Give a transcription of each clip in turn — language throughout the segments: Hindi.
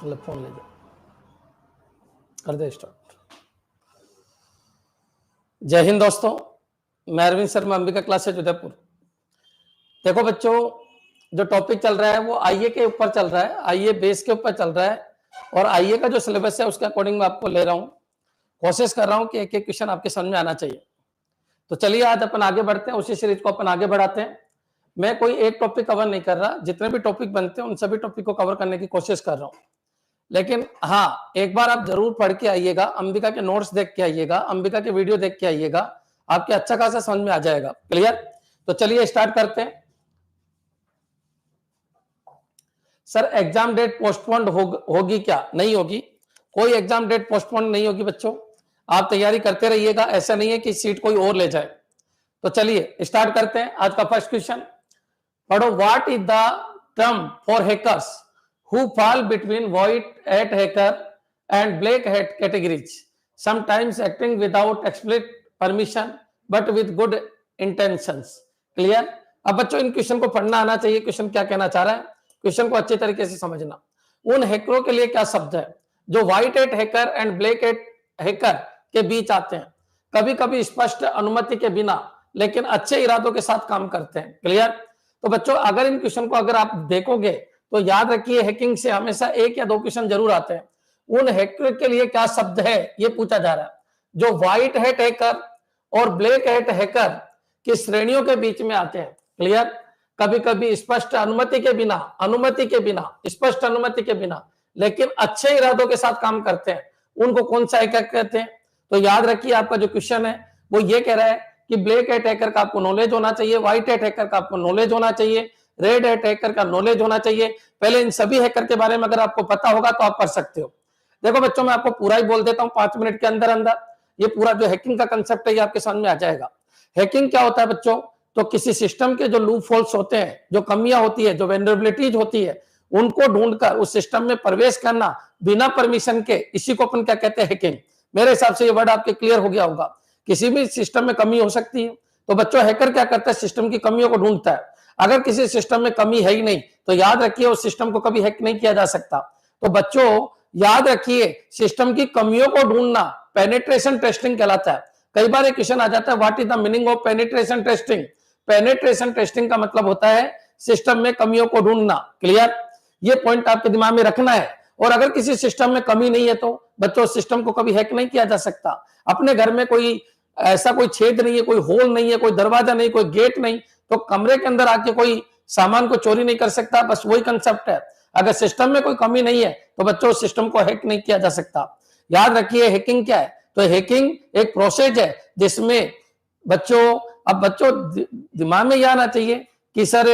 मतलब फोन ले जाओ, कर दे स्टार्ट। जय हिंद दोस्तों, मैं अरविंद शर्मा, अंबिका क्लासेज उदयपुर। देखो बच्चों, जो टॉपिक चल रहा है वो आईए के ऊपर चल रहा है, आईए बेस के ऊपर चल रहा है। और आईए का जो सिलेबस है उसके अकॉर्डिंग मैं आपको ले रहा हूँ, कोशिश कर रहा हूँ कि एक एक क्वेश्चन आपके समझ में आना चाहिए। तो चलिए आज अपन आगे बढ़ते हैं, उसी सीरीज को अपन आगे बढ़ाते हैं। मैं कोई एक टॉपिक कवर नहीं कर रहा, जितने भी टॉपिक बनते हैं उन सभी टॉपिक को कवर करने की कोशिश कर रहा हूँ। लेकिन हाँ, एक बार आप जरूर पढ़ के आइएगा, अंबिका के नोट्स देख के आइएगा, अंबिका के वीडियो देख के आइएगा, आपके अच्छा खासा समझ में आ जाएगा। क्लियर? तो चलिए स्टार्ट करते हैं। सर एग्जाम डेट पोस्टपोन्ड होगी क्या? नहीं होगी, कोई एग्जाम डेट पोस्टपोन्ड नहीं होगी बच्चों। आप तैयारी करते रहिएगा, ऐसा नहीं है कि सीट कोई और ले जाए। तो चलिए स्टार्ट करते हैं। आज का फर्स्ट क्वेश्चन पढ़ो। What is the term for hackers who fall between white hat hacker and black hat categories, sometimes acting without explicit permission but with good intentions. Clear? अब बच्चों इन क्वेश्चन को पढ़ना आना चाहिए। क्वेश्चन क्या कहना चाह रहा है, क्वेश्चन को अच्छे तरीके से समझना। उन हैकरों के लिए क्या शब्द है जो white hat hacker and black hat hacker के बीच आते हैं, कभी कभी स्पष्ट अनुमति के बिना लेकिन अच्छे इरादों के साथ काम करते हैं। क्लियर? तो बच्चों अगर इन क्वेश्चन को अगर आप देखोगे तो याद रखिए, हैकिंग से हमेशा एक या दो क्वेश्चन जरूर आते हैं। उन हैकर के लिए क्या शब्द है ये पूछा जा रहा है जो व्हाइट हैट हैकर और ब्लैक हैट हैकर की श्रेणियों के बीच में आते हैं। क्लियर? कभी कभी स्पष्ट अनुमति के बिना स्पष्ट अनुमति के बिना लेकिन अच्छे इरादों के साथ काम करते हैं, उनको कौन सा हैकर कहते हैं? तो याद रखिए, आपका जो क्वेश्चन है वो ये कह रहा है कि ब्लैक हैट हैकर का आपको नॉलेज होना चाहिए, व्हाइट हैट हैकर का आपको नॉलेज होना चाहिए, रेड हैट हैकर का नॉलेज होना चाहिए। पहले इन सभी हैकर के बारे में अगर आपको पता होगा तो आप पढ़ सकते हो। देखो बच्चों, मैं आपको पूरा ही बोल देता हूं 5 मिनट के अंदर अंदर। ये पूरा जो हैकिंग का कंसेप्ट है ये आपके समझ में आ जाएगा। हैकिंग क्या होता है बच्चों? तो किसी सिस्टम के जो लूप होल्स होते हैं, जो कमियां होती है, जो वेनरेबिलिटीज होती है, उनको ढूंढकर उस सिस्टम में प्रवेश करना बिना परमिशन के, इसी को अपन क्या कहते हैं? हैकिंग। मेरे हिसाब से ये वर्ड आपके क्लियर हो गया होगा। किसी भी सिस्टम में कमी हो सकती है, तो बच्चों हैकर क्या करता है? सिस्टम की कमियों को ढूंढता है। अगर किसी सिस्टम में कमी है ही नहीं तो याद रखिए उस सिस्टम को कभी हैक नहीं किया जा सकता। तो बच्चों याद रखिए, सिस्टम की कमियों को ढूंढना पेनिट्रेशन टेस्टिंग कहलाता है। कई बार एक क्वेश्चन आ जाता है, what is the meaning of penetration testing? Penetration testing का मतलब होता है सिस्टम में कमियों को ढूंढना। क्लियर? ये पॉइंट आपके दिमाग में रखना है। और अगर किसी सिस्टम में कमी नहीं है तो बच्चों सिस्टम को कभी हैक नहीं किया जा सकता। अपने घर में कोई ऐसा कोई छेद नहीं है, कोई होल नहीं है, कोई दरवाजा नहीं, कोई गेट नहीं, तो कमरे के अंदर आके कोई सामान को चोरी नहीं कर सकता। बस वही कंसेप्ट है। अगर सिस्टम में कोई कमी नहीं है तो बच्चों सिस्टम को हैक नहीं किया जा सकता। याद रखिए हैकिंग क्या है? तो हैकिंग एक प्रोसेस है जिसमें बच्चों, अब बच्चों दिमाग में यह आना चाहिए कि सर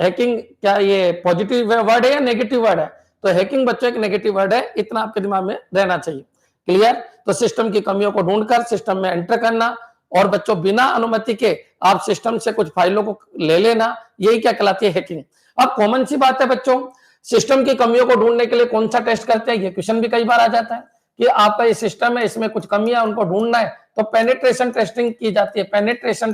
हैकिंग क्या ये पॉजिटिव वर्ड है या नेगेटिव वर्ड है? तो हैकिंग बच्चों एक नेगेटिव वर्ड है, इतना आपके दिमाग में रहना चाहिए। क्लियर? तो सिस्टम की कमियों को ढूंढकर सिस्टम में एंटर करना और बच्चों बिना अनुमति के आप सिस्टम से कुछ फाइलों को ले लेना, यही क्या कहलाती है? हैकिंग। अब कॉमन सी बात है बच्चों, सिस्टम की कमियों को ढूंढने के लिए कौन सा टेस्ट करते हैं? ये क्वेश्चन भी कई बार आ जाता है कि आपका ये सिस्टम है, इसमें कुछ कमियां उनको ढूंढना है, तो पेनिट्रेशन टेस्टिंग की जाती है। पेनिट्रेशन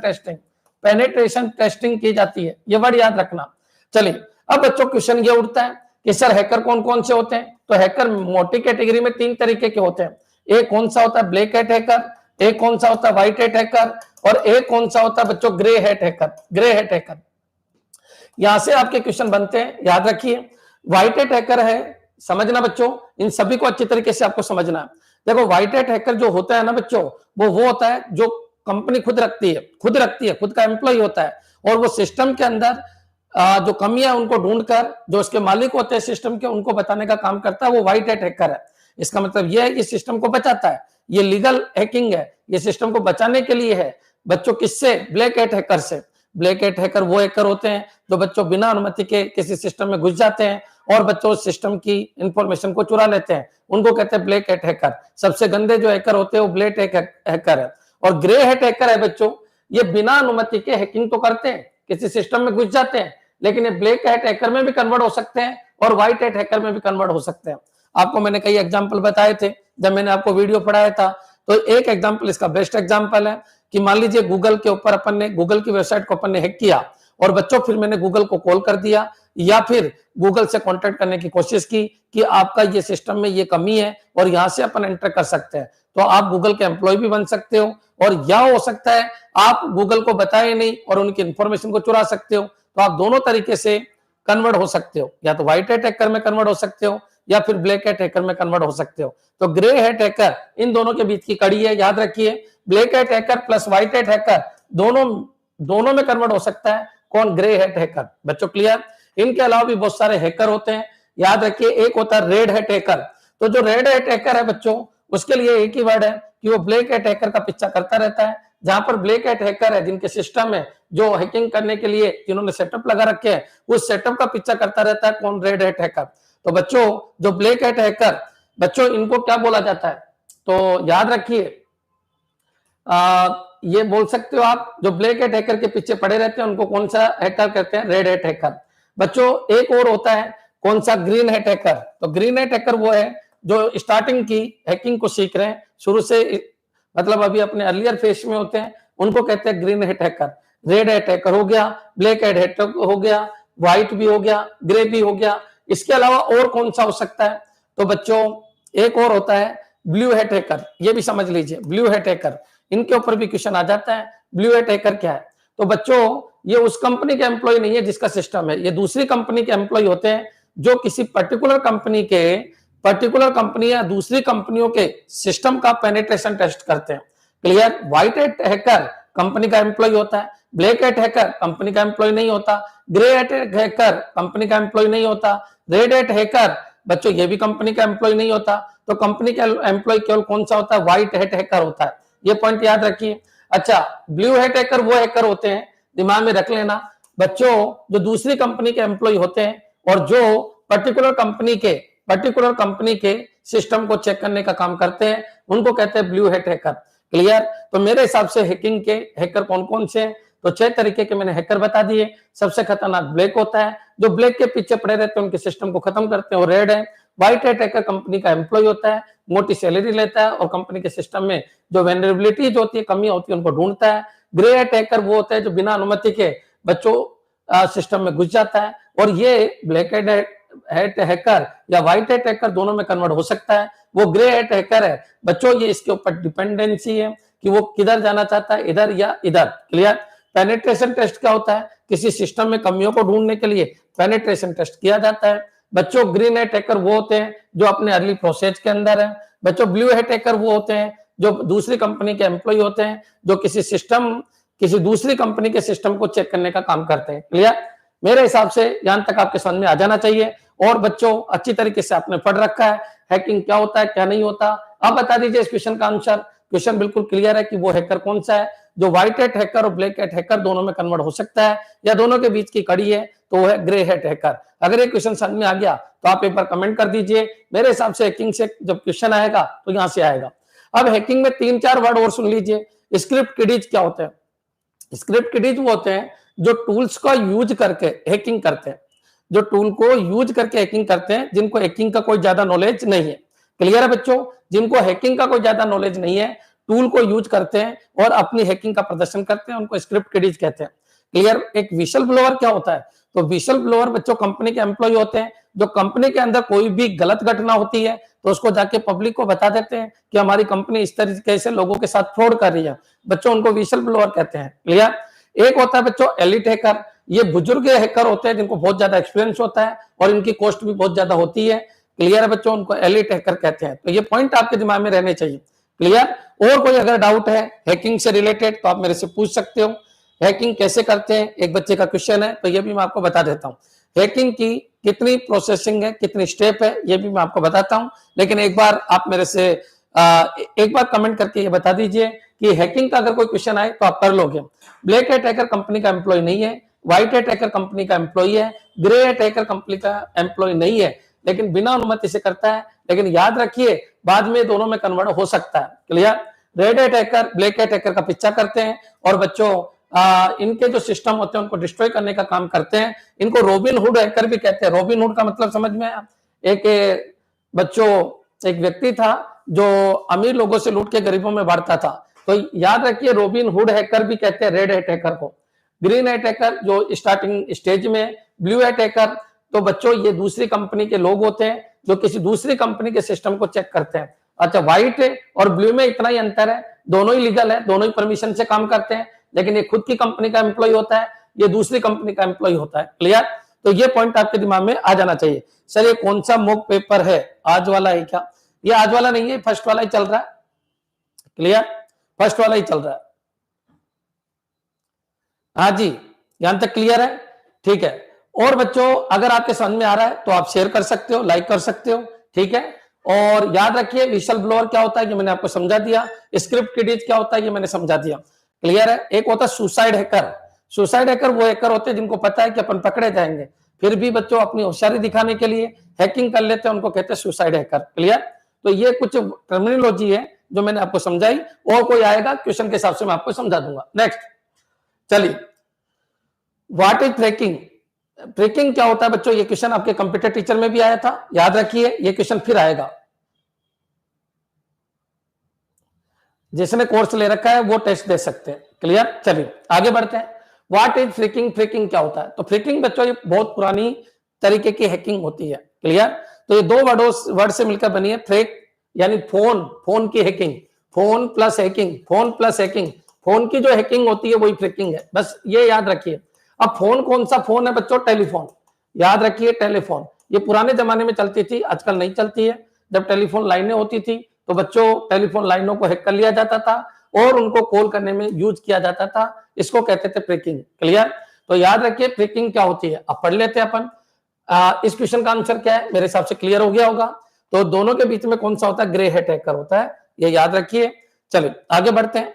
टेस्टिंग की जाती है, ये वर्ड याद रखना। चलिए अब बच्चों क्वेश्चन ये उठता है कि सर हैकर कौन कौन से होते हैं? तो हैकर मोटी कैटेगरी में 3 तरीके के होते हैं। एक कौन सा होता है? ब्लैक हैट हैकर, एक कौन सा होता है? व्हाइट हैट हैकर, और एक कौन सा होता है बच्चों? Grey hat hacker. यहां से आपके क्वेश्चन बनते हैं, याद रखिए। व्हाइट हैट हैकर है, समझना बच्चों, इन सभी को अच्छे तरीके से आपको समझना है। देखो व्हाइट हैट हैकर जो होता है ना बच्चों, वो होता है जो कंपनी खुद रखती है, खुद का एम्प्लॉय होता है, और वो सिस्टम के अंदर जो कमियां उनको ढूंढकर जो उसके मालिक होते हैं सिस्टम के, उनको बताने का काम करता है, वो व्हाइट हैट हैकर है। इसका मतलब यह है कि सिस्टम को बचाता है। ये लीगल हैकिंग है, ये सिस्टम को बचाने के लिए है। बच्चों किससे? ब्लैक हैट हैकर से। ब्लैक हैट हैकर वो हैकर होते हैं जो बच्चों बिना अनुमति के किसी सिस्टम में घुस जाते हैं और बच्चों सिस्टम की इंफॉर्मेशन को चुरा लेते हैं, उनको कहते हैं ब्लैक हैट हैकर। सबसे गंदे जो हैकर होते हैं वो ब्लैक हैकर है। और ग्रे हैट हैकर है बच्चों, ये बिना अनुमति के हैकिंग तो करते हैं, किसी सिस्टम में घुस जाते हैं, लेकिन ये ब्लैक हैट हैकर में भी कन्वर्ट हो सकते हैं और व्हाइट हैट हैकर में भी कन्वर्ट हो सकते हैं। आपको मैंने कई एग्जाम्पल बताए थे जब मैंने आपको वीडियो पढ़ाया था। तो एक एग्जाम्पल, इसका बेस्ट एग्जाम्पल है कि मान लीजिए गूगल के ऊपर अपन ने, गूगल की वेबसाइट को अपन ने हैक किया और बच्चों फिर मैंने गूगल को कॉल कर दिया या फिर गूगल से कांटेक्ट करने की कोशिश की कि आपका ये सिस्टम में ये कमी है और यहां से अपन एंटर कर सकते हैं। तो आप गूगल के एम्प्लॉय भी बन सकते हो और या हो सकता है आप गूगल को बताए नहीं और उनकी इंफॉर्मेशन को चुरा सकते हो। तो आप दोनों तरीके से कन्वर्ट हो सकते हो, या तो व्हाइट हैट हैकर में कन्वर्ट हो सकते हो या फिर ब्लैक हैट हैकर में कन्वर्ट हो सकते हो। तो ग्रे हैट हैकर इन दोनों के बीच की कड़ी है, याद रखिए। Black hat hacker plus white hat hacker दोनों में कन्वर्ट हो सकता है। कौन? Grey hat hacker. बच्चों क्लियर? इनके अलावा भी बहुत सारे हैकर होते हैं, याद रखिए। एक होता है रेड हैट हैकर। तो जो रेड हैट हैकर है बच्चों, उसके लिए एक ही वर्ड है कि वो ब्लैक हैट हैकर का पीछा करता रहता है। जहां पर ब्लैक हैट हैकर है जिनके सिस्टम में जो हैकिंग करने के लिए जिन्होंने सेटअप लगा रखे हैं, उस सेटअप का पीछा करता रहता है। कौन? Red hat hacker. तो बच्चों जो ब्लैक हैट हैकर, बच्चों इनको क्या बोला जाता है? तो याद रखिए, ये बोल सकते हो आप, जो ब्लैक हैट हैकर के पीछे पड़े रहते हैं उनको कौन सा हैकर कहते हैं? Red hat hacker. बच्चों एक और होता है, कौन सा? Green hat hacker. तो ग्रीन हैट हैकर वो है जो स्टार्टिंग की हैकिंग को सीख रहे हैं, शुरू से मतलब अभी अपने अर्लियर फेज में होते हैं, उनको कहते हैं green hat hacker. Red hat hacker हो गया, ब्लैक हैट हैकर हो गया, व्हाइट भी हो गया, ग्रे भी हो गया। इसके अलावा और कौन सा हो सकता है? तो बच्चों एक और होता है ब्लू हैट हैकर। ये भी समझ लीजिए, ब्लू हैट हैकर, इनके ऊपर भी क्वेश्चन आ जाता है। ब्लू हैट हैकर क्या है? तो बच्चों ये उस कंपनी के एम्प्लॉय नहीं है जिसका सिस्टम है, ये दूसरी कंपनी के एम्प्लॉय होते हैं जो किसी पर्टिकुलर कंपनी या दूसरी कंपनियों के सिस्टम का पेनिट्रेशन टेस्ट करते हैं। Clear? White hat hacker company का एम्प्लॉय होता है, ब्लैक हैट हैकर कंपनी का एम्प्लॉय नहीं होता, ग्रे हैट हैकर कंपनी का एम्प्लॉय नहीं होता, रेड हैट हैकर बच्चों ये भी कंपनी का एम्प्लॉय नहीं होता। तो कंपनी का एम्प्लॉय केवल कौन सा होता है? व्हाइट हैट हैकर होता है। ये पॉइंट याद रखिए। अच्छा, ब्लू हैट हैकर वो हैकर होते हैं, दिमाग में रख लेना बच्चों, जो दूसरी कंपनी के एम्प्लॉय होते हैं और जो पर्टिकुलर कंपनी के सिस्टम को चेक करने का काम करते हैं, उनको कहते हैं ब्लू हैट हैकर। क्लियर? तो मेरे हिसाब से हैकिंग के हैकर कौन कौन से हैं? तो 6 तरीके के मैंने हैकर बता दिए। सबसे खतरनाक ब्लैक होता है, जो ब्लैक के पीछे पड़े रहते हैं, उनके सिस्टम को खत्म करते हैं, और रेड है। व्हाइट हैट हैकर कंपनी का एम्प्लॉय होता है, मोटी सैलरी लेता है और कंपनी के सिस्टम में जो वेनरेबिलिटी जो होती है, कमी होती है, उनको ढूंढता है। ग्रे हैट हैकर वो होता है जो बिना अनुमति के बच्चों सिस्टम में घुस जाता है। और ये ब्लैक हैट हैकर या व्हाइट हैट हैकर दोनों में कन्वर्ट हो सकता है। वो ग्रे हैट हैकर है बच्चों, ये इसके ऊपर डिपेंडेंसी है कि वो किधर जाना चाहता है, इधर या इधर। क्लियर? पेनिट्रेशन टेस्ट क्या होता है? किसी सिस्टम में कमियों को ढूंढने के लिए पेनिट्रेशन टेस्ट किया जाता है। बच्चों ग्रीन हैट हैकर वो होते हैं जो अपने अर्ली प्रोसेस के अंदर है। बच्चों ब्लू हैट हैकर वो होते हैं जो दूसरी कंपनी के एम्प्लॉय होते हैं, जो किसी दूसरी कंपनी के सिस्टम को चेक करने का काम करते हैं। क्लियर? मेरे हिसाब से यहां तक आपके समझ में आ जाना चाहिए। और बच्चों अच्छी तरीके से आपने पढ़ रखा है हैकिंग क्या होता है, क्या नहीं होता। अब बता दीजिए इस क्वेश्चन का आंसर। क्वेश्चन बिल्कुल क्लियर है कि वो हैकर कौन सा है जो व्हाइट हैट हैकर और ब्लैक हैट हैकर दोनों में कन्वर्ट हो सकता है, या दोनों के बीच की कड़ी है तो वो है ग्रे हैट हैकर। अगर ये क्वेश्चन समझ में आ गया तो आप एक बार कमेंट कर दीजिए। मेरे हिसाब से हैकिंग से जब क्वेश्चन आएगा तो यहां से आएगा। अब हैकिंग में 3-4 वर्ड और सुन लीजिए। स्क्रिप्ट किडीज क्या होते हैं? स्क्रिप्ट किडीज वो होते हैं जो टूल्स का यूज करके हैकिंग करते हैं, जो टूल को यूज करके हैकिंग करते हैं, जिनको हैकिंग का कोई ज्यादा नॉलेज नहीं है। क्लियर है बच्चों? जिनको हैकिंग का कोई ज्यादा नॉलेज नहीं है, टूल को यूज करते हैं और अपनी हैकिंग का प्रदर्शन करते हैं, उनको स्क्रिप्ट किडीज कहते हैं। क्लियर? एक विशल ब्लोअर क्या होता है? तो विशल ब्लोअर बच्चों कंपनी के एम्प्लॉय होते हैं जो कंपनी के अंदर कोई भी गलत घटना होती है तो उसको जाके पब्लिक को बता देते हैं कि हमारी कंपनी इस तरीके से लोगों के साथ फ्रॉड कर रही है। बच्चों उनको विशल ब्लोअर कहते हैं। क्लियर? एक होता है बच्चों एलिट हैकर। ये बुजुर्ग हैकर होते हैं जिनको बहुत ज्यादा एक्सपीरियंस होता है और इनकी कॉस्ट भी बहुत ज्यादा होती है। क्लियर है बच्चों? उनको एलिट हैकर कहते हैं। तो ये पॉइंट आपके दिमाग में रहने चाहिए। क्लियर? और कोई अगर डाउट है हैकिंग से रिलेटेड तो आप मेरे से पूछ सकते हो। हैकिंग कैसे करते हैं, एक बच्चे का क्वेश्चन है, तो ये भी मैं आपको बता देता हूं। हैकिंग की कितनी प्रोसेसिंग है, कितनी स्टेप है, ये भी मैं आपको बताता हूं। लेकिन एक बार आप मेरे से एक बार कमेंट करके ये बता दीजिए कि हैकिंग का अगर कोई क्वेश्चन आए तो आप कर लोगे। ब्लैक हैट हैकर कंपनी का एम्प्लॉय नहीं है, व्हाइट हैट हैकर कंपनी का एम्प्लॉय है, ग्रे हैट हैकर कंपनी का एम्प्लॉय नहीं है, लेकिन बिना अनुमति से करता है। लेकिन याद रखिए बाद में दोनों में कन्वर्ट हो सकता है। Clear? Red hat hacker black hat hacker का पीछा करते हैं और बच्चों इनके जो सिस्टम होते हैं उनको डिस्ट्रॉय करने का काम करते हैं। इनको रॉबिन हुड हैकर भी कहते हैं। रॉबिन हुड का मतलब समझ में आया? एक व्यक्ति था जो अमीर लोगों से लूट के गरीबों में बांटता था। तो याद रखिए रॉबिन हुड हैकर भी कहते हैं रेड हैट हैकर को। ग्रीन अटैकर जो स्टार्टिंग स्टेज में, ब्लू अटैकर तो बच्चों ये दूसरी कंपनी के लोग होते हैं जो किसी दूसरी कंपनी के सिस्टम को चेक करते हैं। अच्छा, व्हाइट और ब्लू में इतना ही अंतर है, दोनों ही लीगल है, दोनों ही परमिशन से काम करते हैं, लेकिन ये खुद की कंपनी का एम्प्लॉय होता है, ये दूसरी कंपनी का एम्प्लॉय होता है। क्लियर? तो ये पॉइंट आपके दिमाग में आ जाना चाहिए। सर ये कौन सा मॉक पेपर है, आज वाला है क्या? ये आज वाला नहीं है, फर्स्ट वाला ही चल रहा है। क्लियर? फर्स्ट वाला ही चल रहा है। हाँ जी, यहां तक क्लियर है? ठीक है। और बच्चों अगर आपके समझ में आ रहा है तो आप शेयर कर सकते हो, लाइक कर सकते हो। ठीक है, और याद रखिए विशल ब्लोअर क्या होता है ये मैंने आपको समझा दिया, स्क्रिप्ट किडीज क्या होता है ये मैंने समझा दिया। क्लियर है? एक होता है सुसाइड हैकर। सुसाइड हैकर वो हैकर होते हैं जिनको पता है कि अपन पकड़े जाएंगे, फिर भी बच्चों अपनी होशियारी दिखाने के लिए हैकिंग कर लेते हैं, उनको कहते हैं सुसाइड हैकर। क्लियर? तो ये कुछ टर्मिनोलॉजी है जो मैंने आपको समझाई, और कोई आएगा क्वेश्चन के हिसाब से मैं आपको समझा दूंगा। नेक्स्ट चलिए, व्हाट इज ट्रैकिंग? ट्रैकिंग क्या होता है बच्चों? ये क्वेश्चन आपके कंप्यूटर टीचर में भी आया था, याद रखिए ये क्वेश्चन फिर आएगा। जिसने कोर्स ले रखा है वो टेस्ट दे सकते हैं। क्लियर? चलिए आगे बढ़ते हैं। What is fricking? फ्रिकिंग क्या होता है? तो फ्रिकिंग बच्चों ये बहुत पुरानी तरीके की हैकिंग होती है। क्लियर? तो ये दो वर्ड से मिलकर बनी है, फ्रेक यानी फोन, फोन की hacking, phone plus hacking, phone plus hacking, phone की जो हैकिंग होती है वही फ्रिकिंग है, बस ये याद रखिए। अब फोन कौन सा फोन है बच्चों? टेलीफोन। याद रखिए टेलीफोन, ये पुराने जमाने में चलती थी, आजकल नहीं चलती है। जब टेलीफोन लाइनें होती थी तो बच्चों टेलीफोन लाइनों को हैक कर लिया जाता था और उनको कॉल करने में यूज किया जाता था, इसको कहते थे फ्रिकिंग। क्लियर? तो याद रखिए फ्रिकिंग क्या होती है, अब पढ़ लेते हैं अपन। इस क्वेश्चन का आंसर क्या है? मेरे हिसाब से क्लियर हो गया होगा। तो दोनों के बीच में कौन सा होता है? ग्रे हेड हैकर होता है, ये याद रखिए। चलिए आगे बढ़ते हैं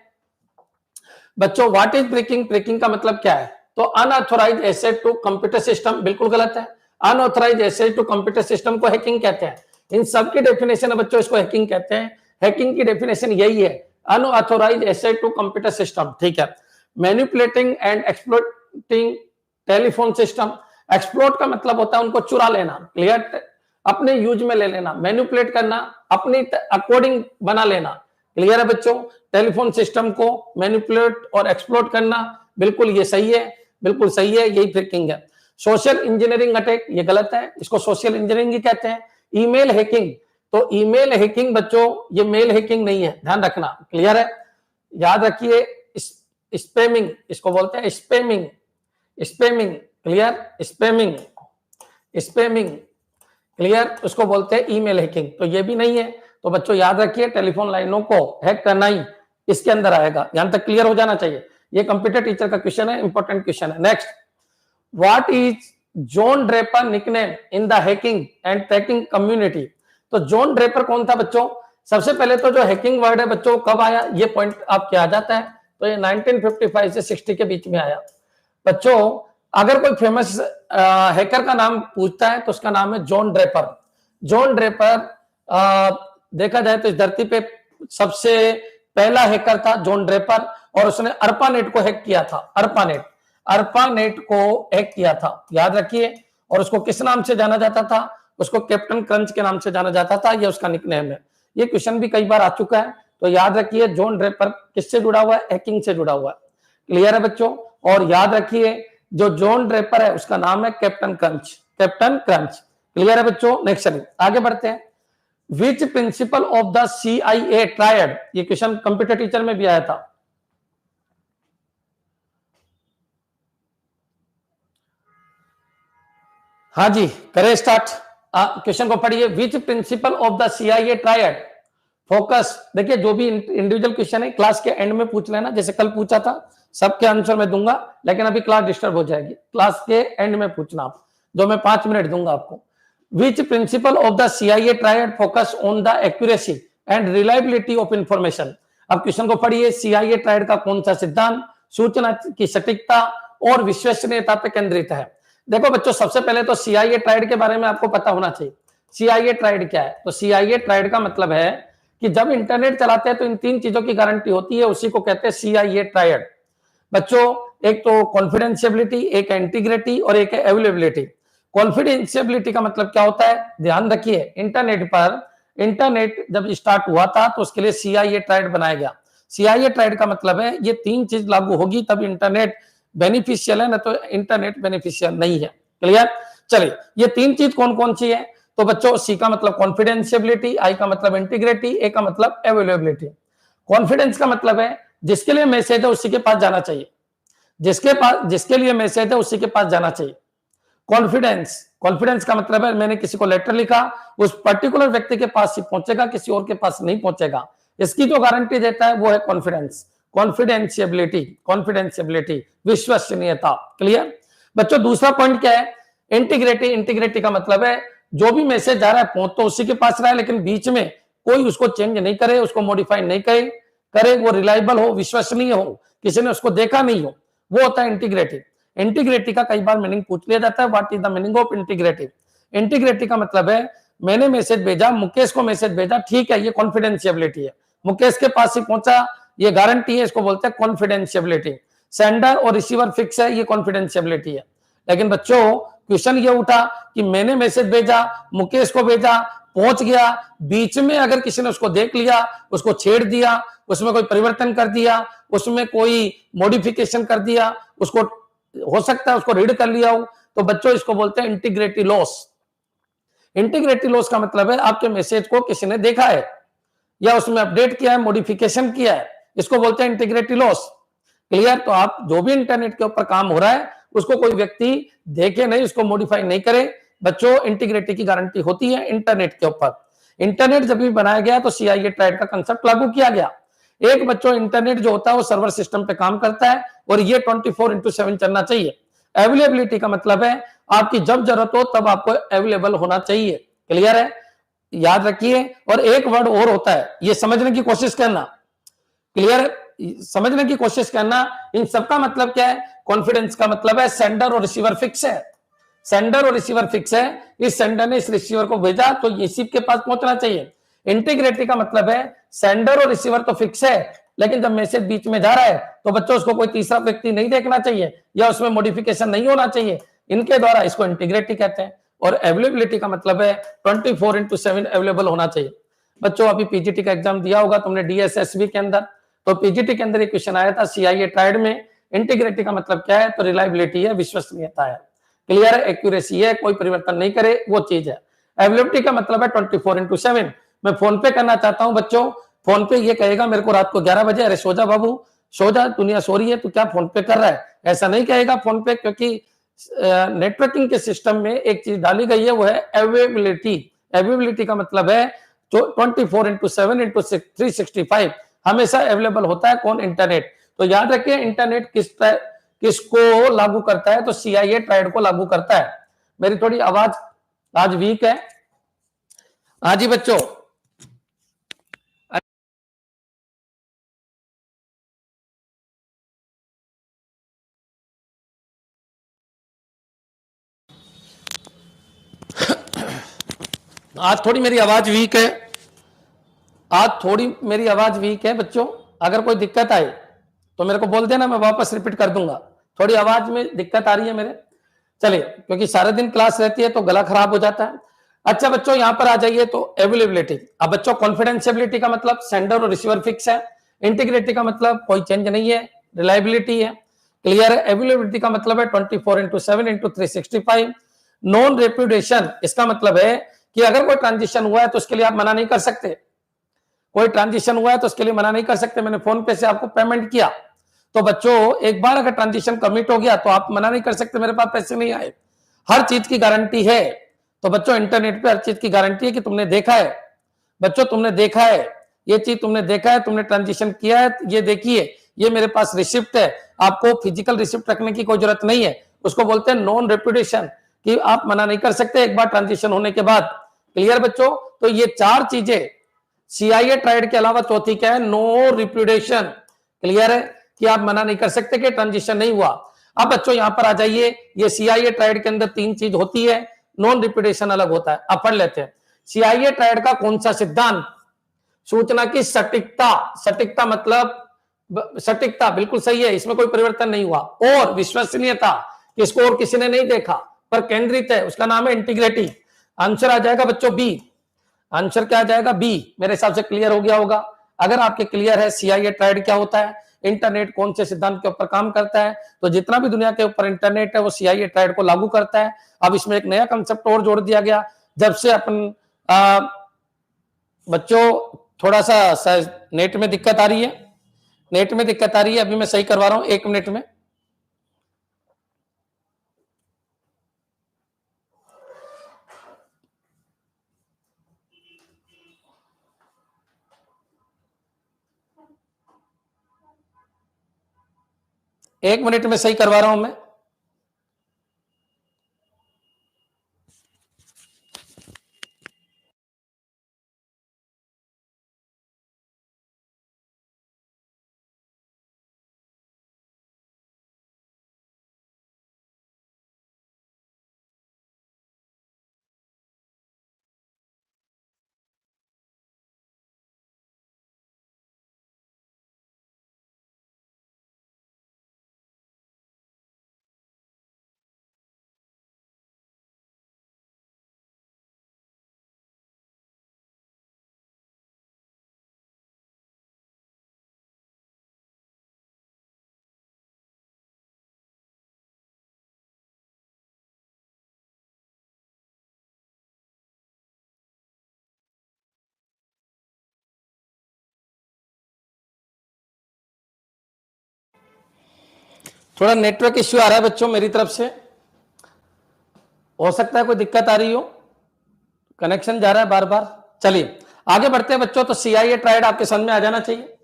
बच्चों। What is breaking? ब्रेकिंग का मतलब क्या है? तो unauthorize access to computer system, बिल्कुल गलत है। Unauthorize access to computer system को हैकिंग कहते हैं। इन सब की डेफिनेशन है बच्चों, इसको हैकिंग कहते हैं। हैकिंग की डेफिनेशन यही है, unauthorize access to computer system. ठीक है। Manipulating and exploiting telephone system. Exploit का मतलब होता है उनको चुरा लेना। क्लियर? अपने यूज में ले लेना। मैनिपुलेट करना, अपनी अकॉर्डिंग बना लेना। क्लियर है बच्चों? टेलीफोन सिस्टम को मैनिपुलेट और एक्सप्लॉइट करना, बिल्कुल ये सही है, बिल्कुल सही है, यही फ्रिकिंग है। सोशल इंजीनियरिंग अटैक, ये गलत है, इसको सोशल इंजीनियरिंग ही कहते हैं। ईमेल हैकिंग, तो ईमेल हैकिंग बच्चों ये मेल हैकिंग नहीं है, ध्यान रखना। क्लियर है? याद रखिए स्पैमिंग, इसको बोलते हैं spamming, spamming. Clear? Spamming, spamming. Clear? उसको बोलते हैं ईमेल हैकिंग, तो ये भी नहीं है। तो बच्चों याद रखिए टेलीफोन लाइनों को हैक करना ही इसके अंदर आएगा, यहां तक क्लियर हो जाना चाहिए। ये कंप्यूटर टीचर का क्वेश्चन है, इंपॉर्टेंट क्वेश्चन है। Next, what is John Draper nickname in the hacking and tracking community? तो जॉन ड्रेपर कौन था बच्चों? सबसे पहले तो जो हैकिंग वर्ड है बच्चों कब आया, ये पॉइंट आपके आ जाता है। तो ये 1955 से 60 के बीच में आया। बच्चों अगर कोई फेमस हैकर का नाम पूछता है तो उसका नाम है जॉन ड्रेपर। जॉन ड्रेपर देखा जाए तो इस धरती पे सबसे पहला हैकर था जॉन ड्रेपर, और उसने अर्पानेट को हैक किया था। अर्पानेट को हैक किया था, याद रखिए। और उसको किस नाम से जाना जाता था? उसको कैप्टन क्रंच के नाम से जाना जाता था, ये उसका निकनेम है। ये क्वेश्चन भी कई बार आ चुका है, तो याद रखिए जॉन ड्रेपर किससे जुड़ा हुआ है? हैकिंग से जुड़ा हुआ है। क्लियर है बच्चों? और याद रखिए जो जॉन ड्रेपर है उसका नाम है captain crunch, captain crunch. Clear है बच्चों? नेक्स्ट चलिए आगे बढ़ते हैं। Which principle of the CIA triad? ये क्वेश्चन कंप्यूटर टीचर में भी आया था। हाँ जी, करें स्टार्ट। क्वेश्चन को पढ़िए। Which principle of the CIA triad focus? देखिए जो भी इंडिविजुअल क्वेश्चन है क्लास के एंड में पूछ लेना, जैसे कल पूछा था, सबके आंसर मैं दूंगा, लेकिन अभी क्लास डिस्टर्ब हो जाएगी। क्लास के एंड में पूछना आप, जो मैं 5 मिनट दूंगा आपको। Which principle of the CIA triad focus on the accuracy and reliability of information? अब क्वेश्चन को पढ़िए। CIA ट्रायड का कौन सा सिद्धांत सूचना की सटीकता और विश्वसनीयता पे केंद्रित है? देखो बच्चों सबसे पहले तो CIA ट्रायड के बारे में आपको पता होना चाहिए। CIA ट्रायड क्या है? तो CIA ट्रायड का मतलब है कि जब इंटरनेट चलाते हैं तो इन 3 चीजों की गारंटी होती है, उसी को कहते हैं CIA ट्रायड। बच्चों एक तो कॉन्फिडेंशियबिलिटी, एक इंटीग्रिटी और एक अवेलेबिलिटी। कॉन्फिडेंशियबिलिटी का मतलब क्या होता है? ध्यान रखिए इंटरनेट जब स्टार्ट हुआ था तो उसके लिए CIA ट्रायड बनाया गया। CIA ट्रायड का मतलब है ये 3 चीज लागू होगी तब इंटरनेट बेनिफिशियल है, ना तो इंटरनेट बेनिफिशियल नहीं है। क्लियर? चलिए, ये तीन चीज कौन कौन सी है? तो बच्चों सी का मतलब कॉन्फिडेंशियबिलिटी, आई का मतलब इंटीग्रिटी, ए का मतलब अवेलेबिलिटी। कॉन्फिडेंस का मतलब है जिसके लिए मैसेज है उसी के पास जाना चाहिए, जिसके लिए मैसेज है उसी के पास जाना चाहिए। कॉन्फिडेंस, कॉन्फिडेंस का मतलब है मैंने किसी को लेटर लिखा, उस पर्टिकुलर व्यक्ति के पास ही पहुंचेगा, किसी और के पास नहीं पहुंचेगा। इसकी जो गारंटी देता है वो है कॉन्फिडेंस, कॉन्फिडेंशियबिलिटी, कॉन्फिडेंशियबिलिटी, विश्वसनीयता। क्लियर? बच्चों दूसरा पॉइंट क्या है? इंटीग्रिटी। इंटीग्रिटी का मतलब है जो भी मैसेज जा रहा है पहुंच तो उसी के पास रहा है, लेकिन बीच में कोई उसको चेंज नहीं करे, उसको मॉडिफाई नहीं करे, वो रिलायबल हो, विश्वसनीय हो, किसी ने उसको देखा नहीं हो, वो होता है इंटीग्रिटी। इंटीग्रिटी का कई बार मीनिंग पूछ लिया जाता है, what is the meaning of integrity? Integrity का मतलब है मैंने मैसेज भेजा, मुकेश को मैसेज भेजा, ठीक है, ये कॉन्फिडेंशियबिलिटी है, मुकेश के पास ही पहुंचा, ये गारंटी है, इसको बोलते हैं कॉन्फिडेंशियबिलिटी। सेंडर और रिसीवर फिक्स है, ये कॉन्फिडेंशियबिलिटी है। लेकिन बच्चों क्वेश्चन ये उठा कि मैंने मैसेज भेजा, मुकेश को भेजा, पहुंच गया, बीच में अगर किसी ने उसको देख लिया, उसको छेड़ दिया, उसमें कोई परिवर्तन कर दिया, उसमें कोई मॉडिफिकेशन कर दिया, उसको हो सकता है उसको रीड कर लिया हो, तो बच्चों इसको बोलते हैं इंटीग्रिटी लॉस। इंटीग्रिटी लॉस का मतलब है आपके मैसेज को किसी ने देखा है या उसमें अपडेट किया है, मॉडिफिकेशन किया है, इसको बोलते हैं इंटीग्रिटी लॉस। क्लियर? तो आप जो भी इंटरनेट के ऊपर काम हो रहा है उसको कोई व्यक्ति देखे नहीं, उसको मॉडिफाई नहीं करे, बच्चों इंटीग्रिटी की गारंटी होती है इंटरनेट के ऊपर। इंटरनेट जब भी बनाया गया तो सीआईए ट्राइड का कंसेप्ट लागू किया गया। एक बच्चों इंटरनेट जो होता है वो सर्वर सिस्टम पे काम करता है और ये 24/7 चलना चाहिए। अवेलेबिलिटी का मतलब है आपकी जब जरूरत हो तब आपको अवेलेबल होना चाहिए। क्लियर है? याद रखिए। और एक वर्ड और होता है, ये समझने की कोशिश करना। क्लियर? समझने की कोशिश करना। इन सबका मतलब क्या है? कॉन्फिडेंस का मतलब है सेंडर और रिसीवर फिक्स है। सेंडर और रिसीवर फिक्स है, इस सेंडर ने इस रिसीवर को भेजा तो इसी के पास पहुंचना चाहिए। इंटीग्रिटी का मतलब है सेंडर और रिसीवर तो फिक्स है, लेकिन जब मैसेज बीच में जा रहा है तो बच्चों उसको कोई तीसरा व्यक्ति नहीं देखना चाहिए या उसमें मॉडिफिकेशन नहीं होना चाहिए, इनके द्वारा इसको इंटीग्रिटी कहते हैं। और अवेलेबिलिटी का मतलब है 24/7 अवेलेबल होना चाहिए। बच्चों अभी पीजीटी का एग्जाम दिया होगा तुमने डीएसएसबी के अंदर, तो पीजीटी के अंदर एक क्वेश्चन आया था सीआईए ट्राइड में, इंटीग्रिटी का मतलब क्या है? तो रिलायबिलिटी है, विश्वसनीयता है। क्लियर है? एक्यूरेसी है, कोई परिवर्तन नहीं करे वो चीज है। अवेलेबिलिटी का मतलब है 24/7। मैं फोन पे करना चाहता हूं बच्चों, फोन पे ये कहेगा मेरे को रात को 11 बजे अरे सो जा बाबू, सो जा, दुनिया सो रही है, तू क्या फोन पे कर रहा है, ऐसा नहीं कहेगा फोन पे, क्योंकि नेटवर्किंग के सिस्टम में एक चीज डाली गई है वो है अवेलेबिलिटी। अवेलेबिलिटी का मतलब है 24/7 365 हमेशा अवेलेबल होता है। कौन? इंटरनेट। तो याद रखिए इंटरनेट किसको लागू करता है? तो सीआईए ट्राइड को लागू करता है। मेरी थोड़ी आवाज आज वीक है। हाँ जी बच्चों, आज थोड़ी मेरी आवाज वीक है, आज थोड़ी मेरी आवाज वीक है बच्चों। अगर कोई दिक्कत आए तो मेरे को बोल देना, मैं वापस रिपीट कर दूंगा। थोड़ी आवाज में दिक्कत आ रही है मेरे, चलिए, क्योंकि सारे दिन क्लास रहती है तो गला खराब हो जाता है। अच्छा बच्चों यहां पर आ जाइए। तो अवेलेबिलिटी, अब बच्चों कॉन्फिडेंशियबिलिटी का मतलब सेंडर और रिसीवर फिक्स है, इंटीग्रिटी का मतलब कोई चेंज नहीं है, रिलायबिलिटी है। क्लियर है? अवेलेबिलिटी का मतलब है 24/7 365। नॉन रेप्यूटेशन, इसका मतलब है कि अगर कोई ट्रांजिशन हुआ है तो उसके लिए आप मना नहीं कर सकते। कोई ट्रांजिशन हुआ है तो उसके लिए मना नहीं कर सकते। मैंने फोन पे से आपको पेमेंट किया, तो बच्चों एक बार अगर ट्रांजिशन कमिट हो गया तो आप मना नहीं कर सकते मेरे पास पैसे नहीं आए। हर चीज की गारंटी है। तो बच्चों इंटरनेट पे हर चीज की गारंटी है कि तुमने देखा है, बच्चों तुमने देखा है, ये चीज तुमने देखा है, तुमने ट्रांजिशन किया है, ये देखिए, ये मेरे पास रिसिप्ट है। आपको फिजिकल रिसिप्ट रखने की कोई जरूरत नहीं है, उसको बोलते हैं नॉन रेप्यूटेशन, कि आप मना नहीं कर सकते एक बार ट्रांजिशन होने के बाद। क्लियर बच्चों? तो ये चार चीजें सीआईए ट्राइड के अलावा चौथी क्या है? No reputation. क्लियर है? कि आप मना नहीं कर सकते कि ट्रांजिशन नहीं हुआ। अब बच्चों यहां पर आ जाइए, ये सीआईए ट्राइड के अंदर तीन चीज होती है, नॉन रिप्यूटेशन अलग होता है। अब पढ़ लेते हैं सीआईए ट्राइड का कौन सा सिद्धांत? सूचना की सटीकता। सटीकता मतलब सटीकता बिल्कुल सही है, इसमें कोई परिवर्तन नहीं हुआ। और विश्वसनीयता, इसको और किसी ने नहीं देखा पर केंद्रित है, उसका नाम है इंटीग्रिटी। आंसर आ जाएगा बच्चों बी। आंसर क्या आ जाएगा? बी। मेरे हिसाब से क्लियर हो गया होगा। अगर आपके क्लियर है सीआईए ट्राइड क्या होता है, इंटरनेट कौन से सिद्धांत के ऊपर काम करता है। तो जितना भी दुनिया के ऊपर इंटरनेट है वो CIA ट्रायड को लागू करता है। अब इसमें एक नया कंसेप्ट और जोड़ दिया गया, जब से अपन बच्चों थोड़ा सा नेट में दिक्कत आ रही है, नेट में दिक्कत आ रही है, अभी मैं सही करवा रहा हूं 1 मिनट में। एक मिनट में सही करवा रहा हूं मैं। थोड़ा नेटवर्क इश्यू आ रहा है बच्चों मेरी तरफ से, हो सकता है कोई दिक्कत आ रही हो, कनेक्शन जा रहा है बार बार। चलिए आगे बढ़ते हैं बच्चों। तो CIA ट्रायड आपके समझ में आ जाना चाहिए।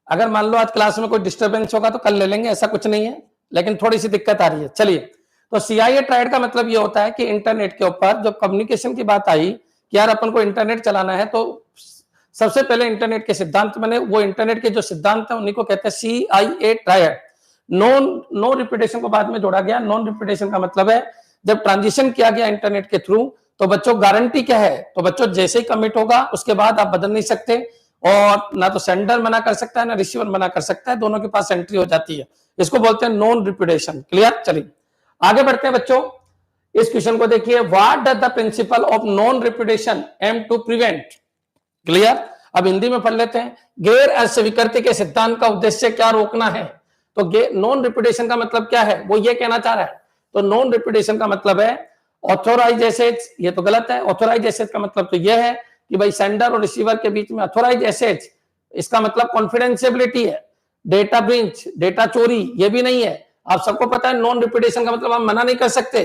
अगर मान लो आज क्लास में कोई डिस्टर्बेंस होगा तो कल ले लेंगे, ऐसा कुछ नहीं है, लेकिन थोड़ी सी दिक्कत आ रही है। चलिए, तो CIA ट्रायड का मतलब ये होता है कि इंटरनेट के ऊपर जब कम्युनिकेशन की बात आई कि यार अपन को इंटरनेट चलाना है, तो सबसे पहले इंटरनेट के सिद्धांत बने। वो इंटरनेट के जो सिद्धांत है उन्हीं को कहते हैं CIA ट्रायड। नो रिपीटेशन को बाद में जोड़ा गया। नॉन रिपीटेशन का मतलब है जब ट्रांजिशन किया गया इंटरनेट के थ्रू, तो बच्चों गारंटी क्या है, तो बच्चों जैसे ही कमिट होगा उसके बाद आप बदल नहीं सकते, और ना तो सेंडर मना कर सकता है ना रिसीवर मना कर सकता है, दोनों के पास एंट्री हो जाती है। इसको बोलते हैं नॉन रिपीटेशन। क्लियर? चलिए आगे बढ़ते हैं बच्चों। इस क्वेश्चन को देखिए, what does the principle of non repetition aim to prevent. Clear? अब हिंदी में पढ़ लेते हैं। गैर अस्वीकृति के सिद्धांत का उद्देश्य क्या रोकना है। तो नॉन रिपीटेशन का मतलब क्या है, वो ये कहना चाह रहा है। तो नॉन रिपीटेशन का मतलब है ऑथोराइज एसेट्स, ये तो गलत है। ऑथोराइज एसेट्स का मतलब तो ये है कि भाई सेंडर और रिसीवर के बीच में ऑथोराइज एसेट्स, इसका मतलब कॉन्फिडेंशियबिलिटी है। डेटा ब्रीच, डेटा चोरी, ये भी नहीं है। आप सबको पता है नॉन रिपीटेशन का मतलब हम मना नहीं कर सकते।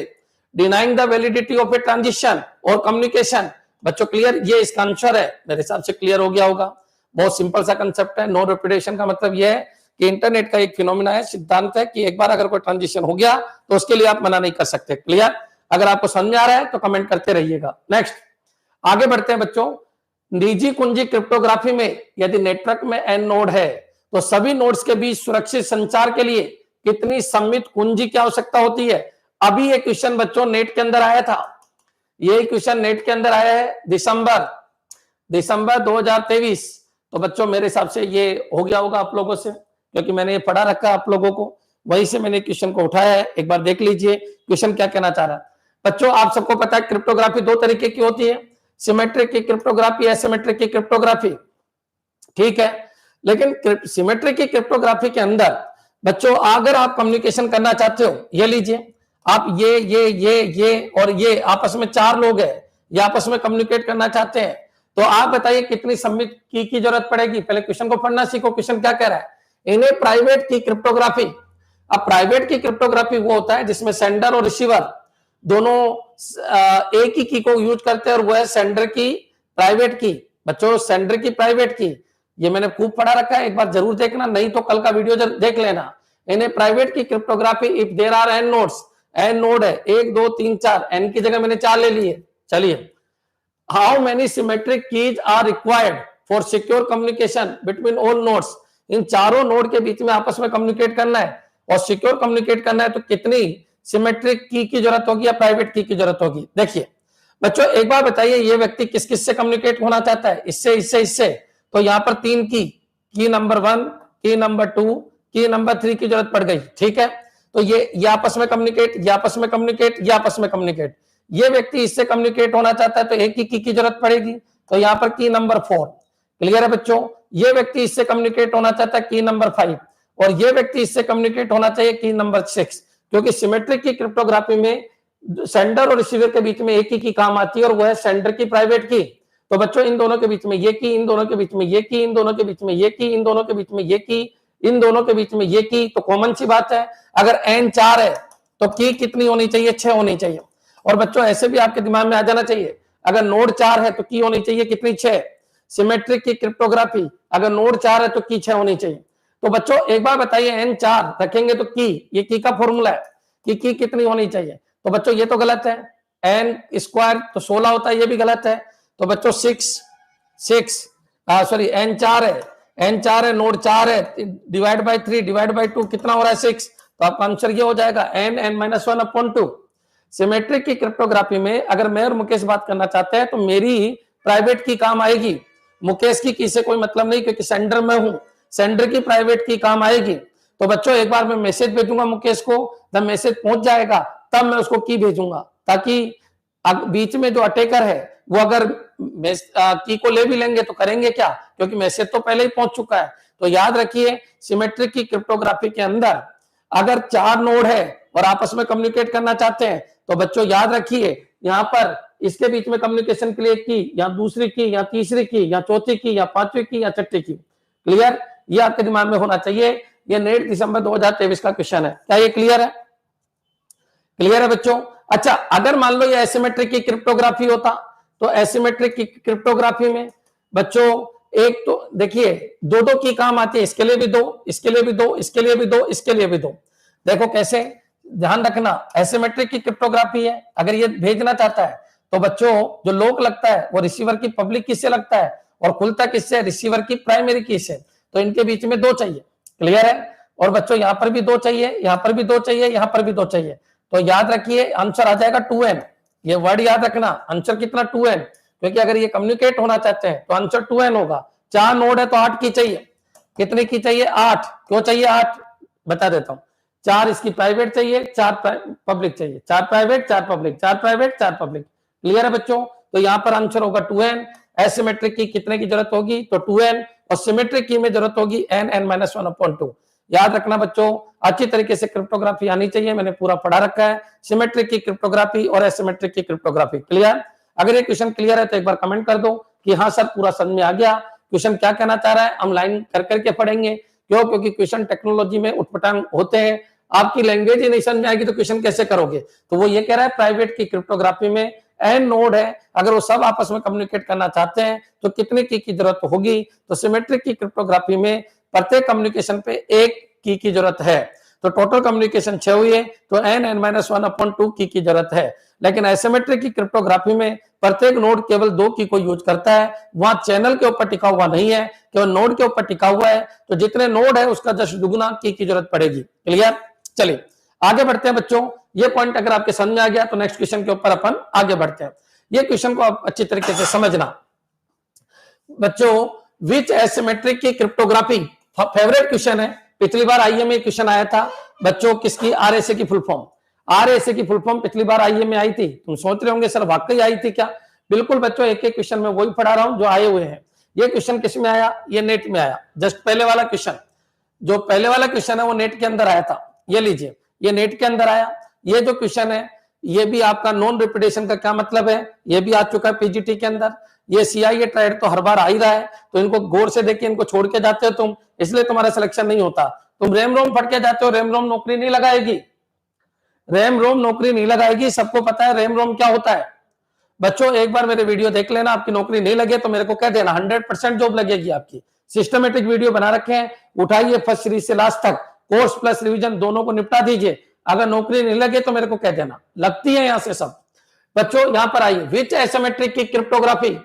Denying the validity of a transition और कम्युनिकेशन। बच्चों क्लियर? ये इसका आंसर है, मेरे हिसाब से क्लियर हो गया होगा। बहुत सिंपल सा कंसेप्ट है। नॉन रिपीटेशन का मतलब यह है कि इंटरनेट का एक फिनोमिना है, सिद्धांत है कि एक बार अगर कोई ट्रांजिशन हो गया तो उसके लिए आप मना नहीं कर सकते। क्लियर? अगर आपको समझ में आ रहा है तो कमेंट करते रहिएगा। नेक्स्ट आगे बढ़ते हैं बच्चों। निजी कुंजी क्रिप्टोग्राफी में यदि नेटवर्क में n नोड है तो सभी नोड्स के बीच सुरक्षित संचार के लिए कितनी सम्मित कुंजी की आवश्यकता होती है। अभी ये क्वेश्चन बच्चों नेट के अंदर आया था, ये क्वेश्चन नेट के अंदर आया है दिसंबर 2023। तो बच्चों मेरे हिसाब से ये हो गया होगा आप लोगों से, क्योंकि मैंने ये पढ़ा रखा आप लोगों को, वहीं से मैंने क्वेश्चन को उठाया है। एक बार देख लीजिए क्वेश्चन क्या कहना चाह रहा है। बच्चों आप सबको पता है क्रिप्टोग्राफी दो तरीके की होती है, सिमेट्रिक की क्रिप्टोग्राफी, एसिमेट्रिक की क्रिप्टोग्राफी। ठीक है, लेकिन सिमेट्रिक की क्रिप्टोग्राफी के अंदर बच्चों अगर आप कम्युनिकेशन करना चाहते हो, ये लीजिए आप ये और ये आपस में 4 लोग हैं, ये आपस में कम्युनिकेट करना चाहते हैं, तो आप बताइए कितनी सम्मित की जरूरत पड़ेगी। पहले क्वेश्चन को पढ़ना सीखो, क्वेश्चन क्या कह रहा है। इन्हें प्राइवेट की क्रिप्टोग्राफी। अब प्राइवेट की क्रिप्टोग्राफी वो होता है जिसमें सेंडर और रिसीवर दोनों एक ही की को यूज करते हैं, और वो है सेंडर की प्राइवेट की। बच्चों सेंडर की प्राइवेट की ये मैंने खूब पढ़ा रखा है, एक बार जरूर देखना, नहीं तो कल का वीडियो देख लेना। इन्हें प्राइवेट की cryptography if there are n nodes, n node है 1 2 3 4, एन की जगह मैंने 4 ले लिए। चलिए, how many symmetric keys are required for secure communication between all nodes. इन चारों नोड के बीच में आपस में कम्युनिकेट करना है और सिक्योर कम्युनिकेट करना है, तो कितनी सिमेट्रिक की जरूरत होगी या प्राइवेट की जरूरत होगी। देखिए बच्चों एक बार बताइए, ये व्यक्ति किस किस से कम्युनिकेट होना चाहता है, इससे इससे इससे, तो यहाँ पर 3 की नंबर 1, की नंबर 2, की नंबर 3 की जरूरत पड़ गई। ठीक है, तो ये आपस में कम्युनिकेट, ये आपस में कम्युनिकेट, ये आपस में कम्युनिकेट। ये व्यक्ति इससे कम्युनिकेट होना चाहता है तो एक ही की जरूरत पड़ेगी, तो यहाँ पर की नंबर 4। क्लियर है बच्चों? ये व्यक्ति इससे कम्युनिकेट होना चाहता है की नंबर 5, और ये व्यक्ति इससे कम्युनिकेट होना चाहिए की नंबर 6, क्योंकि सिमेट्रिक की क्रिप्टोग्राफी में सेंडर और रिसीवर के बीच में एक ही की काम आती है और वो है सेंडर की प्राइवेट की। तो बच्चों इन दोनों के बीच में ये की, इन दोनों के बीच में ये की, इन दोनों के बीच में ये की, इन दोनों के बीच में ये की, इन दोनों के बीच में ये की, तो कॉमन सी बात है अगर n 4 है तो की कितनी होनी चाहिए, 6 होनी चाहिए। और बच्चों ऐसे भी आपके दिमाग में आ जाना चाहिए, अगर नोड 4 है तो की होनी चाहिए कितनी, 6। सिमेट्रिक की क्रिप्टोग्राफी अगर नोड 4 है तो की 6 होनी चाहिए। तो बच्चों एक बार बताइए n 4 रखेंगे तो की, ये की का फॉर्मूला है कि की कितनी होनी चाहिए। तो बच्चों ये तो गलत है, n स्क्वायर तो 16 होता है, ये भी गलत है। तो बच्चों n 4 है, n 4 है, नोड 4 है, डिवाइड बाय 3 डिवाइड बाय 2 कितना हो रहा है, 6। तो आपका आंसर ये हो जाएगा n-1/2। सिमेट्रिक की क्रिप्टोग्राफी में अगर मैं और मुकेश बात करना चाहते हैं तो मेरी प्राइवेट की काम आएगी, मुकेश की से कोई मतलब नहीं, क्योंकि सेंडर में हूं, सेंडर की प्राइवेट की काम आएगी। तो बच्चों एक बार मैं मैसेज भेजूंगा मुकेश को, जब मैसेज पहुंच जाएगा तब मैं उसको की भेजूंगा, ताकि बीच में जो अटैकर है वो अगर की को ले भी लेंगे तो करेंगे क्या, क्योंकि मैसेज तो पहले ही पहुंच चुका है। तो याद रखिए सिमेट्रिक की क्रिप्टोग्राफी के अंदर अगर 4 नोड है और आपस में कम्युनिकेट करना चाहते हैं तो बच्चों याद रखिए यहां पर इसके बीच में कम्युनिकेशन के लिए की या दूसरी की या तीसरी की या चौथी की या पांचवी की या छठी की। क्लियर, ये आपके दिमाग में होना चाहिए। ये नेट दिसंबर 2023 का क्वेश्चन है, क्या ये क्लियर है? क्लियर है बच्चों? अच्छा, अगर मान लो ये एसिमेट्रिक की क्रिप्टोग्राफी होता तो एसिमेट्रिक की क्रिप्टोग्राफी में बच्चों एक तो देखिए दो की काम आती है, इसके लिए भी 2, इसके लिए भी 2, इसके लिए भी 2, इसके लिए भी 2। देखो कैसे, ध्यान रखना एसिमेट्रिक की क्रिप्टोग्राफी है, अगर ये भेजना चाहता है तो बच्चों जो लॉक लगता है वो रिसीवर की पब्लिक की से लगता है और खुलता किससे, रिसीवर की प्राइमरी की से। तो इनके बीच में 2 चाहिए। क्लियर है? और बच्चों यहां पर भी 2 चाहिए, यहां पर भी 2 चाहिए, यहां पर भी 2 चाहिए। तो याद रखिए आंसर आ जाएगा 2n। ये वर्ड याद रखना, आंसर कितना, 2n, क्योंकि अगर ये कम्युनिकेट होना चाहते हैं तो आंसर 2n होगा। 4 नोड है तो 8 की चाहिए, कितने की चाहिए, 8। क्यों चाहिए 8 बता देता हूं, 4 इसकी प्राइवेट चाहिए, 4 पब्लिक चाहिए, 4 private 4 public, 4 private 4 public. Clear है बच्चों? तो यहां पर आंसर होगा 2n। एसिमेट्रिक की कितने की जरूरत होगी, तो 2n, और सिमेट्रिक की में जरूरत होगी n-1/2। याद रखना बच्चों, अच्छी तरीके से क्रिप्टोग्राफी आनी चाहिए, मैंने पूरा पढ़ा रखा है, सिमेट्रिक की क्रिप्टोग्राफी और एसिमेट्रिक की क्रिप्टोग्राफी। क्लियर? अगर ये क्वेश्चन क्लियर है तो एक बार कमेंट कर दो कि हाँ सर पूरा समझ में आ गया, क्वेश्चन क्या कहना चाह रहा है, हम लाइन कर करके पढ़ेंगे। क्यों? क्योंकि क्वेश्चन टेक्नोलॉजी में उठपटांग होते हैं, आपकी लैंग्वेज ही नहीं समझ में आएगी तो क्वेश्चन कैसे करोगे। तो वो ये कह रहा है प्राइवेट की क्रिप्टोग्राफी में n नोड है, अगर वो सब आपस में कम्युनिकेट करना चाहते हैं तो कितने की जरूरत होगी, तो सिमेट्रिक की क्रिप्टोग्राफी में प्रत्येक कम्युनिकेशन पे 1 की जरूरत है। तो टोटल कम्युनिकेशन 6 हुई है तो n-1/2 की जरूरत है। लेकिन एसिमेट्रिक की क्रिप्टोग्राफी में प्रत्येक नोड केवल 2 की को यूज करता है, वहां चैनल के ऊपर टिका हुआ नहीं है, केवल नोड के ऊपर टिका हुआ है। तो जितने नोड है उसका 10 दुगुना की जरूरत पड़ेगी। क्लियर? चलिए आगे बढ़ते हैं बच्चों, ये पॉइंट अगर आपके समझ में आ गया तो नेक्स्ट क्वेश्चन के ऊपर अपन आगे बढ़ते हैं। ये क्वेश्चन को आप अच्छी तरीके से समझना बच्चों। Which asymmetric key cryptography, favourite question है, पिछली बार आईए में क्वेश्चन आया था बच्चों, किसकी, आरएसए की फुल फॉर्म। आरएसए की फुल फॉर्म पिछली बार आईए में आई थी। तुम सोच रहे होंगे सर वाकई आई थी क्या? बिल्कुल बच्चों, एक एक क्वेश्चन में वही पढ़ा रहा हूं जो आए हुए हैं। ये क्वेश्चन किस में आया, ये नेट में आया। जस्ट पहले वाला क्वेश्चन, जो पहले वाला क्वेश्चन है वो नेट के अंदर आया था। ये लीजिए, ये नेट के अंदर आया। ये जो क्वेश्चन है ये भी आपका नॉन रिपीटेशन का क्या मतलब है, ये भी आ चुका है पीजीटी के अंदर। ये सीआईए ट्राइड तो हर बार आ ही रहा है, तो इनको गौर से देखिए, इनको छोड़ के जाते हो तुम, इसलिए तुम्हारा सिलेक्शन नहीं होता। तुम रेम रोम फट के जाते हो, रेम रोम नौकरी नहीं लगाएगी, रेम रोम नौकरी नहीं लगाएगी। सबको पता है रेम रोम क्या होता है बच्चों। एक बार मेरे वीडियो देख लेना, आपकी नौकरी नहीं लगे तो मेरे को कह देना, 100% जॉब लगेगी आपकी। सिस्टमेटिक वीडियो बना रखे हैं, उठाइए फर्स्ट सीरीज से लास्ट तक, कोर्स प्लस रिवीजन दोनों को निपटा दीजिए। अगर नौकरी नहीं लगे तो मेरे को कह देना, लगती है यहां से सब। बच्चों यहां पर आइए, which asymmetric key cryptography.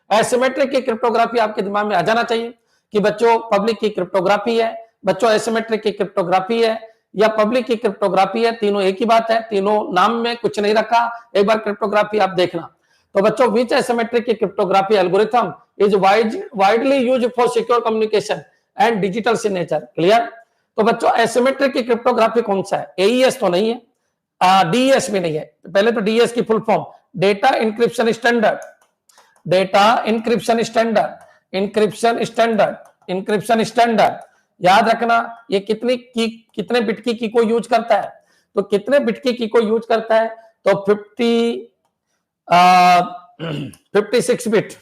Asymmetric key cryptography आपके दिमाग में आ जाना चाहिए कि बच्चों पब्लिक की क्रिप्टोग्राफी है, बच्चों एसिमेट्रिक की क्रिप्टोग्राफी है या पब्लिक की क्रिप्टोग्राफी है, तीनों एक ही बात है, तीनों नाम में कुछ नहीं रखा। एक बार क्रिप्टोग्राफी आप देखना। तो बच्चों which asymmetric key cryptography algorithm is widely used for secure communication and digital signature. Clear? तो बच्चों एसिमेट्रिक की क्रिप्टोग्राफी कौन सा है, एईएस तो नहीं है, डीएस भी नहीं है। पहले तो डीएस की full form data encryption standard, data encryption standard, encryption standard, encryption standard. याद रखना ये कितने बिट की को यूज करता है, तो कितने बिट की को यूज करता है, तो 56 बिट,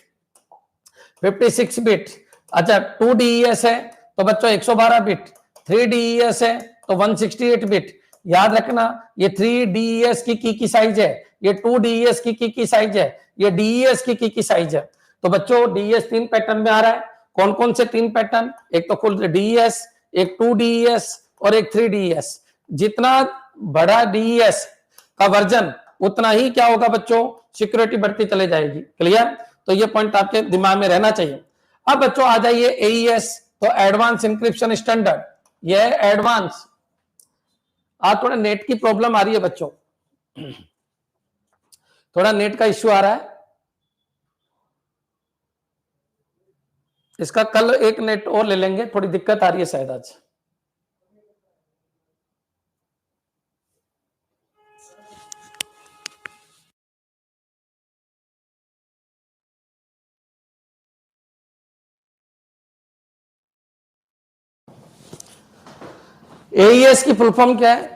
56 बिट। अच्छा 2DES है तो बच्चों 112 बिट, 3DES है तो 168 बिट। याद रखना ये 3DES की साइज है, ये 2DES की साइज है, ये DES की साइज है। तो बच्चों DES 3 पैटर्न में आ रहा है। कौन कौन से 3 पैटर्न, एक तो खुल DES, एक 2DES और एक 3DES। जितना बड़ा DES का वर्जन उतना ही क्या होगा बच्चों, सिक्योरिटी बढ़ती चले जाएगी। क्लियर, तो ये पॉइंट आपके दिमाग में रहना चाहिए। अब बच्चों आ जाइए AES, तो एडवांस इंक्रिप्शन स्टैंडर्ड, ये है एडवांस। आज थोड़ा नेट की प्रॉब्लम आ रही है बच्चों, थोड़ा नेट का इश्यू आ रहा है, इसका कल एक नेट और ले लेंगे, थोड़ी दिक्कत आ रही है शायद आज। AES की फुल फॉर्म क्या है?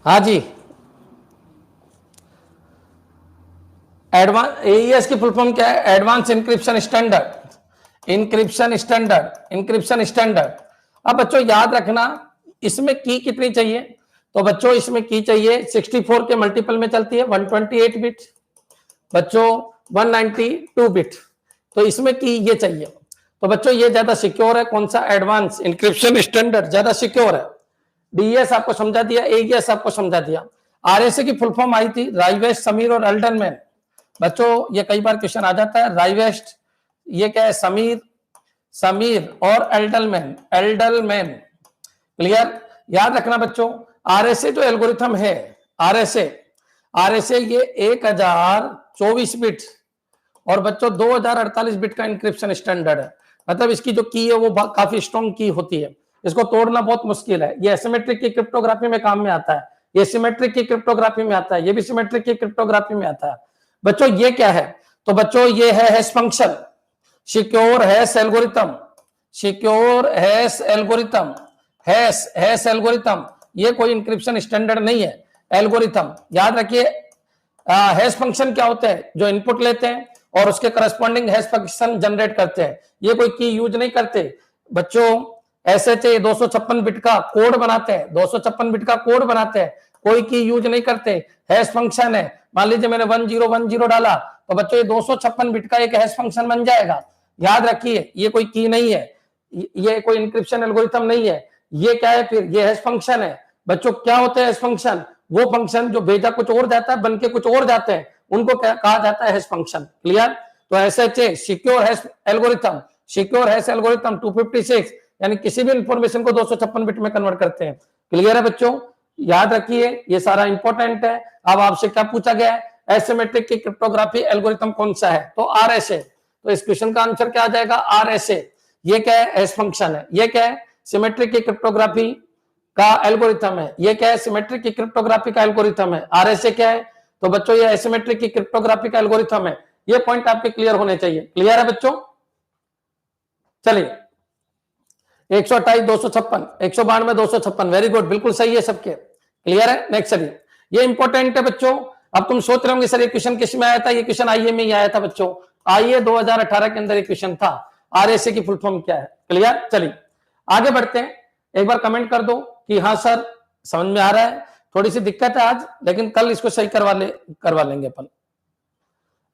हाँ जी, एडवांस AES की फुल फॉर्म क्या है? Advance encryption standard, encryption standard, encryption standard. अब बच्चों याद रखना इसमें की कितनी चाहिए, तो बच्चों इसमें की चाहिए 64 के मल्टीपल में चलती है 128 बिट, बच्चों 192 बिट, तो इसमें की ये चाहिए। तो बच्चों ये ज्यादा सिक्योर है, कौन सा? एडवांस इंक्रिप्शन स्टैंडर्ड ज्यादा सिक्योर है। DES आपको समझा दिया, AES आपको समझा दिया। RSA की फुल फॉर्म आई थी राइवेस्ट, समीर और एल्डरमैन। बच्चों ये कई बार क्वेश्चन आ जाता है, राइवेस्ट ये क्या है? समीर, समीर और एल्डरमैन, एल्डरमैन। क्लियर, याद रखना बच्चों RSA जो एल्गोरिथम है, RSA ये 1024 बिट और बच्चों 2048 बिट का इंक्रिप्शन स्टैंडर्ड है। मतलब इसकी जो की है वो काफी स्ट्रॉन्ग की होती है, इसको तोड़ना बहुत मुश्किल है। ये एसिमेट्रिक की क्रिप्टोग्राफी में काम में आता है, ये सिमेट्रिक की क्रिप्टोग्राफी में आता है, ये भी सिमेट्रिक की क्रिप्टोग्राफी में आता है। बच्चों ये क्या है? तो बच्चों ये है hash function, secure hash algorithm, secure hash algorithm, hash algorithm. ये कोई इंक्रिप्शन स्टैंडर्ड नहीं है, एल्गोरिथम। याद रखिए हैश फंक्शन क्या होते हैं? जो इनपुट लेते हैं और उसके करस्पॉन्डिंग हैश फंक्शन जनरेट करते हैं। ये कोई की यूज नहीं करते बच्चों। SHA 256 बिट का कोड बनाते हैं, 256 बिट का कोड बनाते हैं, कोई की यूज नहीं करते। हैश फंक्शन है, मान लीजिए मैंने 1010 डाला तो बच्चों ये 256 बिट का एक हैश फंक्शन बन जाएगा। याद रखिए ये कोई की नहीं है, ये कोई इंक्रिप्शन एल्गोरिथम नहीं है। ये क्या है फिर? ये हैश फंक्शन है। बच्चों क्या होते हैं हैश फंक्शन? वो फंक्शन जो भेजा कुछ और जाता है, बनके कुछ और जाते हैं, उनको क्या कहा जाता है? Hash function. क्लियर, तो SHA secure hash algorithm, secure hash algorithm 256 यानी किसी भी इंफॉर्मेशन को 256 बिट में कन्वर्ट करते हैं। क्लियर है बच्चों, याद रखिए ये सारा इंपॉर्टेंट है। अब आपसे क्या पूछा गया है? एसिमेट्रिक की क्रिप्टोग्राफी एल्गोरिथम कौन सा है? तो RSA। तो इस क्वेश्चन का आंसर क्या आ जाएगा? RSA। ये क्या है? हैश फंक्शन है। ये क्या है? सिमेट्रिक की क्रिप्टोग्राफी का एल्गोरिथम है। ये क्या है? सिमेट्रिक की क्रिप्टोग्राफी का एल्गोरिथम है। RSA क्या है? तो बच्चों ये एसिमेट्रिक की क्रिप्टोग्राफी का एल्गोरिथम है। ये पॉइंट आपके क्लियर होने चाहिए। क्लियर है बच्चों? चलिए 128 256, 192 256, वेरी गुड, बिल्कुल सही है सबके। क्लियर है? नेक्स्ट चलिए, ये इंपॉर्टेंट है बच्चों। अब तुम सोच रहे होंगे सर ये क्वेश्चन किस में आया था? ये क्वेश्चन आईए में ही आया था बच्चों। आईए 2018 के अंदर एक क्वेश्चन था, RSA की फुल फॉर्म क्या है। क्लियर, चलिए आगे बढ़ते हैं। एक बार कमेंट कर दो कि हाँ सर समझ में आ रहा है। थोड़ी सी दिक्कत है आज, लेकिन कल इसको सही करवा लेंगे अपन।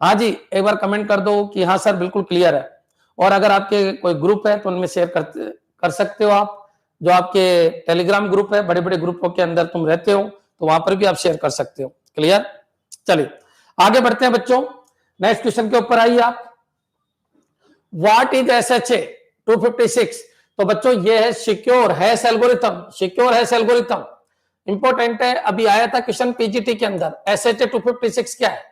हाँ जी, एक बार कमेंट कर दो कि हाँ सर बिल्कुल क्लियर है। और अगर आपके कोई ग्रुप है तो उनमें शेयर कर सकते हो आप। जो आपके टेलीग्राम ग्रुप है, बड़े बड़े ग्रुपों के अंदर तुम रहते हो तो वहां पर भी आप शेयर कर सकते हो। क्लियर, चलिए आगे बढ़ते हैं बच्चों। नेक्स्ट क्वेश्चन के ऊपर आइए आप। What is SHA 256? तो बच्चों ये है secure hash algorithm, secure hash algorithm. Important है, अभी आया था क्वेश्चन पीजीटी के अंदर, SHA 256 क्या है?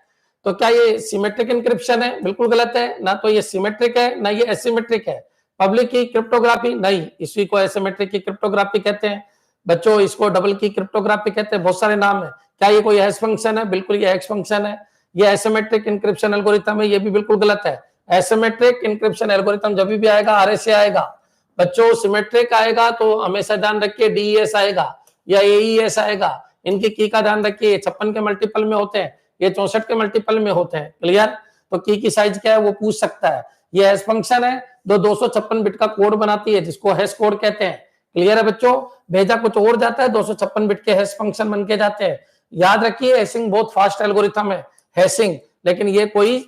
तो क्या ये सिमेट्रिक इंक्रिप्शन है? बिल्कुल गलत है, ना तो ये सिमेट्रिक है ना ये एसिमेट्रिक है। पब्लिक की क्रिप्टोग्राफी नहीं, इसी को एसिमेट्रिक की क्रिप्टोग्राफी कहते हैं बच्चों, इसको डबल की क्रिप्टोग्राफी कहते हैं, बहुत सारे नाम है। क्या ये कोई हैश फंक्शन है? बिल्कुल ये हैश फंक्शन है। ये एसिमेट्रिक इंक्रिप्शन एल्गोरिथम है, ये भी बिल्कुल गलत है। एसिमेट्रिक इंक्रिप्शन एल्गोरिथम जब भी आएगा RSA आएगा बच्चों, सिमेट्रिक आएगा तो हमेशा ध्यान रखिए DES आएगा या AES आएगा। इनकी की का ध्यान रखिए, 56 के मल्टीपल में होते हैं, ये 64 के मल्टीपल में होते हैं। क्लियर? तो की साइज क्या है वो पूछ सकता है। ये हैश फंक्शन है, 256 बिट का कोड बनाती है जिसको हैश कोड कहते हैं। क्लियर है बच्चों? भेजा कुछ और जाता है, 256 बिट के हैश फंक्शन बन के जाते हैं। याद रखिए हैशिंग बहुत फास्ट एल्गोरिथम है, हैशिंग, लेकिन ये कोई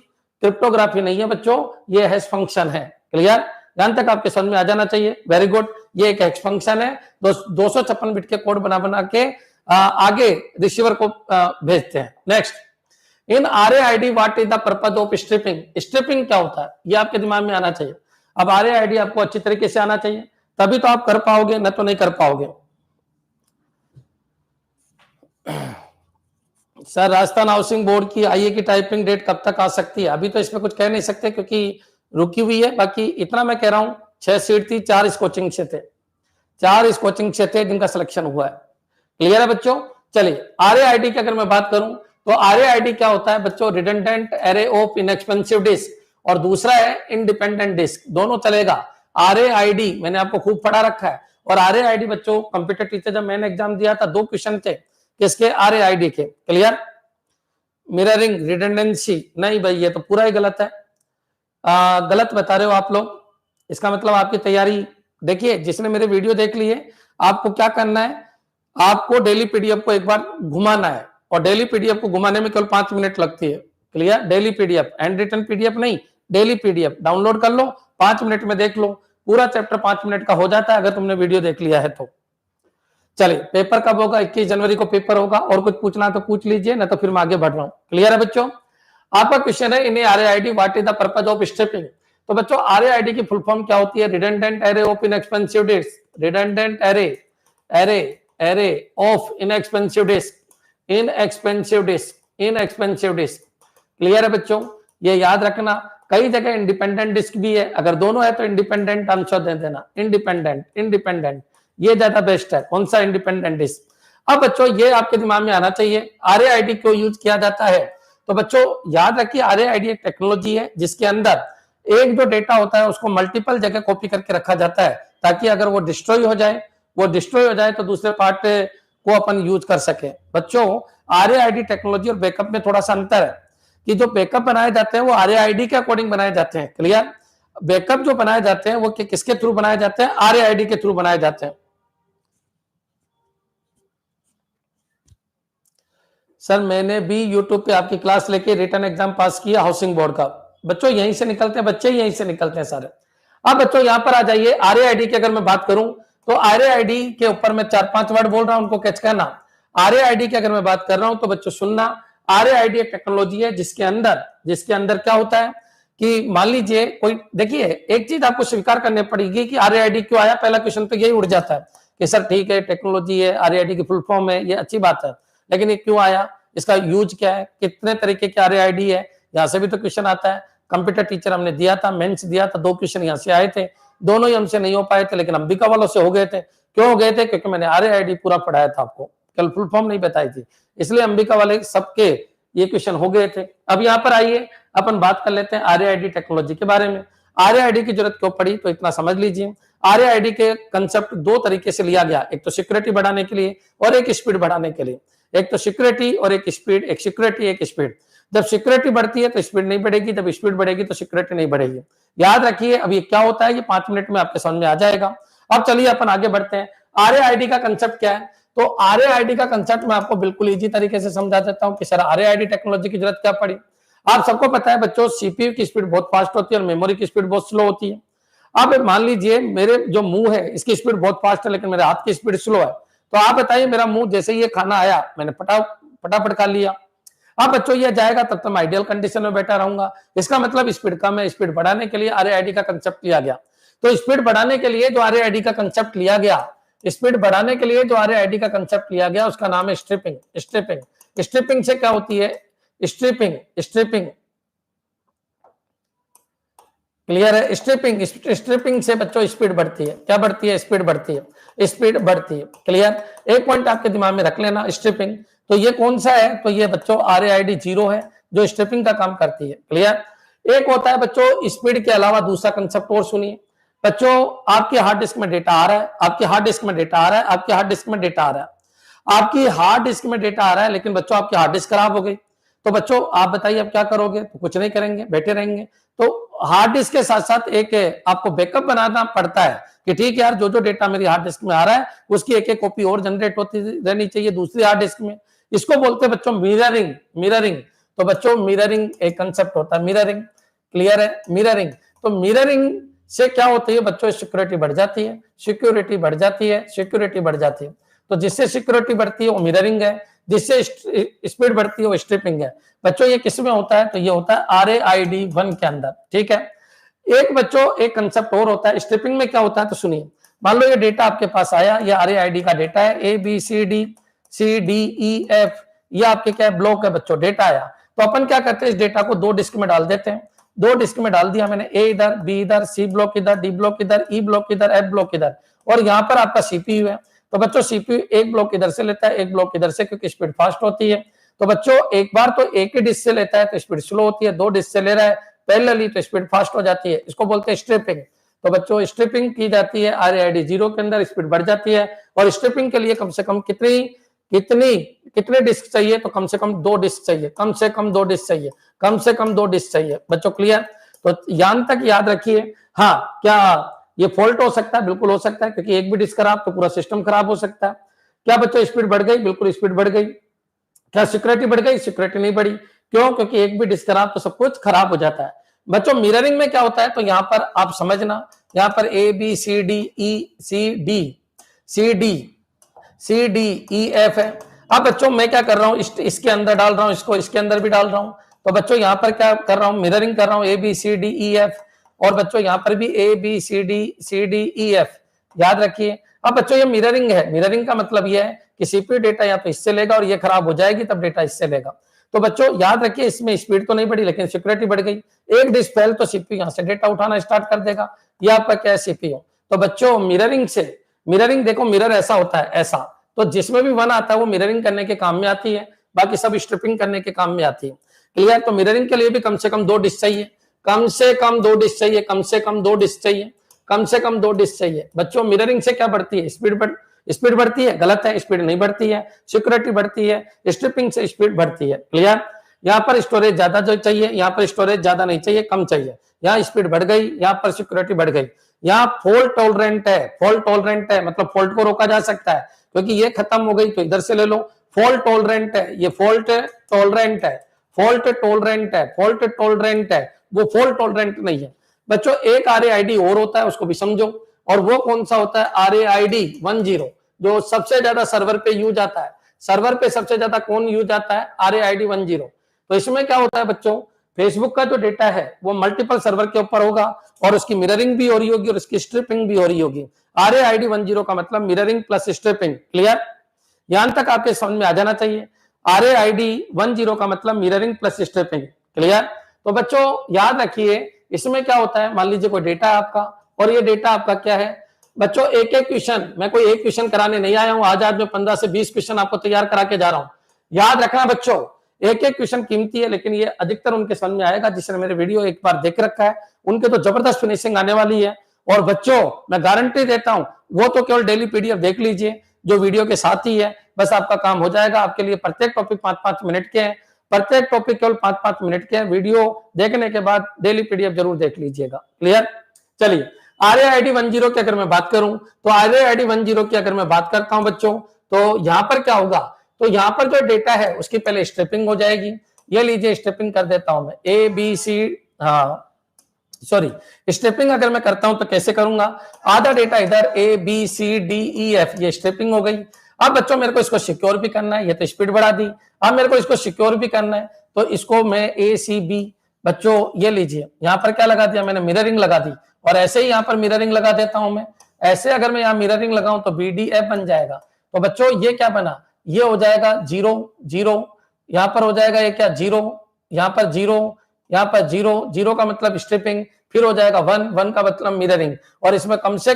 क्रिप्टोग्राफी नहीं है बच्चों, ये हैश फंक्शन है। क्लियर? ध्यान तक आपके समझ में आ जाना चाहिए। वेरी गुड, ये एक हैश फंक्शन है, 256 बिट के कोड बना के आगे रिसीवर को भेजते हैं। Next, in RAID what is the purpose of striping? Striping क्या होता है ये आपके दिमाग में आना चाहिए। अब RAID आपको अच्छी तरीके से आना चाहिए, तभी तो आप कर पाओगे, न तो नहीं कर पाओगे। सर राजस्थान हाउसिंग बोर्ड की IE की टाइपिंग डेट कब तक आ सकती है? अभी तो इसमें कुछ कह नहीं सकते क्योंकि रुकी हुई है। बाकी इतना मैं कह रहा हूं, 6 सीट थी, 4 इस कोचिंग से थे, 4 इस कोचिंग से थे जिनका सिलेक्शन हुआ है। क्लियर है बच्चों? चलिए RAID की अगर मैं बात करूं तो RAID क्या होता है बच्चों? Redundant array of inexpensive disk, और दूसरा है इंडिपेंडेंट डिस्क, दोनों चलेगा। RAID मैंने आपको खूब पढ़ा रखा है। और RAID बच्चों कंप्यूटर टीचर जब मैंने एग्जाम दिया था 2 क्वेश्चन थे किसके? RAID के। क्लियर? मिररिंग, रिडंडेंसी नहीं भाई, ये तो पूरा ही गलत है। गलत बता रहे हो आप लोग। इसका मतलब आपकी तैयारी देखिए, जिसने मेरे वीडियो देख लिए, आपको क्या करना है, आपको डेली PDF को एक बार घुमाना है, और डेली PDF को घुमाने में केवल 5 मिनट लगती है। Clear? Daily PDF, hand written PDF नहीं, डेली PDF डाउनलोड कर लो, 5 मिनट में देख लो, पूरा चैप्टर 5 मिनट का हो जाता है अगर तुमने वीडियो देख लिया है तो। चलिए पेपर कब होगा? 21 जनवरी को पेपर होगा। और कुछ पूछना तो पूछ लीजिए, ना तो फिर मैं आगे बढ़ रहा हूं। क्लियर है बच्चों? आपका क्वेश्चन है in RAID what is the purpose of striping? तो बच्चों RAID की फुल फॉर्म क्या होती है? Redundant array of inexpensive disk, redundant array of inexpensive disk, inexpensive disk. Clear है बच्चों? ये याद रखना। कई जगह इंडिपेंडेंट डिस्क भी है, अगर दोनों है तो इंडिपेंडेंट आंसर दे देना। इंडिपेंडेंट ये ज्यादा बेस्ट है। कौन सा? Independent disk. अब बच्चों ये आपके दिमाग में आना चाहिए, RAID क्यों यूज किया जाता है? तो बच्चों याद रखिए RAID एक टेक्नोलॉजी है जिसके अंदर एक जो डेटा होता है उसको मल्टीपल जगह कॉपी करके रखा जाता है, ताकि अगर वो डिस्ट्रॉय हो जाए तो दूसरे पार्ट को अपन यूज कर सके। बच्चों RAID टेक्नोलॉजी और बैकअप में थोड़ा सा अंतर है, कि जो बैकअप बनाए जाते हैं वो RAID के अकॉर्डिंग बनाए जाते हैं। क्लियर? बैकअप जो बनाए जाते हैं वो किसके थ्रू बनाए जाते हैं? RAID के थ्रू बनाए जाते हैं। सर मैंने भी YouTube पे आपकी क्लास लेके रिटर्न एग्जाम पास किया हाउसिंग बोर्ड का। बच्चों यहीं से निकलते हैं, बच्चे यहीं से निकलते हैं सारे। अब बच्चों यहाँ पर आ जाइए, RAID की अगर मैं बात करूं तो RAID के ऊपर मैं 4-5 वर्ड बोल रहा हूं, उनको कैच करना। RAID की अगर मैं बात कर रहा हूं तो बच्चों सुनना, RAID एक टेक्नोलॉजी है जिसके अंदर क्या होता है कि मान लीजिए कोई, देखिए एक चीज आपको स्वीकार करनी पड़ेगी कि RAID क्यों आया। पहला क्वेश्चन तो यही उड़ जाता है कि सर ठीक है टेक्नोलॉजी है, RAID की फुल फॉर्म है, ये अच्छी बात है, लेकिन ये क्यों आया, इसका यूज क्या है, कितने तरीके के RAID है, यहाँ से भी तो क्वेश्चन आता है। कंप्यूटर टीचर हमने दिया था, मेंस दिया था, 2 क्वेश्चन यहाँ से आए थे, दोनों ही हमसे नहीं हो पाए थे, लेकिन अंबिका वालों से हो गए थे। क्यों हो गए थे? क्योंकि मैंने RAID पूरा पढ़ाया था आपको, कल फुल फॉर्म नहीं बताई थी, इसलिए अंबिका वाले सबके ये क्वेश्चन हो गए थे। अब यहाँ पर आइए अपन बात कर लेते हैं RAID टेक्नोलॉजी के बारे में। RAID की जरूरत क्यों पड़ी तो इतना समझ लीजिए। RAID के कंसेप्ट 2 तरीके से लिया गया, एक तो सिक्योरिटी बढ़ाने के लिए और एक स्पीड बढ़ाने के लिए। एक तो सिक्योरिटी और एक स्पीड, एक सिक्योरिटी एक स्पीड। जब सिक्योरिटी बढ़ती है तो स्पीड नहीं बढ़ेगी, जब स्पीड बढ़ेगी तो सिक्योरिटी नहीं बढ़ेगी। याद रखिए। अब ये क्या होता है ये 5 मिनट में आपके समझ में आ जाएगा। अब चलिए अपन आगे बढ़ते हैं। RAID का कंसेप्ट क्या है? तो RAID का कंसेप्ट मैं आपको बिल्कुल इजी तरीके से समझा देता हूं कि सर RAID टेक्नोलॉजी की जरूरत क्या पड़ी। आप सबको पता है बच्चों CPU की स्पीड बहुत फास्ट होती है और मेमोरी की स्पीड बहुत स्लो होती है। अब मान लीजिए मेरे जो मुंह है इसकी स्पीड बहुत फास्ट है, लेकिन मेरे हाथ की स्पीड स्लो है, तो आप बताइए मेरा मुंह जैसे ये खाना आया मैंने फटाफट खा लिया। अब बच्चों ये जाएगा तब तक मैं आइडियल कंडीशन में बैठा रहूंगा, इसका मतलब स्पीड कम है। स्पीड बढ़ाने के लिए RAID का कंसेप्ट लिया गया। तो स्पीड बढ़ाने के लिए जो RAID का कंसेप्ट लिया गया स्पीड बढ़ाने के लिए जो RAID का कंसेप्ट लिया गया उसका नाम है स्ट्रिपिंग। स्ट्रिपिंग स्ट्रिपिंग से क्या होती है? स्ट्रिपिंग स्ट्रिपिंग क्लियर है? स्ट्रिपिंग से बच्चों स्पीड बढ़ती है। क्या बढ़ती है? स्पीड बढ़ती है, स्पीड बढ़ती है। क्लियर? एक पॉइंट आपके दिमाग में रख लेना, स्ट्रिपिंग। तो ये कौन सा है? तो ये बच्चों RAID 0 है जो स्ट्रिपिंग का काम करती है। क्लियर? एक होता है बच्चों स्पीड के अलावा दूसरा कंसेप्ट और सुनिए बच्चों, आपके हार्ड डिस्क में डेटा आ रहा है, आपके हार्ड डिस्क में डेटा आ रहा है, आपके हार्ड डिस्क में डेटा आ रहा है, आपकी हार्ड डिस्क में डेटा आ रहा है, लेकिन बच्चों आपकी हार्ड डिस्क खराब हो गई। तो बच्चों आप बताइए अब क्या करोगे? तो कुछ नहीं करेंगे, बैठे रहेंगे। तो हार्ड डिस्क के साथ साथ एक आपको बैकअप बनाना पड़ता है कि ठीक है यार, जो जो डेटा मेरी हार्ड डिस्क में आ रहा है उसकी एक एक कॉपी और जनरेट होती रहनी चाहिए दूसरी हार्ड डिस्क में। इसको बोलते हैं बच्चों मिररिंग। मिररिंग तो बच्चों मिररिंग एक कंसेप्ट होता है, मिररिंग। क्लियर है? मिररिंग। तो मिररिंग से क्या होती है बच्चों? सिक्योरिटी बढ़ जाती है, सिक्योरिटी बढ़ जाती है, सिक्योरिटी बढ़ जाती है। तो जिससे सिक्योरिटी बढ़ती है वो मिररिंग है, जिससे स्पीड बढ़ती है वो स्ट्रिपिंग है। बच्चों ये किस में होता है? तो ये होता है RAID 1 के अंदर। ठीक है? एक बच्चों एक कंसेप्ट और होता है स्ट्रिपिंग में। क्या होता है? तो सुनिए, मान लो ये डेटा आपके पास आया, ये RAID का डेटा है, ABCD ये आपके क्या है? ब्लॉक है बच्चों, डेटा आया। तो अपन क्या करते हैं? इस डेटा को 2 डिस्क में डाल देते हैं। 2 डिस्क में डाल दिया मैंने, A इधर, B इधर, C ब्लॉक इधर, D ब्लॉक इधर, E ब्लॉक इधर, F ब्लॉक इधर, और यहाँ पर आपका CPU है। तो बच्चों CPU एक ब्लॉक इधर से लेता है, एक ब्लॉक इधर से, क्योंकि स्पीड फास्ट होती है। तो बच्चों एक बार तो एक ही डिस्क से लेता है तो स्पीड स्लो होती है, 2 डिस्क से ले रहा है पैरेलली तो स्पीड फास्ट हो जाती है। इसको बोलते हैं स्ट्रिपिंग। तो बच्चों स्ट्रिपिंग की जाती है RAID 0 के अंदर, स्पीड बढ़ जाती है। और स्ट्रिपिंग के लिए कम से कम कितने डिस्क चाहिए? तो कम से कम 2 डिस्क चाहिए, कम से कम 2 डिस्क चाहिए, कम से कम 2 डिस्क चाहिए बच्चों। क्लियर? तो यहां तक याद रखिए। हाँ, क्या ये फॉल्ट हो सकता है? बिल्कुल हो सकता है, क्योंकि एक भी डिस्क खराब तो पूरा सिस्टम खराब हो सकता है। क्या बच्चों स्पीड बढ़ गई? बिल्कुल स्पीड बढ़ गई। क्या सिक्योरिटी बढ़ गई? सिक्योरिटी नहीं बढ़ी। क्यों? क्योंकि एक भी डिस्क खराब तो सब कुछ खराब हो जाता है। बच्चों मिररिंग में क्या होता है? तो यहां पर आप समझना, यहां पर ABCDEF है। अब बच्चों मैं क्या कर रहा हूं? इसके अंदर डाल रहा हूं, इसको इसके अंदर भी डाल रहा हूं। तो बच्चों यहां पर क्या कर रहा हूं? मिररिंग कर रहा हूं, ABCDEF। और बच्चों यहां पर भी ABCDEF। याद रखिए। अब बच्चों ये मिररिंग है। मिररिंग का मतलब ये है कि CPU डेटा या तो इससे लेगा और ये खराब हो जाएगी, तब डेटा इससे लेगा। तो बच्चों याद रखिए, इसमें स्पीड तो नहीं बढ़ी लेकिन सिक्योरिटी बढ़ गई। एक डिस्क फेल तो CPU यहां से डेटा उठाना स्टार्ट कर देगा। ये आपका क्या है? CPU। तो बच्चों मिररिंग देखो, मिरर ऐसा होता है, ऐसा। तो जिसमें भी 1 आता है वो मिररिंग करने के काम में आती है, बाकी सब स्ट्रिपिंग करने के काम में आती है। क्लियर? तो मिररिंग के लिए भी कम से कम 2 डिस्क चाहिए, कम से कम 2 डिस्क चाहिए, कम से कम 2 डिस्क चाहिए, कम से कम 2 डिस्क चाहिए। बच्चों मिररिंग से क्या बढ़ती है? स्पीड बढ़ती है? गलत है, स्पीड नहीं बढ़ती है, सिक्योरिटी बढ़ती है। स्ट्रिपिंग से स्पीड बढ़ती है। क्लियर? यहाँ पर स्टोरेज ज्यादा जो चाहिए, यहाँ पर स्टोरेज ज्यादा नहीं चाहिए, कम चाहिए। यहाँ स्पीड बढ़ गई, यहाँ पर सिक्योरिटी बढ़ गई। यहाँ फॉल्ट टॉलरेंट है, फॉल्ट टॉलरेंट है, मतलब फॉल्ट को रोका जा सकता है, क्योंकि ये खत्म हो गई तो इधर से ले लो। फॉल्ट टॉलरेंट है, ये फॉल्ट टॉलरेंट है, फॉल्ट टॉलरेंट है, फॉल्ट टॉलरेंट है, वो फॉल्ट टॉलरेंट नहीं है। बच्चों एक RAID और होता है, उसको भी समझो। और वो कौन सा होता है? RAID 10, जो सबसे ज्यादा सर्वर पे यूज आता है। सर्वर पे सबसे ज्यादा कौन यूज आता है? RAID 10। तो इसमें क्या होता है बच्चों? फेसबुक का जो डेटा है वो मल्टीपल सर्वर के ऊपर होगा और उसकी मिररिंग भी हो रही होगी और उसकी स्ट्रिपिंग भी हो रही होगी। RAID 10 का मतलब मिररिंग प्लस स्ट्रिपिंग। क्लियर? यहां तक आपके समझ में आ जाना चाहिए। RAID 10 का मतलब मिररिंग प्लस स्ट्रिपिंग। क्लियर? तो बच्चों याद रखिए, इसमें क्या होता है? मान लीजिए कोई डेटा है आपका, और ये डेटा आपका क्या है बच्चों? एक एक क्वेश्चन, मैं कोई एक क्वेश्चन कराने नहीं आया हूं। आज मैं 15 से 20 क्वेश्चन आपको तैयार करा के जा रहा हूं। याद रखना बच्चों, एक एक क्वेश्चन कीमती है, लेकिन ये अधिकतर उनके समझ में आएगा जिसने मेरे वीडियो एक बार देख रखा है। उनके तो जबरदस्त फिनिशिंग आने वाली है। और बच्चों मैं गारंटी देता हूं, वो तो केवल डेली PDF देख लीजिए जो वीडियो के साथ ही है, बस आपका काम हो जाएगा। आपके लिए प्रत्येक टॉपिक 5-5 मिनट के हैं, प्रत्येक टॉपिक केवल 5-5 मिनट के हैं। वीडियो देखने के बाद डेली PDF जरूर देख लीजिएगा। क्लियर? चलिए RAID 10 की अगर मैं बात करूं, तो RAID 10 की अगर मैं बात करता हूं बच्चों, तो यहां पर क्या होगा? तो यहां पर जो डेटा है उसकी पहले स्ट्रिपिंग हो जाएगी। ये लीजिए, स्ट्रिपिंग कर देता हूं मैं, स्ट्रिपिंग अगर मैं करता हूं तो कैसे करूंगा? आधा डेटा इधर ABCDEF, ये स्ट्रिपिंग हो गई। अब बच्चों मेरे को इसको सिक्योर भी करना है, ये तो स्पीड बढ़ा दी। अब मेरे को इसको सिक्योर भी करना है, तो इसको मैं ACB, बच्चों ये लीजिए, यहां पर क्या लगा दिया मैंने? मिररिंग लगा दी। और ऐसे ही यहां पर मिररिंग लगा देता हूं मैं, ऐसे अगर मैं यहाँ मिररिंग लगाऊं तो BDF बन जाएगा। तो बच्चों ये क्या बना, ये हो जाएगा 0 0, यहाँ पर हो जाएगा ये क्या 0, यहाँ पर 0, यहाँ पर 0 0 का मतलब स्ट्रिपिंग, फिर हो जाएगा 1 1 का मतलब मिररिंग। और इसमें कम से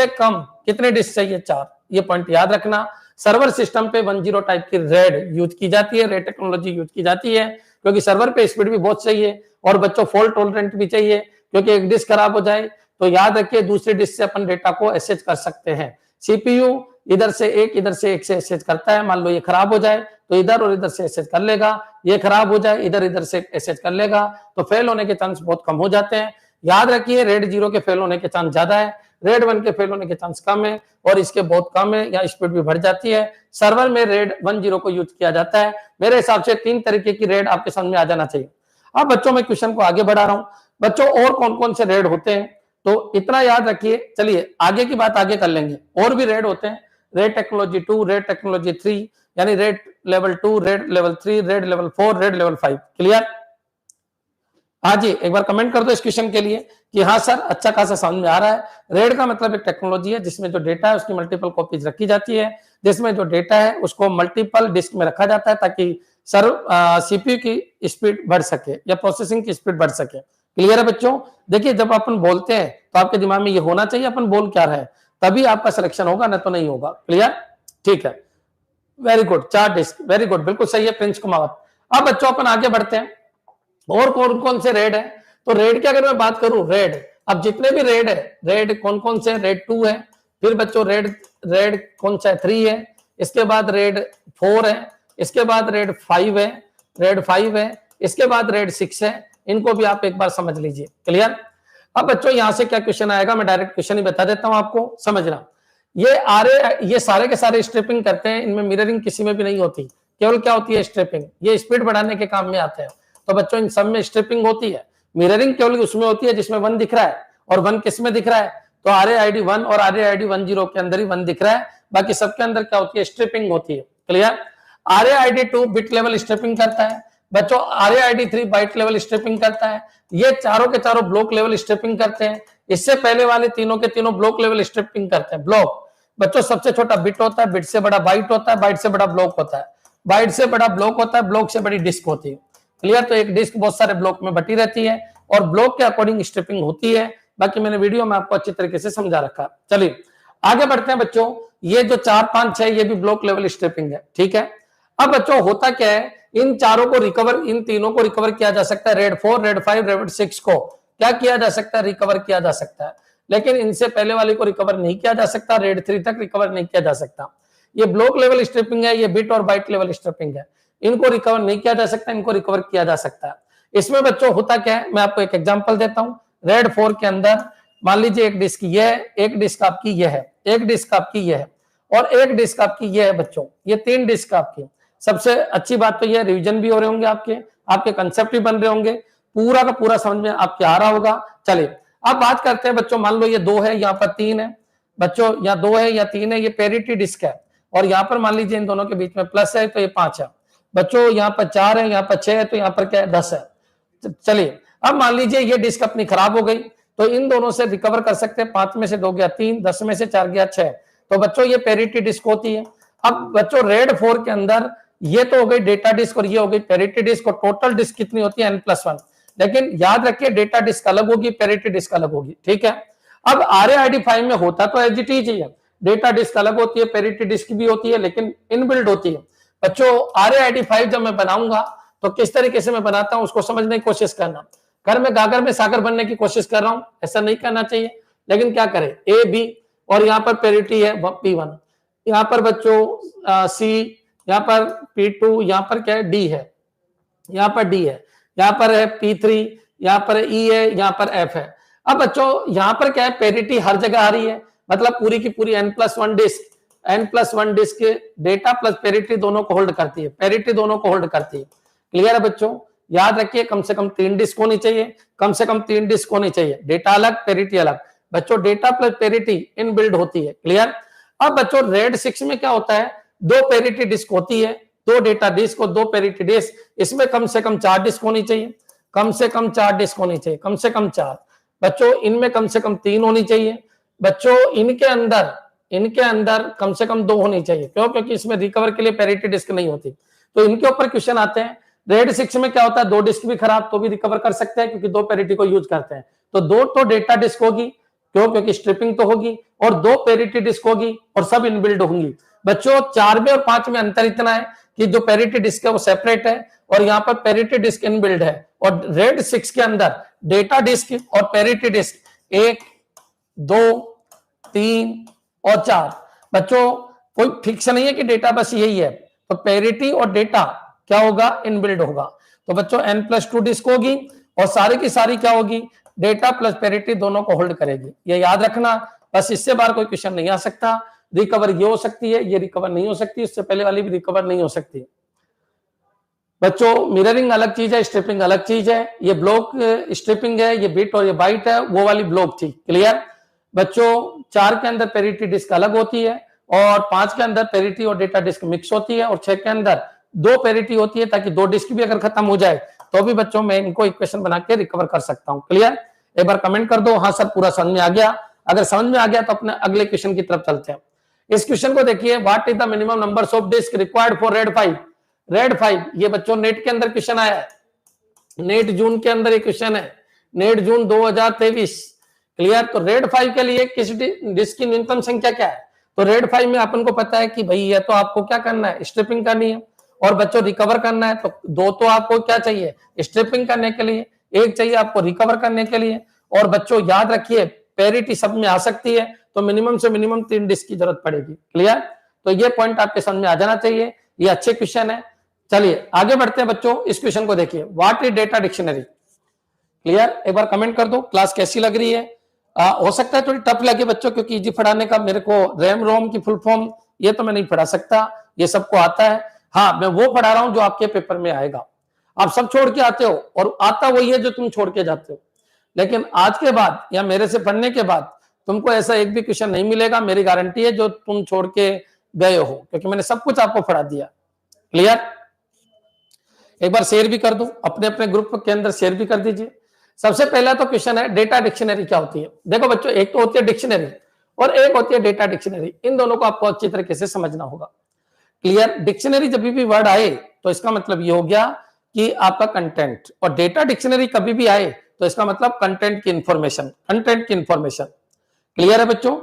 कम कितने डिस्क चाहिए, 4। ये पॉइंट याद रखना। सर्वर सिस्टम पे 10 टाइप की रेड यूज की जाती है, रेड टेक्नोलॉजी यूज की जाती है, क्योंकि सर्वर पे स्पीड भी बहुत चाहिए और बच्चों फॉल्ट टॉलरेंट भी चाहिए, क्योंकि एक डिस्क खराब हो जाए तो याद रखिए दूसरी डिस्क से अपन डेटा को एक्सेस कर सकते हैं। सीपीयू इधर से एक से एक्सेस करता है। मान लो ये खराब हो जाए तो इधर और इधर से एक्सेस कर लेगा, ये खराब हो जाए इधर से एक्सेस कर लेगा, तो फेल होने के चांस बहुत कम हो जाते हैं। याद रखिए रेड 0 के फेल होने के चांस ज्यादा है, रेड 1 के फेल होने के चांस कम है, और इसके बहुत कम है या स्पीड भी बढ़ जाती है। सर्वर में रेड 10 को यूज किया जाता है। मेरे हिसाब से 3 तरीके की रेड आपके समझ में आ जाना चाहिए। अब बच्चों मैं क्वेश्चन को आगे बढ़ा रहा हूं। बच्चों और कौन कौन से रेड होते हैं, तो इतना याद रखिए। चलिए आगे की बात आगे कर लेंगे। और भी रेड होते हैं, रेड टेक्नोलॉजी 2, रेड टेक्नोलॉजी 3, यानी red level 2, red level 3, red level 4, red level 5। Clear? हाँ जी, एक बार कमेंट कर दो इस क्वेश्चन के लिए कि हाँ सर अच्छा खासा समझ में आ रहा है। रेड का मतलब एक टेक्नोलॉजी है जिसमें जो डेटा है उसकी मल्टीपल कॉपीज रखी जाती है, जिसमें जो डेटा है उसको मल्टीपल डिस्क में रखा जाता है ताकि सीपीयू की स्पीड बढ़ सके या प्रोसेसिंग की स्पीड बढ़ सके। क्लियर है बच्चों? देखिए जब अपन बोलते हैं तो आपके दिमाग में ये होना चाहिए अपन बोल क्या रहे हैं, तभी आपका सिलेक्शन होगा, ना तो नहीं होगा। क्लियर? ठीक है, very good. 4 disk, very good, बिल्कुल सही है प्रिंस कुमार। अब बच्चों अपन आगे बढ़ते हैं। और कौन कौन से रेड है, तो रेड की अगर मैं बात करूं, रेड अब जितने भी रेड है, रेड कौन कौन से, रेड 2 है, फिर बच्चों रेड कौन सा है, 3 है, इसके बाद रेड 4 है, इसके बाद रेड 5 है, इसके बाद रेड 6 है। इनको भी आप एक बार समझ लीजिए। क्लियर? अब बच्चों यहां से क्या क्वेश्चन आएगा, मैं डायरेक्ट क्वेश्चन ही बता देता हूं आपको, समझना। ये सारे के सारे स्ट्रिपिंग करते हैं, इनमें मिररिंग किसी में भी नहीं होती, केवल क्या होती है, स्ट्रिपिंग। ये स्पीड बढ़ाने के काम में आते हैं। तो बच्चों इन सब में स्ट्रिपिंग होती है, मिररिंग केवल उसमें होती है जिसमें 1 दिख रहा है। और 1 किस में दिख रहा है, तो RAID 1 और RAID 10 के अंदर ही 1 दिख रहा है, बाकी सबके अंदर क्या होती है, स्ट्रिपिंग होती है। Clear? RAID 2 bit level striping करता है बच्चों, RAID 3 बाइट लेवल स्ट्रिपिंग करता है। ये चारों के चारों ब्लॉक लेवल स्ट्रिपिंग करते हैं। इससे पहले वाले तीनों के तीनों ब्लॉक लेवल स्ट्रिपिंग करते हैं। ब्लॉक बच्चों सबसे छोटा बिट होता है, बिट से बड़ा बाइट होता है, बाइट से बड़ा ब्लॉक होता है, बाइट से बड़ा ब्लॉक होता है, ब्लॉक से बड़ी डिस्क होती है। क्लियर? तो एक डिस्क बहुत सारे ब्लॉक में बटी रहती है और ब्लॉक के अकॉर्डिंग स्ट्रिपिंग होती है। बाकी मैंने वीडियो में आपको अच्छी तरीके से समझा रखा। चलिए आगे बढ़ते हैं बच्चों। ये जो 4 5 6 ये भी ब्लॉक लेवल स्ट्रिपिंग है। ठीक है? अब बच्चों होता क्या है, इन चारों को रिकवर, इन तीनों को रिकवर किया जा सकता है। रेड 4, रेड 5, रेड 6 को क्या किया जा सकता है, रिकवर किया जा सकता है, लेकिन इनसे पहले वाले को रिकवर नहीं किया जा सकता, रेड 3 तक रिकवर नहीं किया जा सकता। ये ब्लॉक लेवल स्ट्रिपिंग है, ये बिट और बाइट लेवल स्ट्रिपिंग है। इनको रिकवर नहीं किया जा सकता, इनको रिकवर किया जा सकता है। इसमें बच्चों होता क्या है, मैं आपको एक एग्जांपल देता हूं। रेड 4 के अंदर मान लीजिए एक डिस्क ये है, एक डिस्क आपकी ये है, एक डिस्क आपकी ये है, और एक डिस्क आपकी ये है बच्चों। ये 3 डिस्क आपकी। सबसे अच्छी बात तो ये रिवीजन भी हो रहे होंगे, आपके कंसेप्ट भी बन रहे होंगे, पूरा का पूरा समझ में आपके आ रहा होगा। चलिए अब बात करते हैं बच्चों। मान लो ये 2 है, यहाँ पर 3 है बच्चों, यहाँ 2 है या 3 है, ये पेरिटी डिस्क है। और यहाँ पर मान लीजिए इन दोनों के बीच में प्लस है तो ये 5 है बच्चों, यहाँ पर 4 है, यहाँ पर 6 है, तो यहाँ पर क्या है, 10 है। चलिए अब मान लीजिए ये डिस्क अपनी खराब हो गई, तो इन दोनों से रिकवर कर सकते हैं। 5 में से 2 गया 3, 10 में से 4 गया 6, तो बच्चों ये पेरिटी डिस्क होती है। अब बच्चों रेड 4 के अंदर ये तो हो गई डेटा डिस्क और ये हो गई पेरिटी डिस्क, और टोटल डिस्क कितनी होती है, n+1। लेकिन याद रखिए डेटा डिस्क अलग होगी, पेरिटी डिस्क अलग होगी। ठीक है? अब RAID 5 में होता तो एजिटी ही है, डेटा डिस्क अलग होती है, पेरिटी डिस्क भी होती है, लेकिन इनबिल्ड होती है। बच्चों RAID 5 जब मैं बनाऊंगा तो किस तरीके से मैं बनाता हूं उसको समझने की कोशिश करना। घर में गागर में सागर बनने की कोशिश कर रहा हूं, ऐसा नहीं करना चाहिए, लेकिन क्या करें, A B और यहाँ पर पेरिटी है P1, यहाँ पर बच्चों C, यहाँ पर P2, यहाँ पर क्या है, D है, यहाँ पर D है, यहाँ पर है P3, यहाँ पर E है, यहाँ पर F है। अब बच्चों यहाँ पर क्या है, पेरिटी हर जगह आ रही है, मतलब पूरी की पूरी n+1 disc data plus parity दोनों को होल्ड करती है, पेरिटी दोनों को होल्ड करती है। क्लियर है बच्चों? याद रखिए कम से कम 3 डिस्क होनी चाहिए, कम से कम 3 डिस्क होनी चाहिए, डेटा अलग पेरिटी अलग। बच्चों डेटा प्लस पेरिटी इनबिल्ड होती है। क्लियर? अब बच्चों रेड 6 में क्या होता है, 2 पेरिटी डिस्क होती है, 2 डेटा डिस्क और 2 पेरिटी डिस्क। इसमें कम से कम 4 डिस्क होनी चाहिए, कम से कम 4 डिस्क होनी चाहिए, कम से कम 4 बच्चों। इनमें कम से कम 3 होनी चाहिए, बच्चों इनके अंदर कम से कम 2 होनी चाहिए। क्यों? क्योंकि इसमें रिकवर के लिए पैरिटी डिस्क नहीं होती। तो इनके ऊपर क्वेश्चन आते हैं। रेड 6 में क्या होता है, 2 डिस्क भी खराब तो भी रिकवर कर सकते हैं क्योंकि 2 पैरिटी को यूज करते हैं। तो 2 तो डेटा डिस्क होगी, क्यों? क्योंकि स्ट्रिपिंग तो होगी, और 2 पैरिटी डिस्क होगी और सब इनबिल्ड होंगी। बच्चों 4 में और 5 में अंतर इतना है कि जो पैरिटी डिस्क है वो सेपरेट है और यहाँ पर पैरिटी डिस्क इनबिल्ड है। और रेड 6 के अंदर डेटा डिस्क और पैरिटी डिस्क 1, 2, 3 और 4। बच्चों कोई फिक्स नहीं है कि डेटा बस यही है, तो पैरिटी और डेटा क्या होगा, इनबिल्ड होगा। तो बच्चों n+2 डिस्क होगी और सारी की सारी क्या होगी, डेटा प्लस पैरिटी दोनों को होल्ड करेगी। ये याद रखना, बस इससे बाहर कोई क्वेश्चन नहीं आ सकता। रिकवर ये हो सकती है, ये रिकवर नहीं हो सकती, इससे पहले वाली भी रिकवर नहीं हो सकती। बच्चों मिररिंग अलग चीज है, स्ट्रिपिंग अलग चीज है। ये ब्लॉक स्ट्रिपिंग है, ये बिट और ये बाइट है, वो वाली ब्लॉक थी। क्लियर? बच्चों 4 के अंदर पैरिटी डिस्क अलग होती है और 5 के अंदर पैरिटी और डेटा डिस्क मिक्स होती है और 6 के अंदर 2 पैरिटी होती है, ताकि 2 डिस्क भी अगर खत्म हो जाए तो भी बच्चों मैं इनको इक्वेशन बना के रिकवर कर सकता हूं। क्लियर? एक बार कमेंट कर दो हाँ सर पूरा समझ में आ गया। अगर समझ में आ गया तो अपने अगले क्वेश्चन की तरफ चलते हैं। इस क्वेश्चन को देखिए, what is the minimum numbers of disk required for RAID 5? RAID 5 ये बच्चों नेट के अंदर क्वेश्चन आया है, नेट जून के अंदर एक क्वेश्चन है, नेट जून 2023। क्लियर? तो रेड 5 के लिए किस डिस्क की न्यूनतम संख्या क्या है? तो रेड 5 में अपन को पता है कि भाई ये तो आपको क्या करना है, स्ट्रिपिंग करनी है और बच्चों रिकवर करना है। तो 2 तो आपको क्या चाहिए, स्ट्रिपिंग करने के लिए, 1 चाहिए आपको रिकवर करने के लिए। और बच्चों याद रखिए पैरिटी सब में आ सकती है, तो मिनिमम से मिनिमम 3 डिस्क की जरूरत पड़ेगी। क्लियर? तो ये पॉइंट आपके समझ में आ जाना चाहिए। ये अच्छे क्वेश्चन है। चलिए आगे बढ़ते हैं बच्चों। इस क्वेश्चन को देखिए, what is data dictionary? Clear? एक बार कमेंट कर दो क्लास कैसी लग रही है। हो सकता है थोड़ी टफ लगे बच्चों, क्योंकि इजी पढ़ाने का मेरे को रैम रोम की फुल फॉर्म ये तो मैं नहीं पढ़ा सकता, ये सबको आता है। हाँ मैं वो पढ़ा रहा हूं जो आपके पेपर में आएगा। आप सब छोड़ के आते हो और आता वही है जो तुम छोड़ के जाते हो, लेकिन आज के बाद या मेरे से पढ़ने के बाद तुमको ऐसा एक भी क्वेश्चन नहीं मिलेगा, मेरी गारंटी है, जो तुम छोड़ के गए हो, क्योंकि मैंने सब कुछ आपको पढ़ा दिया। क्लियर? एक बार शेयर भी कर दो, अपने अपने ग्रुप के अंदर शेयर भी कर दीजिए। सबसे पहला तो क्वेश्चन है, डेटा डिक्शनरी क्या होती है? देखो बच्चों, एक तो होती है डिक्शनरी और एक होती है डेटा डिक्शनरी। इन दोनों को आपको अच्छी तरीके से समझना होगा। क्लियर? डिक्शनरी जब भी वर्ड आए तो इसका मतलब ये हो गया कि आपका कंटेंट, और डेटा डिक्शनरी कभी भी आए तो इसका मतलब कंटेंट की इंफॉर्मेशन, कंटेंट की इंफॉर्मेशन। क्लियर है बच्चों?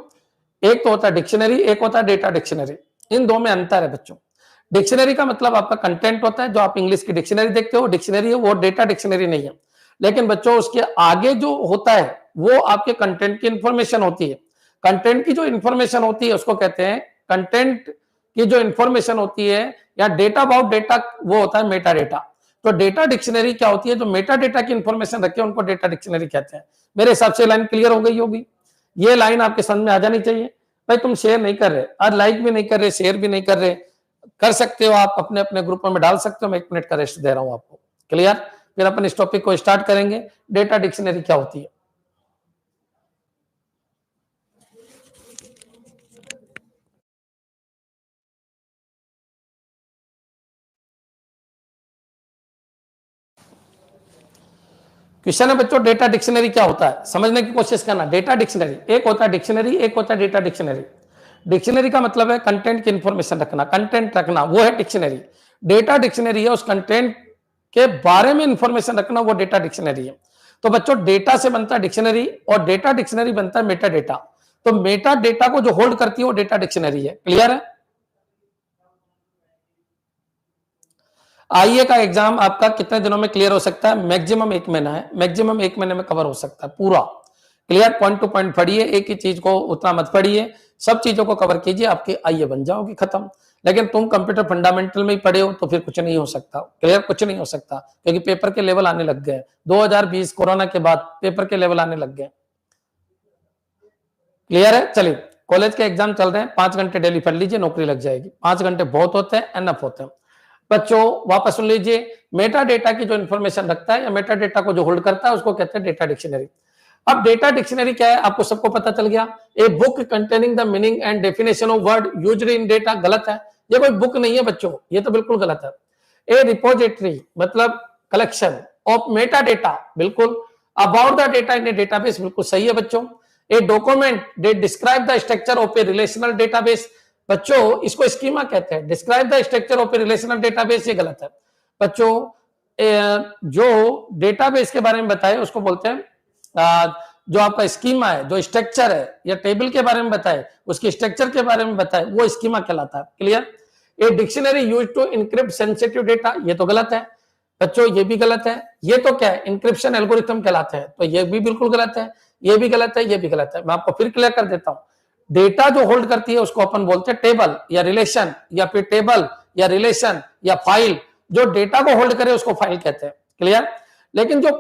एक तो होता है डिक्शनरी, एक होता है डेटा डिक्शनरी। इन दो में अंतर है बच्चों। डिक्शनरी का मतलब आपका कंटेंट होता है, जो आप इंग्लिश की डिक्शनरी देखते हो डिक्शनरी है, वो डेटा डिक्शनरी नहीं है। लेकिन बच्चों उसके आगे जो होता है वो आपके कंटेंट की इंफॉर्मेशन होती है। कंटेंट की जो इंफॉर्मेशन होती है उसको कहते हैं, कंटेंट की जो इंफॉर्मेशन होती है या डेटा अबाउट डेटा, वो होता है मेटा डेटा। तो डेटा डिक्शनरी क्या होती है, जो मेटा डेटा की इंफॉर्मेशन रखे उनको डेटा डिक्शनरी कहते हैं। मेरे हिसाब से लाइन क्लियर हो गई होगी। ये लाइन आपके समझ में आ जानी चाहिए। भाई तुम शेयर नहीं कर रहे, आज लाइक भी नहीं कर रहे, शेयर भी नहीं कर रहे, कर सकते हो आप अपने अपने ग्रुपों में डाल सकते हो। मैं 1 मिनट का रेस्ट दे रहा हूं आपको। क्लियर? फिर अपन इस टॉपिक को स्टार्ट करेंगे, डेटा डिक्शनरी क्या होती है। क्वेश्चन है बच्चों, डेटा डिक्शनरी क्या होता है, समझने की कोशिश करना। डेटा डिक्शनरी, एक होता है डिक्शनरी, एक होता है डेटा डिक्शनरी। डिक्शनरी का मतलब है कंटेंट की इंफॉर्मेशन रखना, कंटेंट रखना, वो है डिक्शनरी। डेटा डिक्शनरी है उस कंटेंट के बारे में इंफॉर्मेशन रखना, वो डेटा डिक्शनरी है। तो बच्चों डेटा से बनता है डिक्शनरी और डेटा डिक्शनरी बनता है मेटा डेटा। तो मेटा डेटा को जो होल्ड करती है वो डेटा डिक्शनरी है। क्लियर है? आईए का एग्जाम आपका कितने दिनों में क्लियर हो सकता है? मैक्सिमम 1 महीना है, मैक्सिमम 1 महीने में कवर हो सकता है पूरा। क्लियर? पॉइंट टू पॉइंट पढ़िए, एक ही चीज को उतना मत पढ़िए, सब चीजों को कवर कीजिए, आपके आईए बन जाओगे खत्म। लेकिन तुम कंप्यूटर फंडामेंटल में ही पढ़े हो तो फिर कुछ नहीं हो सकता। क्लियर? कुछ नहीं हो सकता, क्योंकि पेपर के लेवल आने लग गए 2020 कोरोना के बाद, पेपर के लेवल आने लग गए। क्लियर है? चलिए, कॉलेज के एग्जाम चल रहे हैं, 5 घंटे डेली पढ़ लीजिए, नौकरी लग जाएगी। 5 घंटे बहुत होते हैं, एनफ होते हैं। बच्चों वापस सुन लीजिए, मेटा डेटा की जो इन्फॉर्मेशन रखता है या मेटा डेटा को जो होल्ड करता है उसको कहते हैं डेटा डिक्शनरी। अब डेटा डिक्शनरी क्या है आपको सबको पता चल गया। A book containing the meaning and definition of word used in data, गलत है, ये कोई बुक नहीं है बच्चों, ये तो बिल्कुल गलत है। ए रिपोजिटरी मतलब कलेक्शन ऑफ मेटा डेटा, बिल्कुल। About the data in A database, बिल्कुल सही है बच्चों। A document date describe the structure of A relational database. बच्चों इसको स्कीमा कहते हैं, describe the structure of A relational database, ये गलत है बच्चों। जो डेटाबेस के बारे में बताए उसको बोलते हैं, जो आपका स्कीमा है, जो स्ट्रक्चर है या टेबल के बारे में बताए उसके स्ट्रक्चर के बारे में बताए, वो स्कीमा कहलाता है। Clear. A dictionary use to encrypt sensitive data, ये तो गलत है बच्चों, ये भी गलत है। ये तो क्या है, इंक्रिप्शन एल्गोरिथम कहलाते हैं, तो ये भी बिल्कुल गलत है, ये भी गलत है, ये भी गलत है। मैं आपको फिर क्लियर कर देता हूं। डेटा जो होल्ड करती है उसको अपन बोलते हैं टेबल या रिलेशन, या फिर टेबल या रिलेशन या फाइल। जो डेटा को होल्ड करे उसको फाइल कहते हैं। क्लियर। लेकिन जो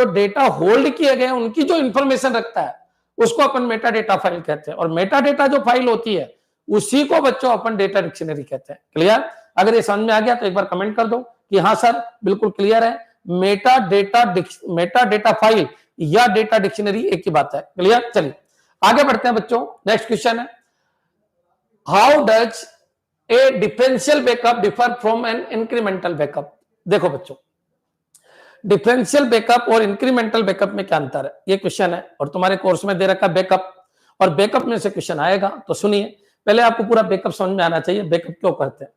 डेटा होल्ड किए गए उनकी जो इंफॉर्मेशन रखता है उसको अपन मेटा डेटा फाइल कहते हैं, और मेटा डेटा जो फाइल होती है उसी को बच्चों अपन डेटा डिक्शनरी कहते हैं। क्लियर। अगर ये समझ में आ गया तो एक बार कमेंट कर दो कि हाँ सर बिल्कुल क्लियर है, मेटा डेटा फाइल या डेटा डिक्शनरी एक ही बात है। क्लियर। चलिए आगे बढ़ते हैं बच्चों। नेक्स्ट क्वेश्चन है, how does a differential backup differ from an incremental backup. देखो बच्चों, डिफरेंशियल बैकअप और इंक्रीमेंटल बैकअप में क्या अंतर है, ये क्वेश्चन है और तुम्हारे कोर्स में दे रखा बैकअप, और बैकअप में से क्वेश्चन आएगा। तो सुनिए, पहले आपको पूरा बैकअप समझ में आना चाहिए, बैकअप क्यों करते हैं।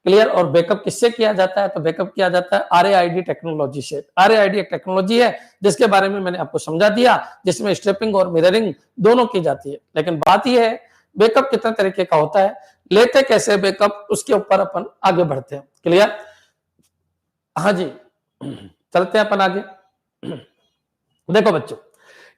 क्लियर। और बैकअप किससे किया जाता है, तो बैकअप किया जाता है RAID टेक्नोलॉजी से। RAID एक टेक्नोलॉजी है जिसके बारे में मैंने आपको समझा दिया, जिसमें स्ट्रिपिंग और मिररिंग दोनों की जाती है। लेकिन बात यह है बैकअप कितने तरीके का होता है, लेते कैसे बैकअप, उसके ऊपर अपन आगे बढ़ते हैं। क्लियर। हाँ जी, चलते हैं अपन आगे। देखो बच्चों,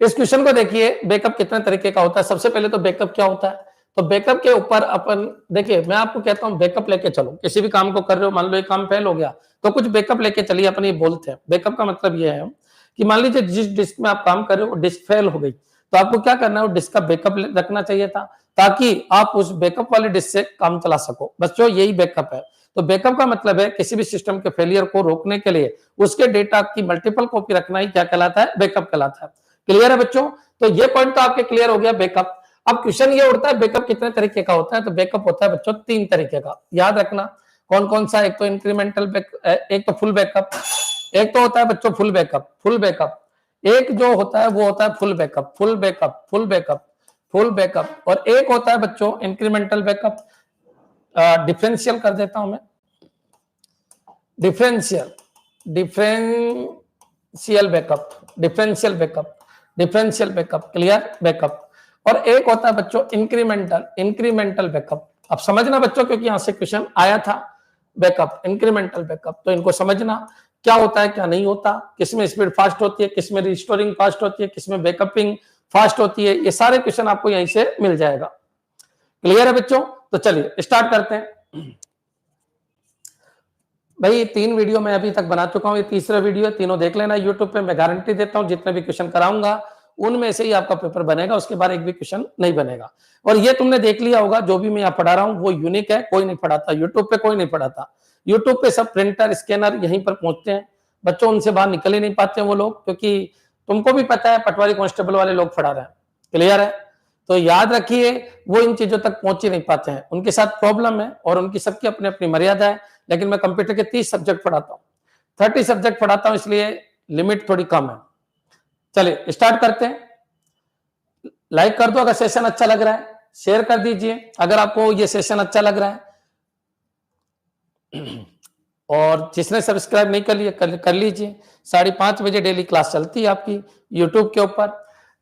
इस क्वेश्चन को देखिए, बैकअप कितने तरीके का होता है। सबसे पहले तो बैकअप क्या होता है, तो बैकअप के ऊपर अपन देखिए, मैं आपको कहता हूं बैकअप लेके चलो, किसी भी काम को कर रहे हो, मान लो ये काम फेल हो गया तो कुछ बैकअप लेके चलिए। अपन ये बोलते हैं बैकअप का मतलब ये है कि मान लीजिए जिस डिस्क में आप काम कर रहे हो डिस्क फेल हो गई, तो आपको क्या करना है, डिस्क का बैकअप रखना चाहिए था, ताकि आप उस बैकअप वाले डिस्क से काम चला सको। बच्चों यही बैकअप है। तो बैकअप का मतलब है किसी भी सिस्टम के फेलियर को रोकने के लिए उसके डेटा की मल्टीपल कॉपी रखना ही क्या कहलाता है, बैकअप कहलाता है। क्लियर है बच्चों। तो ये पॉइंट तो आपके क्लियर हो गया बैकअप। अब क्वेश्चन ये उठता है बैकअप कितने तरीके का होता है, तो बैकअप होता है बच्चों 3 तरीके का। याद रखना कौन कौन सा, एक तो इंक्रीमेंटल एक तो फुल बैकअप, एक तो होता है बच्चों फुल बैकअप, एक जो होता है वो होता है फुल बैकअप, और एक होता है बच्चों इंक्रीमेंटल बैकअप। डिफरेंशियल कर देता हूं मैं, डिफरेंशियल बैकअप, क्लियर बैकअप। और एक होता है बच्चों इंक्रीमेंटल बैकअप। अब समझना बच्चों, क्योंकि यहां से क्वेश्चन आया था बैकअप, इंक्रीमेंटल बैकअप, तो इनको समझना क्या होता है क्या नहीं होता, किसमें स्पीड फास्ट होती है, किसमें रिस्टोरिंग फास्ट होती है, किसमें बैकअपिंग फास्ट होती है, ये सारे क्वेश्चन आपको यहीं से मिल जाएगा। क्लियर है बच्चों। तो चलिए स्टार्ट करते हैं। भाई 3 वीडियो मैं अभी तक बना चुका हूं, ये तीसरा वीडियो है, तीनों देख लेना यूट्यूब पे। मैं गारंटी देता हूं जितने भी क्वेश्चन कराऊंगा उनमें से ही आपका पेपर बनेगा, उसके बाद एक भी क्वेश्चन नहीं बनेगा। और ये तुमने देख लिया होगा, जो भी मैं यहाँ पढ़ा रहा हूँ वो यूनिक है, कोई नहीं पढ़ाता यूट्यूब पे, कोई नहीं पढ़ाता यूट्यूब पे। सब प्रिंटर स्कैनर यहीं पर पहुंचते हैं बच्चों, उनसे बाहर निकल ही नहीं पाते वो लोग, क्योंकि तुमको भी पता है पटवारी कांस्टेबल वाले लोग पढ़ा रहे हैं। क्लियर है। तो याद रखिए वो इन चीजों तक पहुंच ही नहीं पाते हैं, उनके साथ प्रॉब्लम है, और उनकी सबकी अपनी अपनी मर्यादा है। लेकिन मैं कंप्यूटर के 30 सब्जेक्ट पढ़ाता हूँ, 30 सब्जेक्ट पढ़ाता हूँ, इसलिए लिमिट थोड़ी कम है। चलिए स्टार्ट करते हैं। लाइक कर दो अगर सेशन अच्छा लग रहा है, शेयर कर दीजिए अगर आपको ये सेशन अच्छा लग रहा है, और जिसने सब्सक्राइब नहीं कर लिया कर लीजिए। 5:30 बजे डेली क्लास चलती है आपकी यूट्यूब के ऊपर।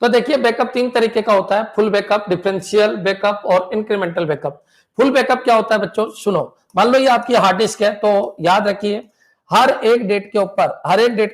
तो देखिए बैकअप 3 तरीके का होता है, फुल बैकअप, डिफरेंशियल बैकअप और इंक्रीमेंटल बैकअप। फुल बैकअप क्या होता है बच्चों, सुनो। मान लो ये आपकी हार्ड डिस्क है, तो याद रखिए हर एक डेट के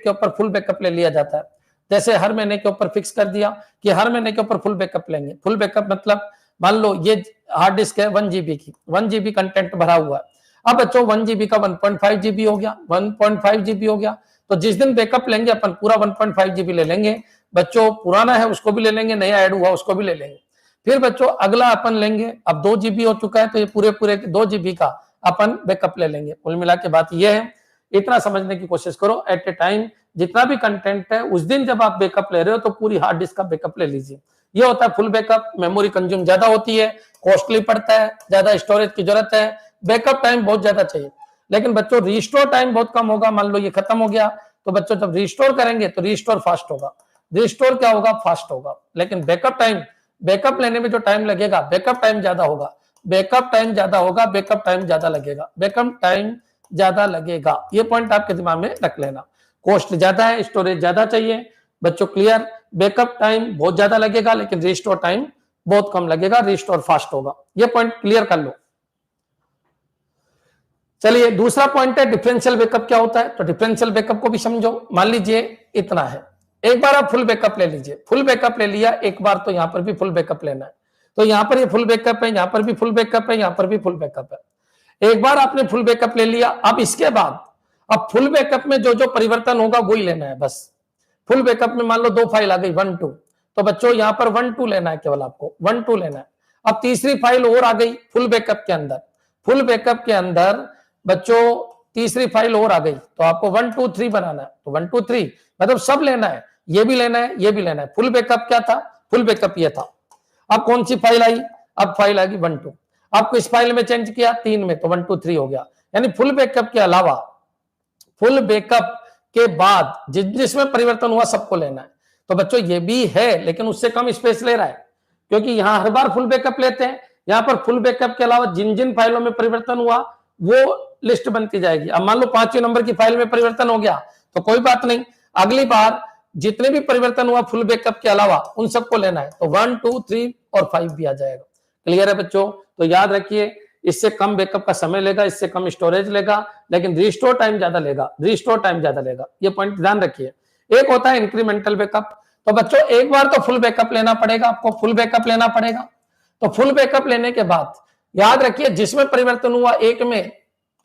ऊपर फुल बैकअप ले लिया जाता है। जैसे हर महीने के ऊपर फिक्स कर दिया कि हर महीने के ऊपर फुल बैकअप लेंगे। फुल बैकअप मतलब मान लो ये हार्ड डिस्क है 1 GB की, 1 GB कंटेंट भरा हुआ है। अब बच्चों 1 GB का 1.5 GB हो गया, 1.5 GB हो गया, तो जिस दिन बैकअप लेंगे अपन पूरा 1.5 GB ले लेंगे बच्चों। पुराना है उसको भी ले लेंगे, नया ऐड हुआ उसको भी ले लेंगे। फिर बच्चों अगला अपन लेंगे, अब 2 GB हो चुका है तो ये पूरे 2 GB का अपन बैकअप ले लेंगे। कुल मिला के बात ये है, इतना समझने की कोशिश करो। एट ए टाइम जितना भी कंटेंट है उस दिन जब आप बैकअप ले रहे हो तो पूरी हार्ड डिस्क का बैकअप ले लीजिए। ये होता है फुल बैकअप। मेमोरी कंज्यूम ज्यादा होती है, कॉस्टली पड़ता है, ज्यादा स्टोरेज की जरूरत है, बैकअप टाइम बहुत ज्यादा चाहिए। लेकिन बच्चों रिस्टोर टाइम बहुत कम होगा। मान लो ये खत्म हो गया तो बच्चों जब रिस्टोर करेंगे तो रिस्टोर फास्ट होगा। रिस्टोर क्या होगा, फास्ट होगा। लेकिन बैकअप टाइम, बैकअप लेने में जो टाइम लगेगा, बैकअप टाइम ज्यादा होगा, बैकअप टाइम ज्यादा होगा, बैकअप टाइम ज्यादा लगेगा, बैकअप टाइम ज्यादा लगेगा। ये पॉइंट आपके दिमाग में रख लेना। कॉस्ट ज्यादा है, स्टोरेज ज्यादा चाहिए बच्चों, क्लियर। बैकअप टाइम बहुत ज्यादा लगेगा, लेकिन रिस्टोर टाइम बहुत कम लगेगा, रिस्टोर फास्ट होगा। ये पॉइंट क्लियर कर लो। चलिए दूसरा पॉइंट है डिफरेंशियल बैकअप क्या होता है। तो डिफरेंशियल बैकअप को भी समझो। मान लीजिए इतना है, एक बार आप फुल बैकअप ले लीजिए, फुल बैकअप ले लिया एक बार, तो यहां पर भी फुल बैकअप लेना है। तो यहां पर ये फुल बैकअप है, यहां पर भी फुल बैकअप है, यहां पर भी फुल बैकअप है। एक बार आपने फुल बैकअप ले लिया, अब इसके बाद अब फुल बैकअप में जो जो परिवर्तन होगा वही लेना है बस। फुल बैकअप में मान लो 2 फाइल आ गई 1 2, तो बच्चों यहां पर 1 2 लेना है, केवल आपको 1 2 लेना है। अब तीसरी फाइल और आ गई फुल बैकअप के अंदर, फुल बैकअप के अंदर बच्चों तीसरी फाइल और आ गई, तो आपको 1 2 3 बनाना है। तो 1 2 3 मतलब सब लेना है, ये भी लेना है, ये भी लेना है। फुल बैकअप क्या था, फुल बैकअप ये था। अब कौन सी फाइल आई, अब फाइल आ गई 1 2, आपको इस फाइल में चेंज किया 3 में, तो 1 2 3 हो गया। यानी फुल बैकअप के अलावा, फुल बैकअप के बाद जिसमें परिवर्तन हुआ सबको लेना है। तो बच्चों ये भी है, लेकिन उससे कम स्पेस ले रहा है, क्योंकि यहां हर बार फुल बैकअप लेते हैं, यहां पर फुल बैकअप के अलावा जिन जिन फाइलों में परिवर्तन हुआ वो लिस्ट बनती जाएगी। अब मान लो 5वें नंबर की फाइल में परिवर्तन हो गया, तो कोई बात नहीं, अगली बार जितने भी परिवर्तन हुआ फुल बैकअप के अलावा उन सबको लेना है, तो 1 2 3 और 5 भी आ जाएगा। क्लियर है बच्चों। तो याद रखिए, इससे कम बैकअप का समय लेगा, इससे कम स्टोरेज लेगा, लेकिन रिस्टोर टाइम ज्यादा लेगा, रिस्टोर टाइम ज्यादा लेगा। ये पॉइंट ध्यान रखिए। एक होता है इंक्रीमेंटल बैकअप। तो बच्चों एक बार तो फुल बैकअप लेना पड़ेगा आपको, फुल बैकअप लेना पड़ेगा। तो फुल बैकअप लेने के बाद याद रखिए, जिसमें परिवर्तन हुआ एक में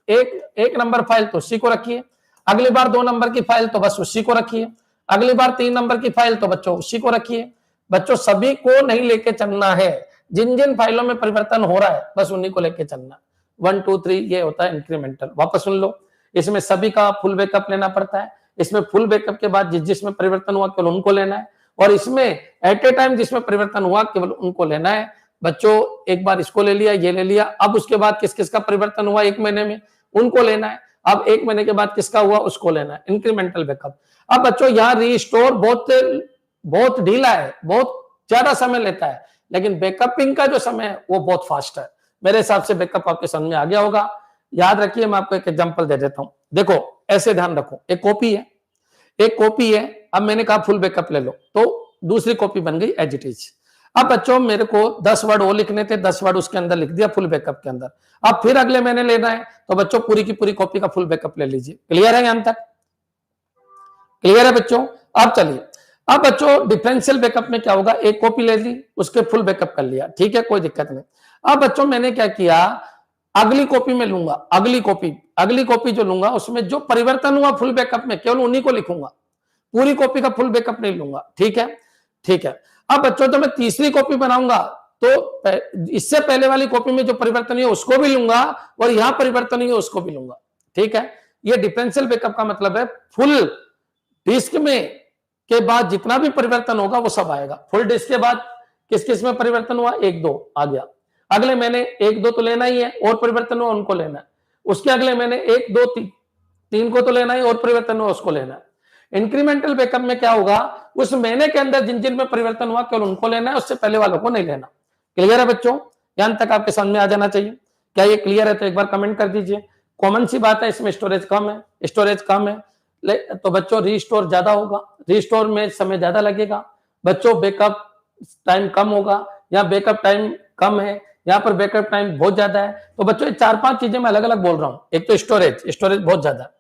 एक नंबर फाइल तो उसी को रखिए, अगली बार 2 नंबर की फाइल तो बस उसी को रखिए, अगली बार 3 नंबर की फाइल तो बच्चों उसी को रखिए। बच्चों सभी को नहीं लेके चलना है, जिन जिन फाइलों में परिवर्तन हो रहा है बस उन्हीं को लेके चलना। 1 2 3 ये होता है इंक्रीमेंटल। वापस सुन लो, इसमें सभी का फुल बैकअप लेना पड़ता है, इसमें फुल बैकअप के बाद जिसमें परिवर्तन हुआ केवल उनको लेना है, और इसमें एट ए टाइम जिसमें परिवर्तन हुआ केवल उनको लेना है। बच्चों एक बार इसको ले लिया, ये ले लिया, अब उसके बाद किस किस का परिवर्तन हुआ 1 महीने में उनको लेना है, अब 1 महीने के बाद किसका हुआ उसको लेना है, इंक्रीमेंटल बैकअप। अब बच्चों यहाँ रीस्टोर बहुत ढीला है, बहुत ज्यादा समय लेता है, लेकिन बैकअपिंग का जो समय है वो बहुत फास्ट है। मेरे हिसाब से बैकअप आपके समझ में आ गया होगा। याद रखिए, मैं आपको एक एग्जांपल दे देता हूं। देखो ऐसे ध्यान रखो, एक कॉपी है, एक कॉपी है, अब मैंने कहा फुल बैकअप ले लो, तो दूसरी कॉपी बन गई एज इट इज। अब बच्चों मेरे को 10 वर्ड वो लिखने थे, 10 वर्ड उसके अंदर लिख दिया फुल बैकअप के अंदर। अब फिर अगले महीने लेना है, तो बच्चों पूरी की पूरी कॉपी का फुल बैकअप ले लीजिए। क्लियर है यहां तक, क्लियर है बच्चों। अब चलिए, अब बच्चों डिफरेंशियल बैकअप में क्या होगा, एक कॉपी ले ली, उसके फुल बैकअप कर लिया, ठीक है कोई दिक्कत नहीं। अब बच्चों मैंने क्या किया, अगली कॉपी में लूंगा, अगली कॉपी जो लूंगा उसमें जो परिवर्तन हुआ फुल बैकअप में केवल उन्हीं को लिखूंगा, पूरी कॉपी का फुल बैकअप नहीं लूंगा, ठीक है, ठीक है। अब बच्चों तो मैं तीसरी कॉपी बनाऊंगा, तो इससे पहले वाली कॉपी में जो परिवर्तन है उसको भी लूंगा, और यहां परिवर्तन है उसको भी लूंगा, ठीक है। ये डिफरेंशियल बैकअप का मतलब है, फुल डिस्क में के बाद जितना भी परिवर्तन होगा वो सब आएगा। फुल डिस्क के बाद किस किस में परिवर्तन हुआ, 1 2 आ गया, अगले महीने 1 2 तो लेना ही है, और परिवर्तन हुआ उनको लेना है, उसके अगले महीने 1 2 3 को तो लेना ही, और परिवर्तन हुआ उसको लेना है। इंक्रीमेंटल बैकअप में क्या होगा, उस महीने के अंदर जिन जिन में परिवर्तन हुआ केवल उनको लेना है, उससे पहले वालों को नहीं लेना। क्लियर है बच्चों, यहां तक आपके समझ में आ जाना चाहिए। क्या ये क्लियर है, तो एक बार कमेंट कर दीजिए। कॉमन सी बात है, इसमें स्टोरेज कम है, स्टोरेज कम है, तो बच्चों रीस्टोर ज्यादा होगा, रीस्टोर में समय ज्यादा लगेगा। बच्चों बैकअप टाइम कम होगा, यहाँ बैकअप टाइम कम है, यहाँ पर बैकअप टाइम बहुत ज्यादा है। तो बच्चों 4-5 चीजें मैं अलग अलग बोल रहा हूँ। एक तो स्टोरेज बहुत ज्यादा है,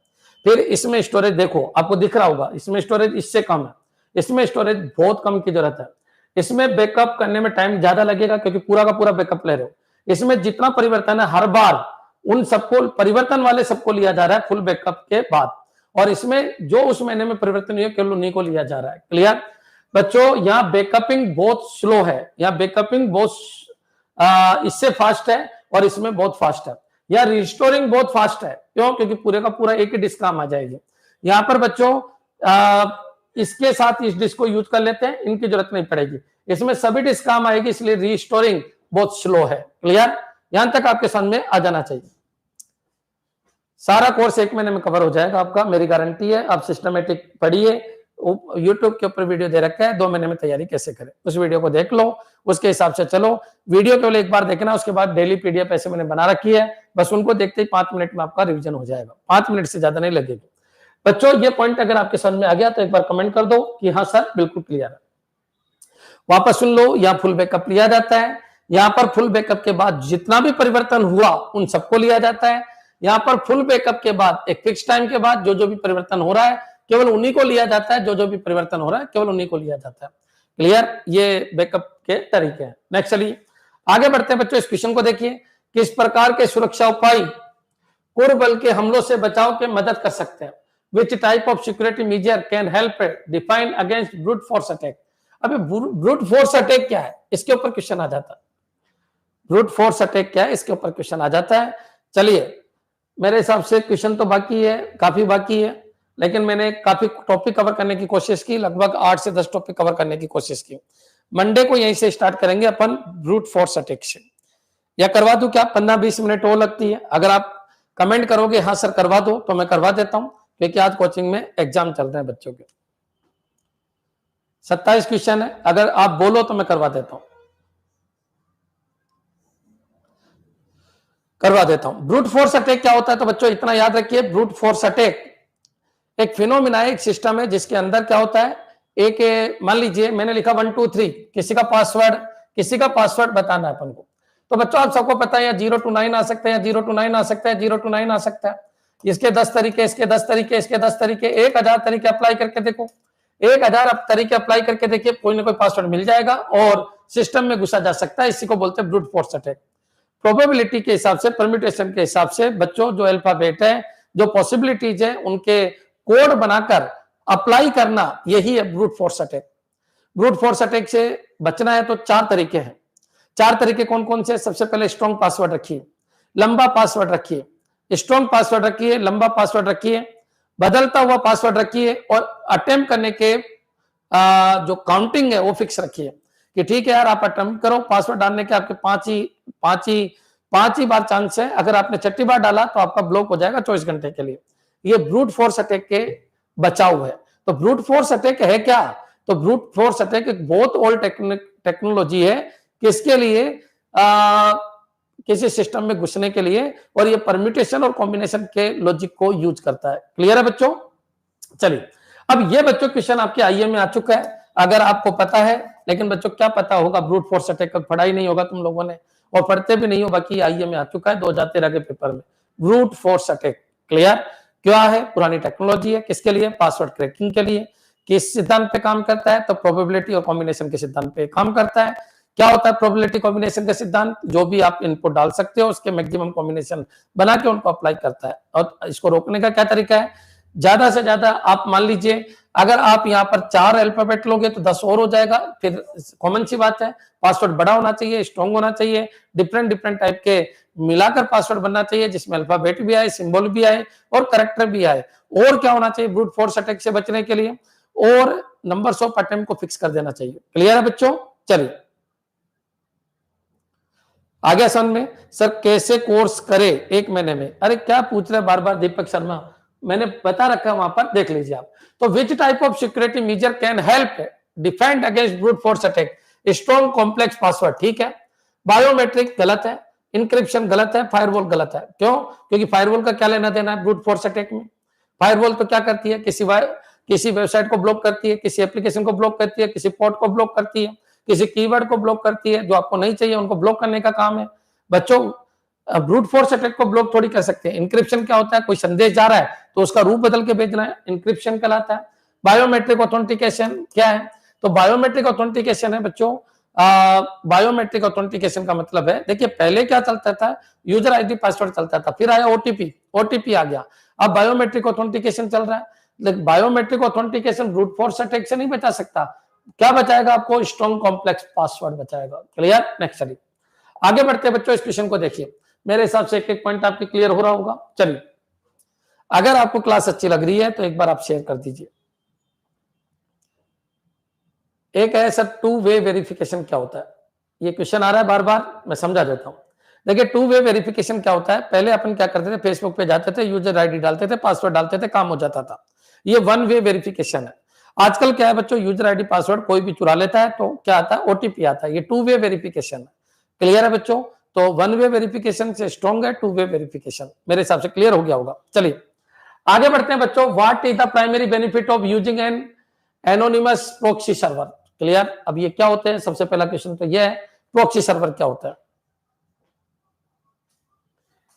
फिर इसमें स्टोरेज देखो आपको दिख रहा होगा, इसमें स्टोरेज इससे कम है, इसमें स्टोरेज बहुत कम की जरूरत है, इसमें बैकअप करने में टाइम ज्यादा लगेगा क्योंकि पूरा का पूरा बैकअप ले रहे हो। इसमें जितना परिवर्तन है हर बार उन सबको, परिवर्तन वाले सबको लिया जा रहा है फुल बैकअप के बाद, और इसमें जो उस महीने में परिवर्तन हुए केवल उन्हीं को लिया जा रहा है। क्लियर बच्चों, यहाँ बैकअपिंग बहुत स्लो है, यहाँ बैकअपिंग बहुत इससे फास्ट है, और इसमें बहुत फास्ट है। या रिस्टोरिंग बहुत फास्ट है, क्यों, क्योंकि पूरे का पूरा एक ही डिस्क काम आ जाएगी। यहाँ पर बच्चों इसके साथ इस डिस्क को यूज कर लेते हैं, इनकी जरूरत नहीं पड़ेगी, इसमें सभी डिस्क काम आएगी, इसलिए रिस्टोरिंग बहुत स्लो है। क्लियर, यहां तक आपके समझ में आ जाना चाहिए। सारा कोर्स 1 महीने में कवर हो जाएगा आपका, मेरी गारंटी है। आप सिस्टमेटिक पढ़िए, यूट्यूब के ऊपर वीडियो दे रखा है 2 महीने में तैयारी कैसे करें, उस वीडियो को देख लो, उसके हिसाब से चलो। वीडियो केवल एक बार देखना, उसके बाद डेली पीडीएफ ऐसे मैंने बना रखी है, बस उनको देखते ही 5 मिनट में आपका रिवीजन हो जाएगा, 5 मिनट से ज्यादा नहीं लगेगी। बच्चों ये पॉइंट अगर आपके समझ में आ गया तो एक बार कमेंट कर दो कि हाँ सर बिल्कुल क्लियर है। वापस सुन लो, यहाँ फुल बैकअप लिया जाता है, यहाँ पर फुल बैकअप के बाद जितना भी परिवर्तन हुआ उन सबको लिया जाता है। यहाँ पर फुल बैकअप के बाद एक फिक्स टाइम के बाद जो जो भी परिवर्तन हो रहा है केवल उन्हीं को लिया जाता है, जो जो भी परिवर्तन हो रहा है केवल उन्हीं को लिया जाता है। क्लियर, ये बैकअप के तरीके हैं। नेक्स्ट चलिए आगे बढ़ते हैं बच्चों, इस क्वेश्चन को देखिए, किस प्रकार के सुरक्षा उपाय कुरबल के हमलों से बचाव के मदद कर सकते हैं। Which type of security measure can help define against brute force attack? अबे ब्रूट फोर्स अटैक क्या है, इसके ऊपर क्वेश्चन आ जाता है। ब्रूट फोर्स अटैक क्या है, इसके ऊपर क्वेश्चन आ जाता है। चलिए मेरे हिसाब से क्वेश्चन तो बाकी है, काफी बाकी है, लेकिन मैंने काफी टॉपिक कवर करने की कोशिश की, लगभग 8 से 10 टॉपिक कवर करने की कोशिश की। मंडे को यहीं से स्टार्ट करेंगे अपन ब्रूट फोर्स अटैक से, या करवा दूं क्या, 15-20 मिनट और लगती है। अगर आप कमेंट करोगे हाँ सर करवा दो तो मैं करवा देता हूं, क्योंकि आज कोचिंग में एग्जाम चल रहे हैं बच्चों के। 27 क्वेश्चन है, अगर आप बोलो तो मैं करवा देता हूं, करवा देता हूं। ब्रूट फोर्स अटैक क्या होता है, तो बच्चों इतना याद रखिए, ब्रूट फोर्स अटैक एक फिनोमिना है, एक सिस्टम है जिसके अंदर क्या होता है, एक मान लीजिए मैंने लिखा 1 2 3, किसी का पासवर्ड बताना है अपन को। तो बच्चों आप सबको पता है या 0 to 9 आ सकता है, या 0 to 9 आ सकता है, 0 to 9 आ सकता है। इसके 10 तरीके, इसके 10 तरीके, इसके 10 तरीके, 1000 तरीके अप्लाई करके देखो, 1000 तरीके अप्लाई करके देखिए, कोई ना कोई पासवर्ड मिल जाएगा और सिस्टम में घुसा जा सकता है। इसी को बोलते हैं ब्रूट फोर्स अटैक। प्रोबेबिलिटी के हिसाब से, परम्यूटेशन के हिसाब से बच्चों जो अल्फाबेट है, जो पॉसिबिलिटीज है, उनके कोड बनाकर अप्लाई करना, यही है brute force attack. Brute force attack से बचना है तो 4 तरीके हैं। 4 तरीके कौन कौन से? सबसे पहले स्ट्रॉन्ग पासवर्ड रखिए, लंबा पासवर्ड रखिए, स्ट्रॉन्ग पासवर्ड रखिए, लंबा पासवर्ड रखिए, बदलता हुआ पासवर्ड रखिए, और अटेम्प्ट करने के जो काउंटिंग है वो फिक्स रखिए कि ठीक है यार आप अटेम्प्ट करो, पासवर्ड डालने के आपके 5 ही बार चांस है, अगर आपने 6ठी बार डाला तो आपका ब्लॉक हो जाएगा 24 घंटे के लिए। ये ब्रूट फोर्स अटैक के बचाव है। तो ब्रूट फोर्स अटैक है क्या? तो ब्रूट फोर्स अटैक एक बहुत ओल्ड टेक्नोलॉजी है, किसके लिए? किसी सिस्टम में घुसने के लिए, और ये परम्यूटेशन और कॉम्बिनेशन के लॉजिक को यूज करता है। क्लियर है बच्चों? चलिए अब ये बच्चों क्वेश्चन आपके आईए में आ चुका है, अगर आपको पता है, लेकिन बच्चों क्या पता होगा ब्रूट फोर्स अटैक का, पढ़ा ही नहीं होगा तुम लोगों ने और पढ़ते भी नहीं हो, बाकी आईए में आ चुका है 2013 के पेपर में ब्रूट फोर्स अटैक। क्लियर? क्या है? पुरानी टेक्नोलॉजी है, किसके लिए? पासवर्ड क्रैकिंग के लिए। किस सिद्धांत पे काम करता है? तो प्रोबेबिलिटी और कॉम्बिनेशन के सिद्धांत पे काम करता है। क्या होता है प्रोबेबिलिटी कॉम्बिनेशन का सिद्धांत? जो भी आप इनपुट डाल सकते हो उसके मैक्सिमम कॉम्बिनेशन बना के उनको अप्लाई करता है। और इसको रोकने का क्या तरीका है? ज्यादा से ज्यादा आप मान लीजिए अगर आप यहाँ पर 4 अल्फाबेट लोगे तो 10 और हो जाएगा। फिर कॉमन सी बात है, पासवर्ड बड़ा होना चाहिए, स्ट्रॉन्ग होना चाहिए, डिफरेंट टाइप के मिलाकर पासवर्ड बनना चाहिए, जिसमें अल्फाबेट भी आए, सिंबल भी आए और कैरेक्टर भी आए। और क्या होना चाहिए ब्रूट फोर्स अटैक से बचने के लिए? और नंबर्स ऑफ अटेम्प्ट को फिक्स कर देना चाहिए। क्लियर है बच्चों? चलिए आगे समझ में। सर कैसे कोर्स करे 1 महीने में? अरे क्या पूछ रहे बार बार दीपक शर्मा, मैंने बता रखा है वहां पर, देख लीजिए आप। तो which type of security measure can help defend against brute force attack? Strong complex password, ठीक है। बायोमेट्रिक गलत है, इंक्रिप्शन गलत है, फायरवॉल गलत है। क्यों? क्योंकि फायरवॉल का क्या लेना देना है ब्रूट फोर्स अटैक में? फायरवॉल तो क्या करती है? किसी वेबसाइट को ब्लॉक करती है, किसी एप्लीकेशन को ब्लॉक करती है, किसी पोर्ट को ब्लॉक करती है, किसी कीवर्ड को ब्लॉक करती है, जो आपको नहीं चाहिए उनको ब्लॉक करने का काम है। बच्चों ब्रूट फोर्स अटैक को ब्लॉक थोड़ी कर सकते हैं। इंक्रिप्शन क्या होता है? कोई संदेश जा रहा है तो उसका रूप बदल के भेजना है, इंक्रिप्शन कहलाता है। बायोमेट्रिक ऑथेंटिकेशन क्या है? तो बायोमेट्रिक ऑथेंटिकेशन है बच्चों, बायोमेट्रिक ऑथेंटिकेशन का मतलब है, देखिए पहले क्या चलता था, यूजर आईडी पासवर्ड चलता था, फिर आया ओटीपी आ गया, अब बायोमेट्रिक ऑथेंटिकेशन चल रहा है। लेकिन biometric authentication brute force attack से नहीं बचा सकता। क्या बचाएगा आपको? स्ट्रॉन्ग कॉम्प्लेक्स पासवर्ड बचाएगा। क्लियर? नेक्स्ट चलिए आगे बढ़ते बच्चों, इस क्वेश्चन को देखिए। मेरे हिसाब से एक पॉइंट आपके क्लियर हो रहा होगा। चलिए अगर आपको क्लास अच्छी लग रही है तो एक बार आप शेयर कर दीजिए। एक है सर 2 वे वेरिफिकेशन क्या होता है? ये क्वेश्चन आ रहा है बार बार, मैं समझा देता हूं। देखिए 2 वे वेरिफिकेशन क्या होता है? पहले अपन क्या करते थे, फेसबुक पे जाते थे, यूजर आईडी डालते थे, पासवर्ड डालते थे, काम हो जाता था। ये 1 वे वेरिफिकेशन है। आजकल क्या है बच्चों, यूजर आईडी पासवर्ड कोई भी चुरा लेता है तो क्या आता है, ओटीपी आता है। ये टू वे वेरिफिकेशन है। क्लियर है बच्चों? तो वन वे वेरिफिकेशन से स्ट्रॉन्ग है टू वे वेरिफिकेशन। मेरे हिसाब से क्लियर हो गया होगा। चलिए आगे बढ़ते हैं बच्चों। What is the primary benefit of using an anonymous proxy server? Clear? अब ये क्या होते हैं? सबसे पहला क्वेश्चन तो ये है, प्रॉक्सी सर्वर क्या होता है?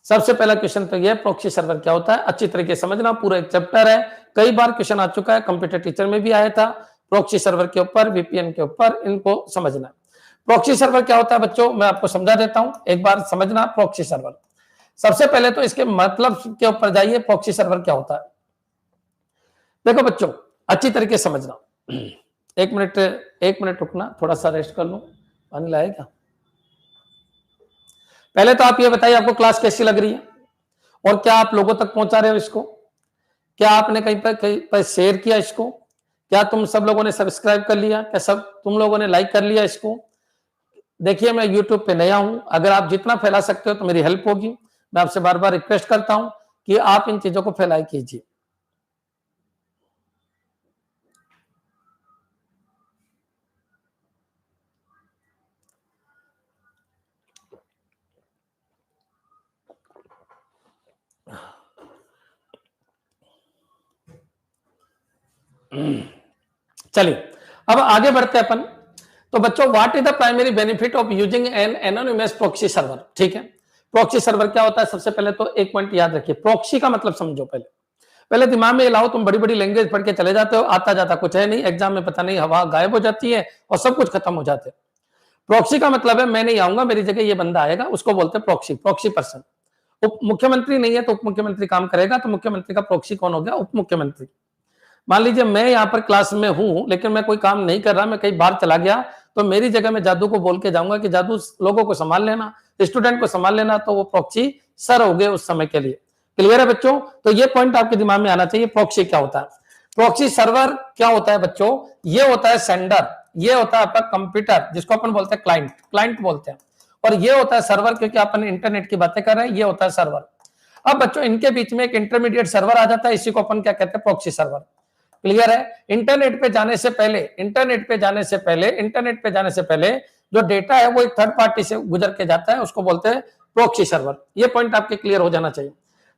सबसे पहला क्वेश्चन तो ये, प्रॉक्सी सर्वर क्या होता है? अच्छी तरीके से समझना, पूरा एक चैप्टर है, कई बार क्वेश्चन आ चुका है, कंप्यूटर टीचर में भी आया था। प्रॉक्सी सर्वर के ऊपर, वीपीएन के ऊपर, इनको समझना। प्रॉक्सी सर्वर क्या होता है बच्चों, मैं आपको समझा देता हूं, एक बार समझना। प्रॉक्सी सर्वर, सबसे पहले तो इसके मतलब के ऊपर जाइए। प्रॉक्सी सर्वर क्या होता है? देखो बच्चों, अच्छी तरीके से समझना। एक मिनट रुकना, थोड़ा सा रेस्ट कर लो। पानी लाए क्या? पहले तो आप ये बताइए, आपको क्लास कैसी लग रही है और क्या आप लोगों तक पहुंचा रहे हो इसको? क्या आपने कहीं पर शेयर किया इसको? क्या तुम सब लोगों ने सब्सक्राइब कर लिया? क्या सब तुम लोगों ने लाइक कर लिया इसको? देखिए मैं यूट्यूब पे नया हूं, अगर आप जितना फैला सकते हो तो मेरी हेल्प होगी। मैं आपसे बार बार रिक्वेस्ट करता हूं कि आप इन चीजों को फैलाई कीजिए। चलिए अब आगे बढ़ते हैं अपन। तो बच्चों, what is the primary benefit of using an anonymous proxy server? ठीक है, प्रॉक्सी सर्वर क्या होता है? सबसे पहले तो एक पॉइंट याद रखिए, प्रॉक्सी का मतलब समझो। पहले दिमाग में लाओ, तुम बड़ी बड़ी लैंग्वेज पढ़ के चले जाते हो, आता जाता कुछ है नहीं, एग्जाम में पता नहीं हवा गायब हो जाती है और सब कुछ खत्म हो जाते हैं। प्रॉक्सी का मतलब है मैं नहीं आऊंगा, मेरी जगह ये बंदा आएगा, उसको बोलते हैं प्रॉक्सी। Proxy person. उप मुख्यमंत्री नहीं है तो उप मुख्यमंत्री काम करेगा, तो मुख्यमंत्री का प्रॉक्सी कौन हो गया? उप मुख्यमंत्री। मान लीजिए मैं यहाँ पर क्लास में हूं लेकिन मैं कोई काम नहीं कर रहा, मैं कहीं बाहर चला गया, तो मेरी जगह मैं जादू को बोल के जाऊंगा कि जादू लोगों को संभाल लेना, स्टूडेंट को संभाल लेना, तो वो प्रॉक्सी सर हो गए उस समय के लिए। क्लियर है बच्चों? तो ये पॉइंट आपके दिमाग में आना चाहिए। प्रॉक्सी क्या होता है? प्रॉक्सी सर्वर क्या होता है बच्चों? ये होता है सेंडर, ये होता है आपका कंप्यूटर जिसको अपन बोलते हैं क्लाइंट, क्लाइंट बोलते हैं, और ये होता है सर्वर, क्योंकि अपन इंटरनेट की बातें कर रहे हैं, ये होता है सर्वर। अब बच्चों इनके बीच में एक इंटरमीडिएट सर्वर आ जाता है, इसी को अपन क्या कहते हैं? Proxy server. क्लियर है? इंटरनेट पे जाने से पहले, इंटरनेट पे जाने से पहले जो डेटा है वो एक थर्ड पार्टी से गुजर के जाता है, उसको बोलते हैं प्रॉक्सी सर्वर। ये पॉइंट आपके क्लियर हो जाना चाहिए।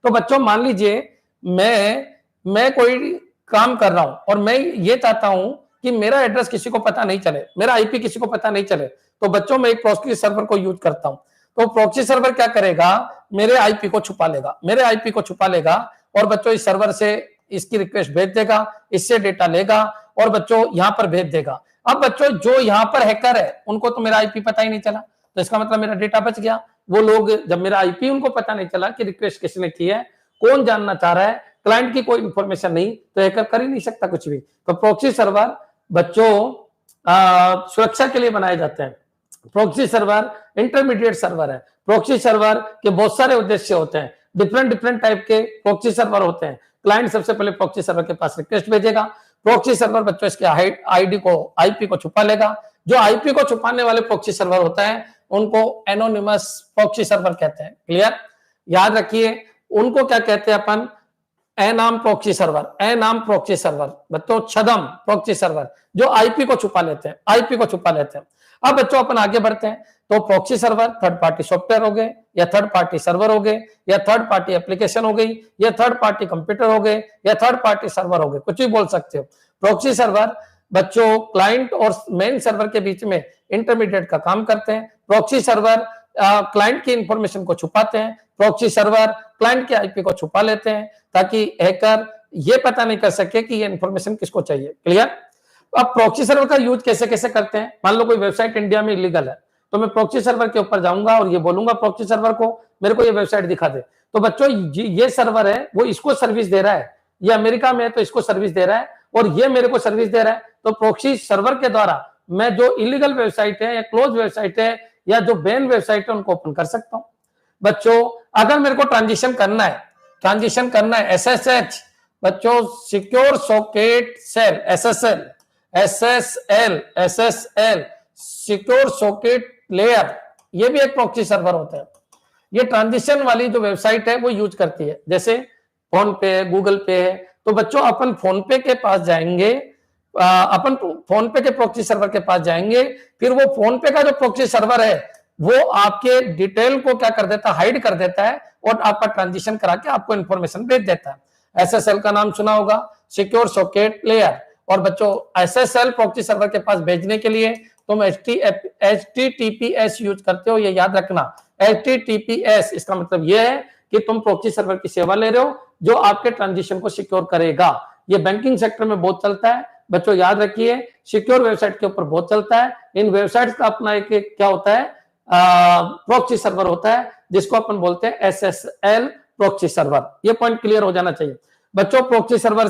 तो बच्चों मान लीजिए मैं कोई काम कर रहा हूं और मैं ये चाहता हूं कि मेरा एड्रेस किसी को पता नहीं चले, मेरा आईपी किसी को पता नहीं चले, तो बच्चों मैं एक प्रॉक्सी सर्वर को यूज करता हूं। तो प्रॉक्सी सर्वर क्या करेगा? मेरे आईपी को छुपा लेगा, और बच्चों इस सर्वर से इसकी रिक्वेस्ट भेज देगा, इससे डेटा लेगा और बच्चों यहां पर भेज देगा। अब बच्चों जो यहां पर हैकर है उनको तो मेरा आईपी पता ही नहीं चला, तो इसका मतलब मेरा डेटा बच गया। वो लोग जब मेरा आईपी उनको पता नहीं चला कि रिक्वेस्ट किसने की है, कौन जानना चाह रहा है, क्लाइंट की कोई इंफॉर्मेशन नहीं, तो हैकर कर ही नहीं सकता कुछ भी। तो प्रॉक्सी सर्वर बच्चों सुरक्षा के लिए बनाए जाते हैं। प्रॉक्सी सर्वर इंटरमीडिएट सर्वर है। प्रॉक्सी सर्वर के बहुत सारे उद्देश्य होते हैं, डिफरेंट टाइप के प्रॉक्सी सर्वर होते हैं। क्लाइंट सबसे पहले प्रॉक्सी सर्वर के पास रिक्वेस्ट भेजेगा, प्रॉक्सी सर्वर बच्चों इसके आईडी को, आईपी को छुपा लेगा। जो आईपी को छुपाने वाले प्रॉक्सी सर्वर होता है उनको एनोनिमस प्रॉक्सी सर्वर कहते हैं। क्लियर? याद रखिए उनको क्या कहते हैं अपन? ENAM proxy server, eNAM proxy server बच्चों, छदम प्रॉक्सी सर्वर, जो आईपी को छुपा लेते हैं, आईपी को छुपा लेते हैं। अब बच्चों अपन आगे बढ़ते हैं। तो proxy server third party software हो गए, या थर्ड पार्टी सर्वर हो गए, या थर्ड पार्टी एप्लीकेशन हो गई, या थर्ड पार्टी कंप्यूटर हो गए, या थर्ड पार्टी सर्वर हो गए, कुछ भी बोल सकते हो। प्रॉक्सी सर्वर बच्चों क्लाइंट और मेन सर्वर के बीच में इंटरमीडिएट का काम करते हैं। प्रॉक्सी सर्वर क्लाइंट की इंफॉर्मेशन को छुपाते हैं, प्रॉक्सी सर्वर क्लाइंट के आईपी को छुपा लेते हैं ताकि हैकर ये पता नहीं कर सके कि ये इंफॉर्मेशन किसको चाहिए। क्लियर? अब प्रॉक्सी सर्वर का यूज कैसे कैसे करते हैं? मान लो कोई वेबसाइट इंडिया में इलीगल है, तो मैं प्रॉक्सी सर्वर के ऊपर जाऊंगा और ये बोलूंगा प्रॉक्सी सर्वर को मेरे को ये वेबसाइट दिखा दे। तो बच्चों ये सर्वर है, वो इसको सर्विस दे रहा है, ये अमेरिका में है तो इसको सर्विस दे रहा है, और ये मेरे को सर्विस दे रहा है। तो प्रॉक्सी सर्वर के द्वारा मैं जो इलीगल वेबसाइट है या क्लोज वेबसाइट है या जो बैन वेबसाइट है उनको ओपन कर सकता हूं। बच्चों अगर मेरे को ट्रांजिशन करना है SSH बच्चों, secure socket shell, SSL secure socket layer, ये भी एक प्रॉक्सी सर्वर होता है। ये ट्रांजिशन वाली जो वेबसाइट है वो यूज करती है, जैसे फोन पे है, गूगल पे है। तो बच्चों अपन फोन पे के पास जाएंगे अपन फोन पे के प्रॉक्सी सर्वर के पास जाएंगे, फिर वो फोन पे का जो प्रॉक्सी सर्वर है वो आपके डिटेल को क्या कर देता है, हाइड कर देता है और आपका ट्रांजिशन करा के आपको इंफॉर्मेशन भेज देता है। एसएसएल का नाम सुना होगा, सिक्योर सॉकेट लेयर। और बच्चों एसएसएल प्रॉक्सी सर्वर के पास भेजने के लिए तुम HTTPS यूज करते हो, ये याद रखना। HTTPS इसका मतलब ये है कि तुम प्रॉक्सी सर्वर की सेवा ले रहे हो जो आपके ट्रांजिशन को सिक्योर करेगा। ये बैंकिंग सेक्टर में बहुत चलता है बच्चों, याद रखिए। सिक्योर वेबसाइट के ऊपर बहुत चलता है। इन वेबसाइट्स का अपना एक क्या होता है, प्रॉक्सी सर्वर होता है जिसको अपन बोलते हैं SSL प्रॉक्सी सर्वर। ये पॉइंट क्लियर हो जाना चाहिए बच्चों। प्रॉक्सी सर्वर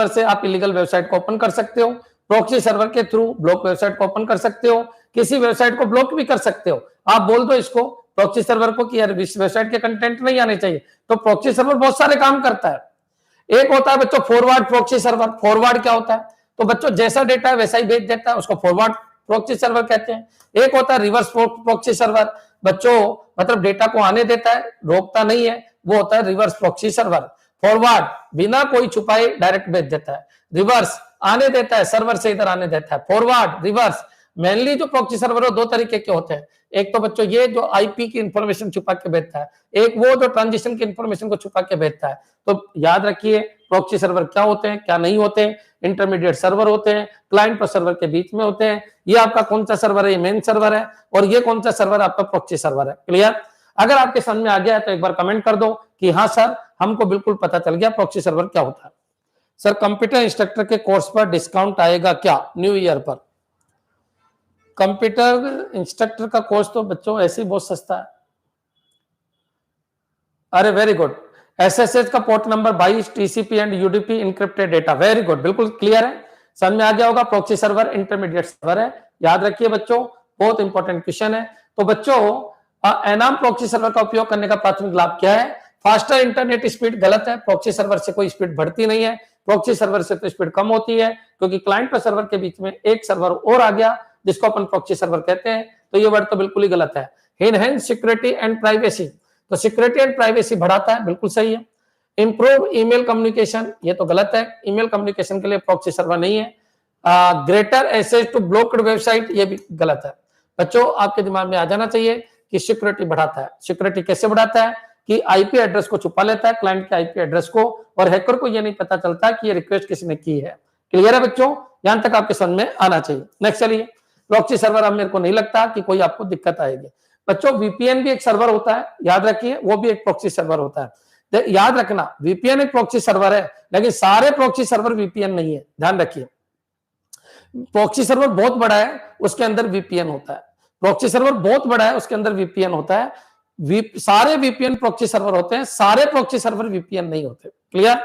से आप इलीगल वेबसाइट को ओपन कर सकते हो। प्रॉक्सी सर्वर के थ्रू ब्लॉक वेबसाइट को ओपन कर सकते हो। किसी वेबसाइट को ब्लॉक भी कर सकते हो। आप बोल दो इसको प्रॉक्सी सर्वर को कि यार इस वेबसाइट के कंटेंट नहीं आने चाहिए, तो प्रॉक्सी सर्वर बहुत सारे काम करता है। एक होता है बच्चों फॉरवर्ड प्रॉक्सी सर्वर। फॉरवर्ड क्या होता है, तो बच्चों जैसा डेटा है वैसा ही भेज देता है, उसको फॉरवर्ड प्रॉक्सी सर्वर कहते हैं। एक होता है रिवर्स प्रॉक्सी सर्वर, बच्चों मतलब डेटा को आने देता है, रोकता नहीं है, वो होता है रिवर्स प्रॉक्सी सर्वर। फॉरवर्ड बिना कोई छुपाए डायरेक्ट भेज देता है। रिवर्स आने देता है, सर्वर से इधर आने देता है। फॉरवर्ड रिवर्स मेनली जो प्रॉक्सी सर्वर है दो तरीके के होते हैं। एक तो बच्चों ये जो आईपी की इंफॉर्मेशन छुपा के भेजता है, एक वो जो ट्रांजिशन की इंफॉर्मेशन को छुपा के भेजता है। तो याद रखिए प्रॉक्सी सर्वर क्या होते हैं क्या नहीं होते हैं। इंटरमीडिएट सर्वर होते हैं, क्लाइंट और सर्वर के बीच में होते हैं। ये आपका कौन सा सर्वर है, ये मेन सर्वर है, और ये कौन सा सर्वर आपका प्रॉक्सी सर्वर है। क्लियर? अगर आपके समझ में आ गया है तो एक बार कमेंट कर दो कि हाँ सर हमको बिल्कुल पता चल गया प्रॉक्सी सर्वर क्या होता है। सर कंप्यूटर इंस्ट्रक्टर के कोर्स पर डिस्काउंट आएगा क्या न्यू ईयर पर? कंप्यूटर इंस्ट्रक्टर का कोर्स तो बच्चों ऐसे ही बहुत सस्ता है। अरे वेरी गुड। एसएसएच का port number 22 TCP and UDP encrypted data, very good, बिल्कुल क्लियर है, समझ में आ गया होगा। प्रॉक्सी सर्वर इंटरमीडिएट सर्वर है, याद रखिए बच्चों, बहुत इंपॉर्टेंट क्वेश्चन है। तो बच्चों एनाम प्रॉक्सी सर्वर का उपयोग करने का प्राथमिक लाभ क्या है? फास्टर इंटरनेट स्पीड गलत है, प्रॉक्सी सर्वर से कोई स्पीड बढ़ती नहीं है, प्रॉक्सी सर्वर से तो स्पीड कम होती है, क्योंकि क्लाइंट और सर्वर के बीच में एक सर्वर और आ गया जिसको अपन प्रॉक्सी सर्वर कहते हैं। तो ये वर्ड तो बिल्कुल ही गलत है। एनहांस सिक्योरिटी एंड प्राइवेसी, तो सिक्योरिटी एंड प्राइवेसी बढ़ाता है, बिल्कुल सही है। इंप्रूव ईमेल कम्युनिकेशन, ये तो गलत है, ईमेल कम्युनिकेशन के लिए प्रॉक्सी सर्वर नहीं है। Greater access to blocked website, ये भी गलत है। बच्चों आपके दिमाग में आ जाना चाहिए कि सिक्योरिटी बढ़ाता है। सिक्योरिटी कैसे बढ़ाता है कि आईपी एड्रेस को छुपा लेता है, क्लाइंट के आईपी एड्रेस को, और हैकर को ये नहीं पता चलता कि ये रिक्वेस्ट किसने की है। क्लियर है बच्चों? यहां तक आपके समझ में आना चाहिए। नेक्स्ट चलिए, प्रॉक्सी सर्वर अब मेरे को नहीं लगता कि कोई आपको दिक्कत आएगी। बच्चों वीपीएन भी एक सर्वर होता है, याद रखिए, वो भी एक प्रॉक्सी सर्वर होता है। याद रखना वीपीएन एक प्रॉक्सी सर्वर है, लेकिन सारे प्रॉक्सी सर्वर वीपीएन नहीं है, ध्यान रखिए। प्रॉक्सी सर्वर बहुत बड़ा है, उसके अंदर वीपीएन होता है। प्रॉक्सी सर्वर बहुत बड़ा है, उसके अंदर वीपीएन होता है। सारे वीपीएन प्रॉक्सी सर्वर होते हैं, सारे प्रॉक्सी सर्वर वीपीएन नहीं होते। क्लियर?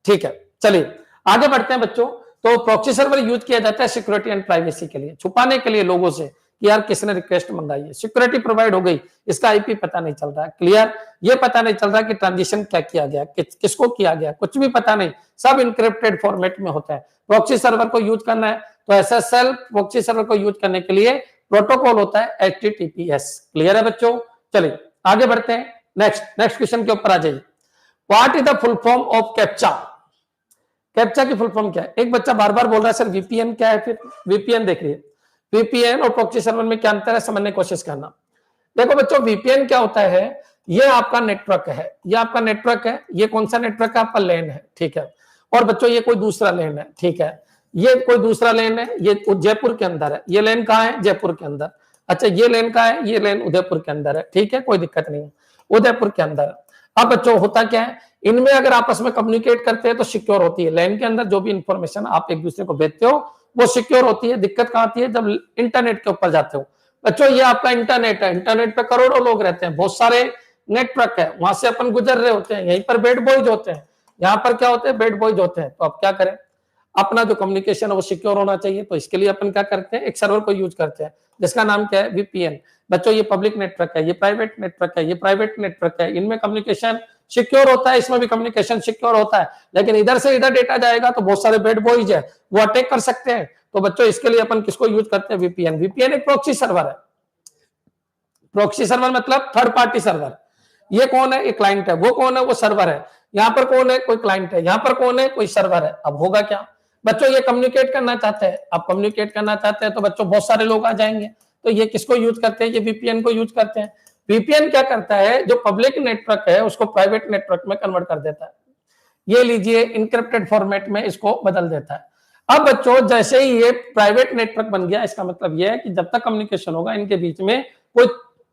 ठीक है, चलिए आगे बढ़ते हैं बच्चों। तो प्रॉक्सी सर्वर यूज किया जाता है सिक्योरिटी एंड प्राइवेसी के लिए, छुपाने के लिए लोगों से कि यार किसने रिक्वेस्ट मंगाई है। सिक्योरिटी प्रोवाइड हो गई, इसका आईपी पता नहीं चल रहा है। क्लियर? ये पता नहीं चल रहा कि ट्रांजिशन क्या किया गया, किसको किया गया, कुछ भी पता नहीं, सब इनक्रिप्टेड फॉर्मेट में होता है। प्रॉक्सी सर्वर को यूज करना है तो एसएसएल प्रॉक्सी सर्वर को यूज करने के लिए प्रोटोकॉल होता है HTTPS। क्लियर है बच्चों? चलिए आगे बढ़ते हैं। नेक्स्ट क्वेश्चन के ऊपर आ जाइए। What is the full form of captcha? Captcha की फुल फॉर्म क्या है? एक बच्चा बार बार बोल रहा है सर वीपीएन क्या है। फिर वीपीएन देखिए, वीपीएन और प्रॉक्सी सर्वर में क्या अंतर है समझने की कोशिश करना। देखो बच्चों वीपीएन क्या होता है, ये आपका नेटवर्क है, ये आपका नेटवर्क है। ये कौन सा नेटवर्क है? आपका लैन है, ठीक है। और बच्चों ये कोई दूसरा लैन है, ठीक है, ये कोई दूसरा लैन है, ये जयपुर के अंदर है। ये लैन कहाँ है? जयपुर के अंदर। अच्छा ये लैन कहाँ है? ये लैन उदयपुर के अंदर है, ठीक है, कोई दिक्कत नहीं है, उदयपुर के अंदर। अब बच्चों होता क्या है, इनमें अगर आपस में कम्युनिकेट करते हैं तो सिक्योर होती है। लैन के अंदर जो भी इंफॉर्मेशन आप एक दूसरे को भेजते हो वो सिक्योर होती है। दिक्कत कहाँ आती है? जब इंटरनेट के ऊपर जाते हो। बच्चों ये आपका इंटरनेट है, इंटरनेट पे करोड़ों लोग रहते हैं, बहुत सारे नेटवर्क है, वहां से अपन गुजर रहे होते हैं, यहीं पर बेड बॉयज होते हैं, यहाँ पर क्या होते हैं? बेड बॉयज होते हैं। तो अब क्या करें, अपना जो कम्युनिकेशन है वो सिक्योर होना चाहिए। तो इसके लिए अपन क्या करते हैं? एक सर्वर को यूज करते हैं जिसका नाम क्या है? वीपीएन। बच्चों ये पब्लिक नेटवर्क है, ये प्राइवेट नेटवर्क है, ये प्राइवेट नेटवर्क है, इनमें कम्युनिकेशन सिक्योर होता है, इसमें भी कम्युनिकेशन सिक्योर होता है। लेकिन इधर से इधर डेटा जाएगा तो बहुत सारे बेड बॉयज है, वो अटैक कर सकते हैं। तो बच्चों इसके लिए अपन किसको यूज करते हैं? वीपीएन। वीपीएन एक प्रॉक्सी सर्वर है। प्रॉक्सी सर्वर मतलब थर्ड पार्टी सर्वर। ये कौन है? ये क्लाइंट है। वो कौन है? वो सर्वर है। यहाँ पर कौन है, कोई क्लाइंट है, यहाँ पर कौन है, कोई सर्वर है। अब होगा क्या बच्चों, ये कम्युनिकेट करना चाहते हैं। अब कम्युनिकेट करना चाहते हैं तो बच्चों बहुत सारे लोग आ जाएंगे। तो ये किसको यूज करते हैं, ये वीपीएन को यूज करते हैं। वीपीएन क्या करता है, जो पब्लिक नेटवर्क है उसको प्राइवेट नेटवर्क में कन्वर्ट कर देता है। ये लीजिए इंक्रिप्टेड फॉर्मेट में इसको बदल देता है। अब बच्चों जैसे ही ये प्राइवेट नेटवर्क बन गया, इसका मतलब ये है कि जब तक कम्युनिकेशन होगा इनके बीच में कोई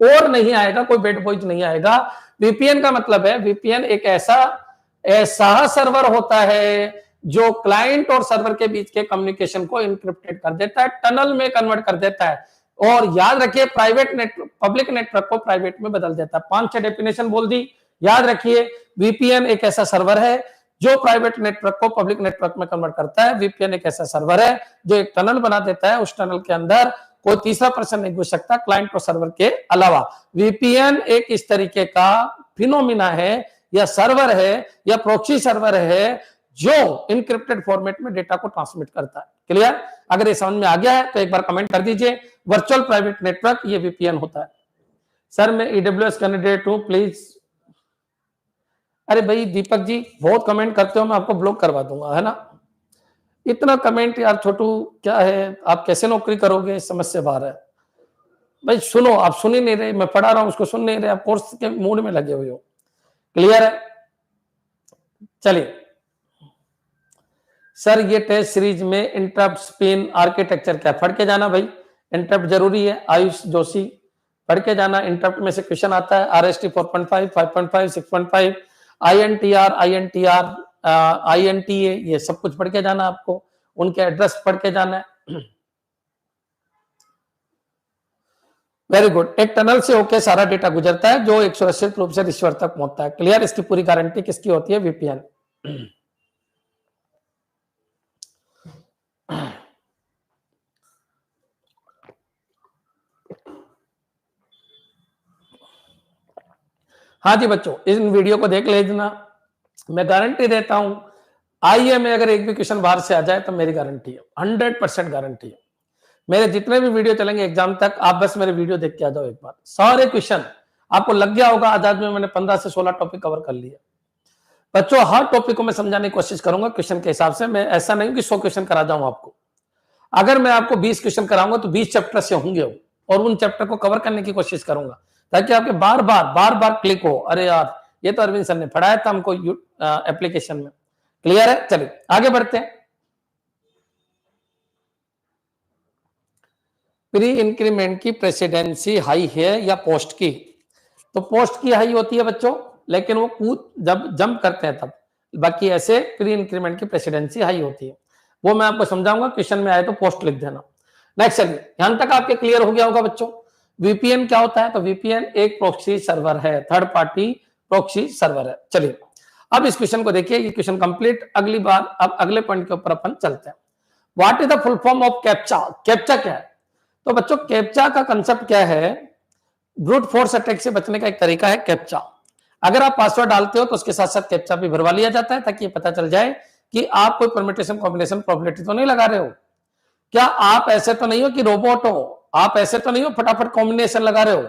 और नहीं आएगा, कोई बेड बॉयज नहीं आएगा। वीपीएन का मतलब है, वीपीएन एक ऐसा सर्वर होता है जो क्लाइंट और सर्वर के बीच के कम्युनिकेशन को इंक्रिप्टेड कर देता है, टनल में कन्वर्ट कर देता है। और याद रखिए प्राइवेट नेटवर्क पब्लिक नेटवर्क को प्राइवेट में बदल देता है। 5-6 डेफिनेशन बोल दी, याद रखिए। वीपीएन एक ऐसा सर्वर है जो प्राइवेट नेटवर्क को पब्लिक नेटवर्क में कन्वर्ट करता है। वीपीएन एक ऐसा सर्वर है जो एक टनल बना देता है, उस टनल के अंदर कोई तीसरा पर्सन नहीं घुस सकता क्लाइंट और सर्वर के अलावा। वीपीएन एक इस तरीके का फिनोमिना है या सर्वर है या प्रॉक्सी सर्वर है जो इनक्रिप्टेड फॉर्मेट में डेटा को ट्रांसमिट करता है। क्लियर? अगर ये समझ में आ गया है तो एक बार कमेंट कर दीजिए। वर्चुअल प्राइवेट नेटवर्क ये वीपीएन होता है। सर मैं ईडब्ल्यूएस कैंडिडेट हूं प्लीज। अरे भाई दीपक जी बहुत कमेंट करते हो, मैं आपको ब्लॉक करवा दूंगा, है ना। इतना कमेंट यार छोटू क्या है, आप कैसे नौकरी करोगे, समझ से बाहर है। भाई सुनो, आप सुन ही नहीं रहे, मैं पढ़ा रहा हूं उसको सुन नहीं रहे, आप कोर्स के मूड में लगे हुए हो। क्लियर है? चलिए सर ये टेस्ट सीरीज में इंटरप्ट, स्पिन, आर्किटेक्चर क्या, पढ़ के जाना भाई। इंटरप्ट जरूरी है, आयुष जोशी पढ़ के जाना। इंटरप्ट में से क्वेश्चन आता है, आरएसटी 4.5, 5.5, 6.5, आईएनटीआर, आईएनटीए, ये सब कुछ पढ़ के जाना आपको। उनके एड्रेस पढ़ के जाना है। Very good. एक टनल से होके सारा डेटा गुजरता है जो एक सुरक्षित रूप से रिसीवर तक पहुंचता है। क्लियर? इसकी पूरी गारंटी किसकी होती है? वीपीएन। हाँ जी बच्चों, इन वीडियो को देख लेना, मैं गारंटी देता हूं आईए में अगर एक भी क्वेश्चन बाहर से आ जाए तो मेरी गारंटी है, 100% गारंटी है। मेरे जितने भी वीडियो चलेंगे एग्जाम तक, आप बस मेरे वीडियो देख के आ जाओ एक बार, सारे क्वेश्चन आपको लग गया होगा। आजाद में मैंने 15 से 16 टॉपिक कवर कर लिया बच्चों। हर टॉपिक को मैं समझाने की कोशिश करूंगा क्वेश्चन के हिसाब से। मैं ऐसा नहीं कि 100 क्वेश्चन करा जाऊं आपको। अगर मैं आपको 20 क्वेश्चन कराऊंगा तो 20 चैप्टर से होंगे और उन चैप्टर को कवर करने की कोशिश करूंगा ताकि आपके बार बार क्लिक हो, अरे यार ये तो अरविंद सर ने पढ़ाया था हमको एप्लीकेशन में। क्लियर है? चलिए आगे बढ़ते हैं। प्री इंक्रीमेंट की प्रेसिडेंसी हाई है या पोस्ट की? तो पोस्ट की हाई होती है बच्चों, लेकिन वो कूद जब जंप करते हैं तब। बाकी ऐसे प्री इंक्रीमेंट की प्रेसिडेंसी हाई होती है, वो मैं आपको समझाऊंगा। क्वेश्चन में आए तो पोस्ट लिख देना। नेक्स्ट चलिए, यहां तक आपके क्लियर हो गया होगा बच्चों। वीपीएन क्या होता है? तो वीपीएन एक प्रॉक्सी सर्वर है, थर्ड पार्टी प्रॉक्सी सर्वर है। चलिए अब इस क्वेश्चन को देखिए, ये क्वेश्चन कंप्लीट। अगली बार अब अगले पॉइंट के ऊपर अपन चलते हैं। What is the full form of captcha? Captcha क्या है? तो बच्चों कैप्चा का कंसेप्ट क्या है? ब्रूट फोर्स अटैक से बचने का एक तरीका है कैप्चा। अगर आप पासवर्ड डालते हो तो उसके साथ साथ कैप्चा भी भरवा लिया जाता है ताकि पता चल जाए कि आप कोई परम्यूटेशन कॉम्बिनेशन प्रोबेबिलिटी तो नहीं लगा रहे हो। क्या आप ऐसे तो नहीं हो कि रोबोट हो? आप ऐसे तो नहीं हो फटाफट कॉम्बिनेशन लगा रहे हो?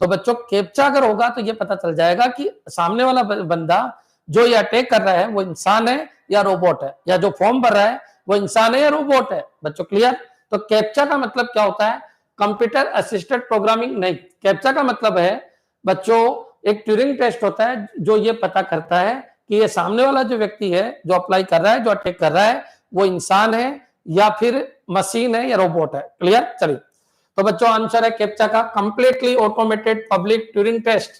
तो बच्चों कैप्चा अगर होगा तो ये पता चल जाएगा कि सामने वाला बंदा जो ये अटैक कर रहा है वो इंसान है या रोबोट है, या जो फॉर्म भर रहा है वो इंसान है या रोबोट है। बच्चों क्लियर? तो कैप्चा का मतलब क्या होता है? कंप्यूटर असिस्टेड प्रोग्रामिंग नहीं। कैप्चा का मतलब है बच्चों एक ट्यूरिंग टेस्ट होता है जो ये पता करता है कि ये सामने वाला जो व्यक्ति है जो अप्लाई कर रहा है, जो अटैक कर रहा है, वो इंसान है या फिर मशीन है या रोबोट है। क्लियर? चलिए तो बच्चों आंसर है कैप्चा का completely automated public Turing test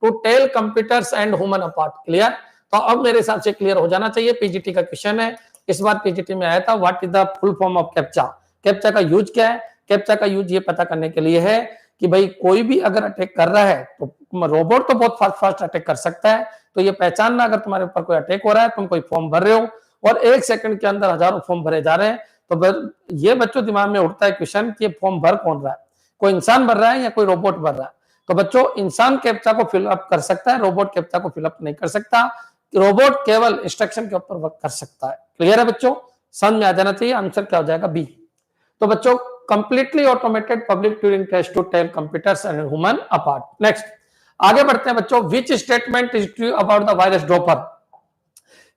to tell computers and human apart. Clear? तो अब मेरे हिसाब से क्लियर हो जाना चाहिए। पीजीटी का क्वेश्चन है, इस बार पीजीटी में आया था, what is the full form of captcha? Captcha का यूज क्या है? कैप्चा का यूज ये पता करने के लिए है कि भाई कोई भी अगर अटैक कर रहा है तो रोबोट तो बहुत फास्ट अटैक कर सकता है, तो ये पहचानना अगर तुम्हारे ऊपर कोई अटैक हो रहा है, तुम कोई फॉर्म भर रहे हो और 1 सेकंड के अंदर हजारों फॉर्म भरे जा रहे हैं, तो ये बच्चों दिमाग में उठता है क्वेश्चन कि ये फॉर्म भर कौन रहा है, कोई इंसान भर रहा है या कोई रोबोट भर रहा है। तो बच्चों इंसान कैप्चा को फिलअप कर सकता है, रोबोट कैप्चा को फिलअप नहीं कर सकता। रोबोट केवल इंस्ट्रक्शन के ऊपर वर्क कर सकता है। क्लियर है बच्चों? समझ में आ जाना चाहिए। आंसर क्या हो जाएगा? बी। तो बच्चों completely automated public Turing test to tell computers and human apart. Next आगे बढ़ते हैं बच्चों। Which statement is true about the virus dropper?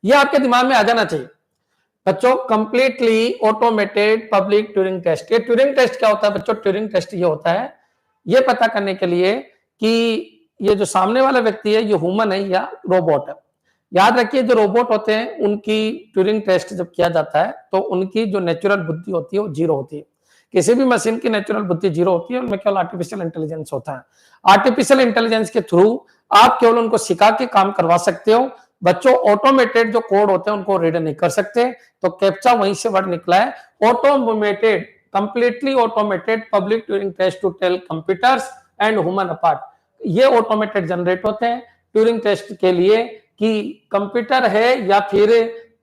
ये आपके दिमाग में आ जाना चाहिए बच्चों। Completely automated public Turing test. ये ट्यूरिंग टेस्ट क्या होता है बच्चों? ट्यूरिंग टेस्ट ये होता है ये पता करने के लिए कि ये जो सामने वाला व्यक्ति है ये ह्यूमन है या रोबोट है। याद रखिए जो रोबोट होते हैं उनकी ट्यूरिंग टेस्ट जब किया जाता है तो उनकी जो नेचुरल बुद्धि होती है वो जीरो होती है। किसी भी मशीन की नेचुरल बुद्धि जीरो होती है, उनमें केवल आर्टिफिशियल इंटेलिजेंस होता है। आर्टिफिशियल इंटेलिजेंस के थ्रू आप केवल उनको सिखा के काम करवा सकते हो बच्चों। ऑटोमेटेड जो कोड होते हैं उनको रीड नहीं कर सकते। तो कैप्चा वहीं से वर्ड निकला है, automated, completely automated public Turing test to tell computers and human apart. ये ऑटोमेटेड जनरेट होते हैं ट्यूरिंग टेस्ट के लिए कि कंप्यूटर है या फिर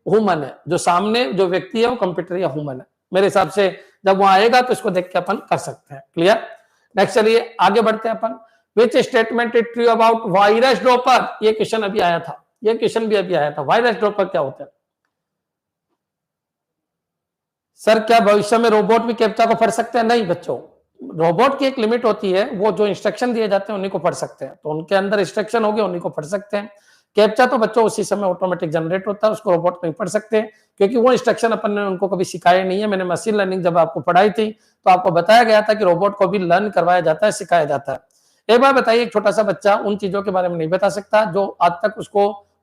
ह्यूमन है, जो सामने जो व्यक्ति है वो कंप्यूटर या ह्यूमन है। मेरे हिसाब से जब वहां आएगा तो इसको देख के अपन कर सकते हैं। क्लियर? नेक्स्ट चलिए आगे बढ़ते हैं अपन। Which statement is true about virus dropper? ये क्वेश्चन अभी आया था, ये क्वेश्चन भी अभी आया था। वायरस ड्रॉपर क्या होता है सर? क्या भविष्य में रोबोट भी कैप्चा को पढ़ सकते हैं? नहीं बच्चों, रोबोट की एक लिमिट होती है, वो जो इंस्ट्रक्शन दिए जाते हैं उन्हीं को पढ़ सकते हैं। तो उनके अंदर इंस्ट्रक्शन हो गए उन्हीं को पढ़ सकते हैं। कैप्चा तो बच्चों उसी समय ऑटोमेटिक जनरेट होता है, उसको रोबोट नहीं पढ़ सकते क्योंकि वो इंस्ट्रक्शन अपन ने उनको कभी सिखाए नहीं है। मैंने मशीन लर्निंग जब आपको पढ़ाई थी तो आपको बताया गया था कि रोबोट को भी लर्न करवाया जाता है, सिखाया जाता है। एक बार बताइए, एक छोटा सा बच्चा उन चीजों के बारे में नहीं बता सकता जो आज तक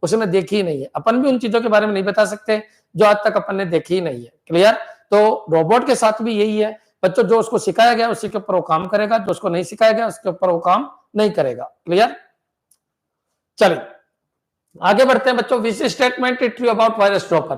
उसने देखी ही नहीं है। अपन भी उन चीजों के बारे में नहीं बता सकते जो आज तक अपन ने देखी ही नहीं है। क्लियर? तो रोबोट के साथ भी यही है बच्चों, जो उसको सिखाया गया उसी के ऊपर वो काम करेगा, जो उसको नहीं सिखाया गया उसके ऊपर वो काम नहीं करेगा। क्लियर? चलिए आगे बढ़ते हैं बच्चों। Which statement is true about virus dropper?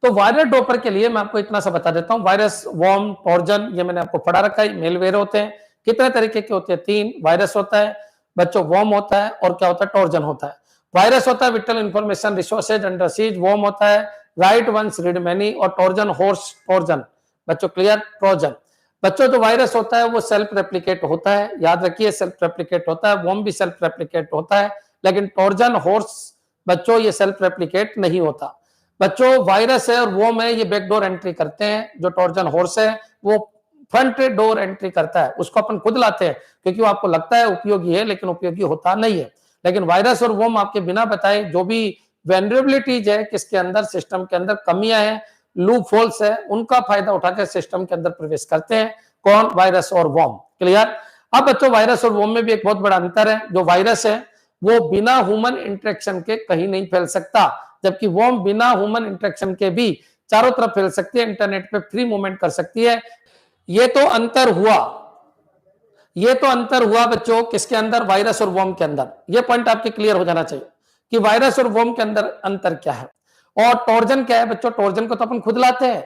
तो वायरस ड्रॉपर के लिए मैं आपको इतना सा बता देता हूं। वायरस, वॉर्म, टॉर्जन, ये मैंने आपको पढ़ा रखा है। मेलवेयर होते हैं, कितने तरीके के होते हैं? 3। वायरस होता है बच्चों, वॉर्म होता है और क्या होता है? टॉर्जन होता है। वायरस होता है vital information resources under siege. Worm होता है राइट वंस रीड मैनी। और टॉर्जन हॉर्स टॉर्जन बच्चों। क्लियर? ट्रोजन बच्चों जो वायरस होता है वो सेल्फ रेप्लिकेट होता है, याद रखिए सेल्फ रेप्लिकेट होता है। वॉर्म भी सेल्फ रेप्लिकेट होता है, लेकिन टॉर्जन हॉर्स बच्चों ये सेल्फ रेप्लिकेट नहीं होता। बच्चों वायरस है और वॉर्म है ये बैकडोर एंट्री करते हैं। जो टॉर्जन हॉर्स है वो फ्रंट डोर एंट्री करता है, उसको अपन खुद लाते हैं क्योंकि वो आपको लगता है उपयोगी है लेकिन उपयोगी होता नहीं है। लेकिन वायरस और वॉर्म आपके बिना बताए जो भी वेनरेबिलिटीज है किसके अंदर, सिस्टम के अंदर कमियां हैं, लूप होल्स है, उनका फायदा उठाकर सिस्टम के अंदर प्रवेश करते हैं। कौन? वायरस और वॉर्म। क्लियर? अब बच्चों वायरस और वॉर्म में भी एक बहुत बड़ा अंतर है। जो वायरस है वो बिना ह्यूमन इंटरेक्शन के कहीं नहीं फैल सकता, जबकि वॉर्म बिना ह्यूमन इंटरेक्शन के भी चारों तरफ फैल सकती है, इंटरनेट पे फ्री मूवमेंट कर सकती है। ये तो अंतर हुआ बच्चों किसके अंदर? वायरस और वॉर्म के अंदर। ये पॉइंट आपके क्लियर हो जाना चाहिए कि वायरस और वॉर्म के अंदर अंतर क्या है। और टॉर्जन क्या है बच्चों? टॉर्जन को तो अपन खुद लाते हैं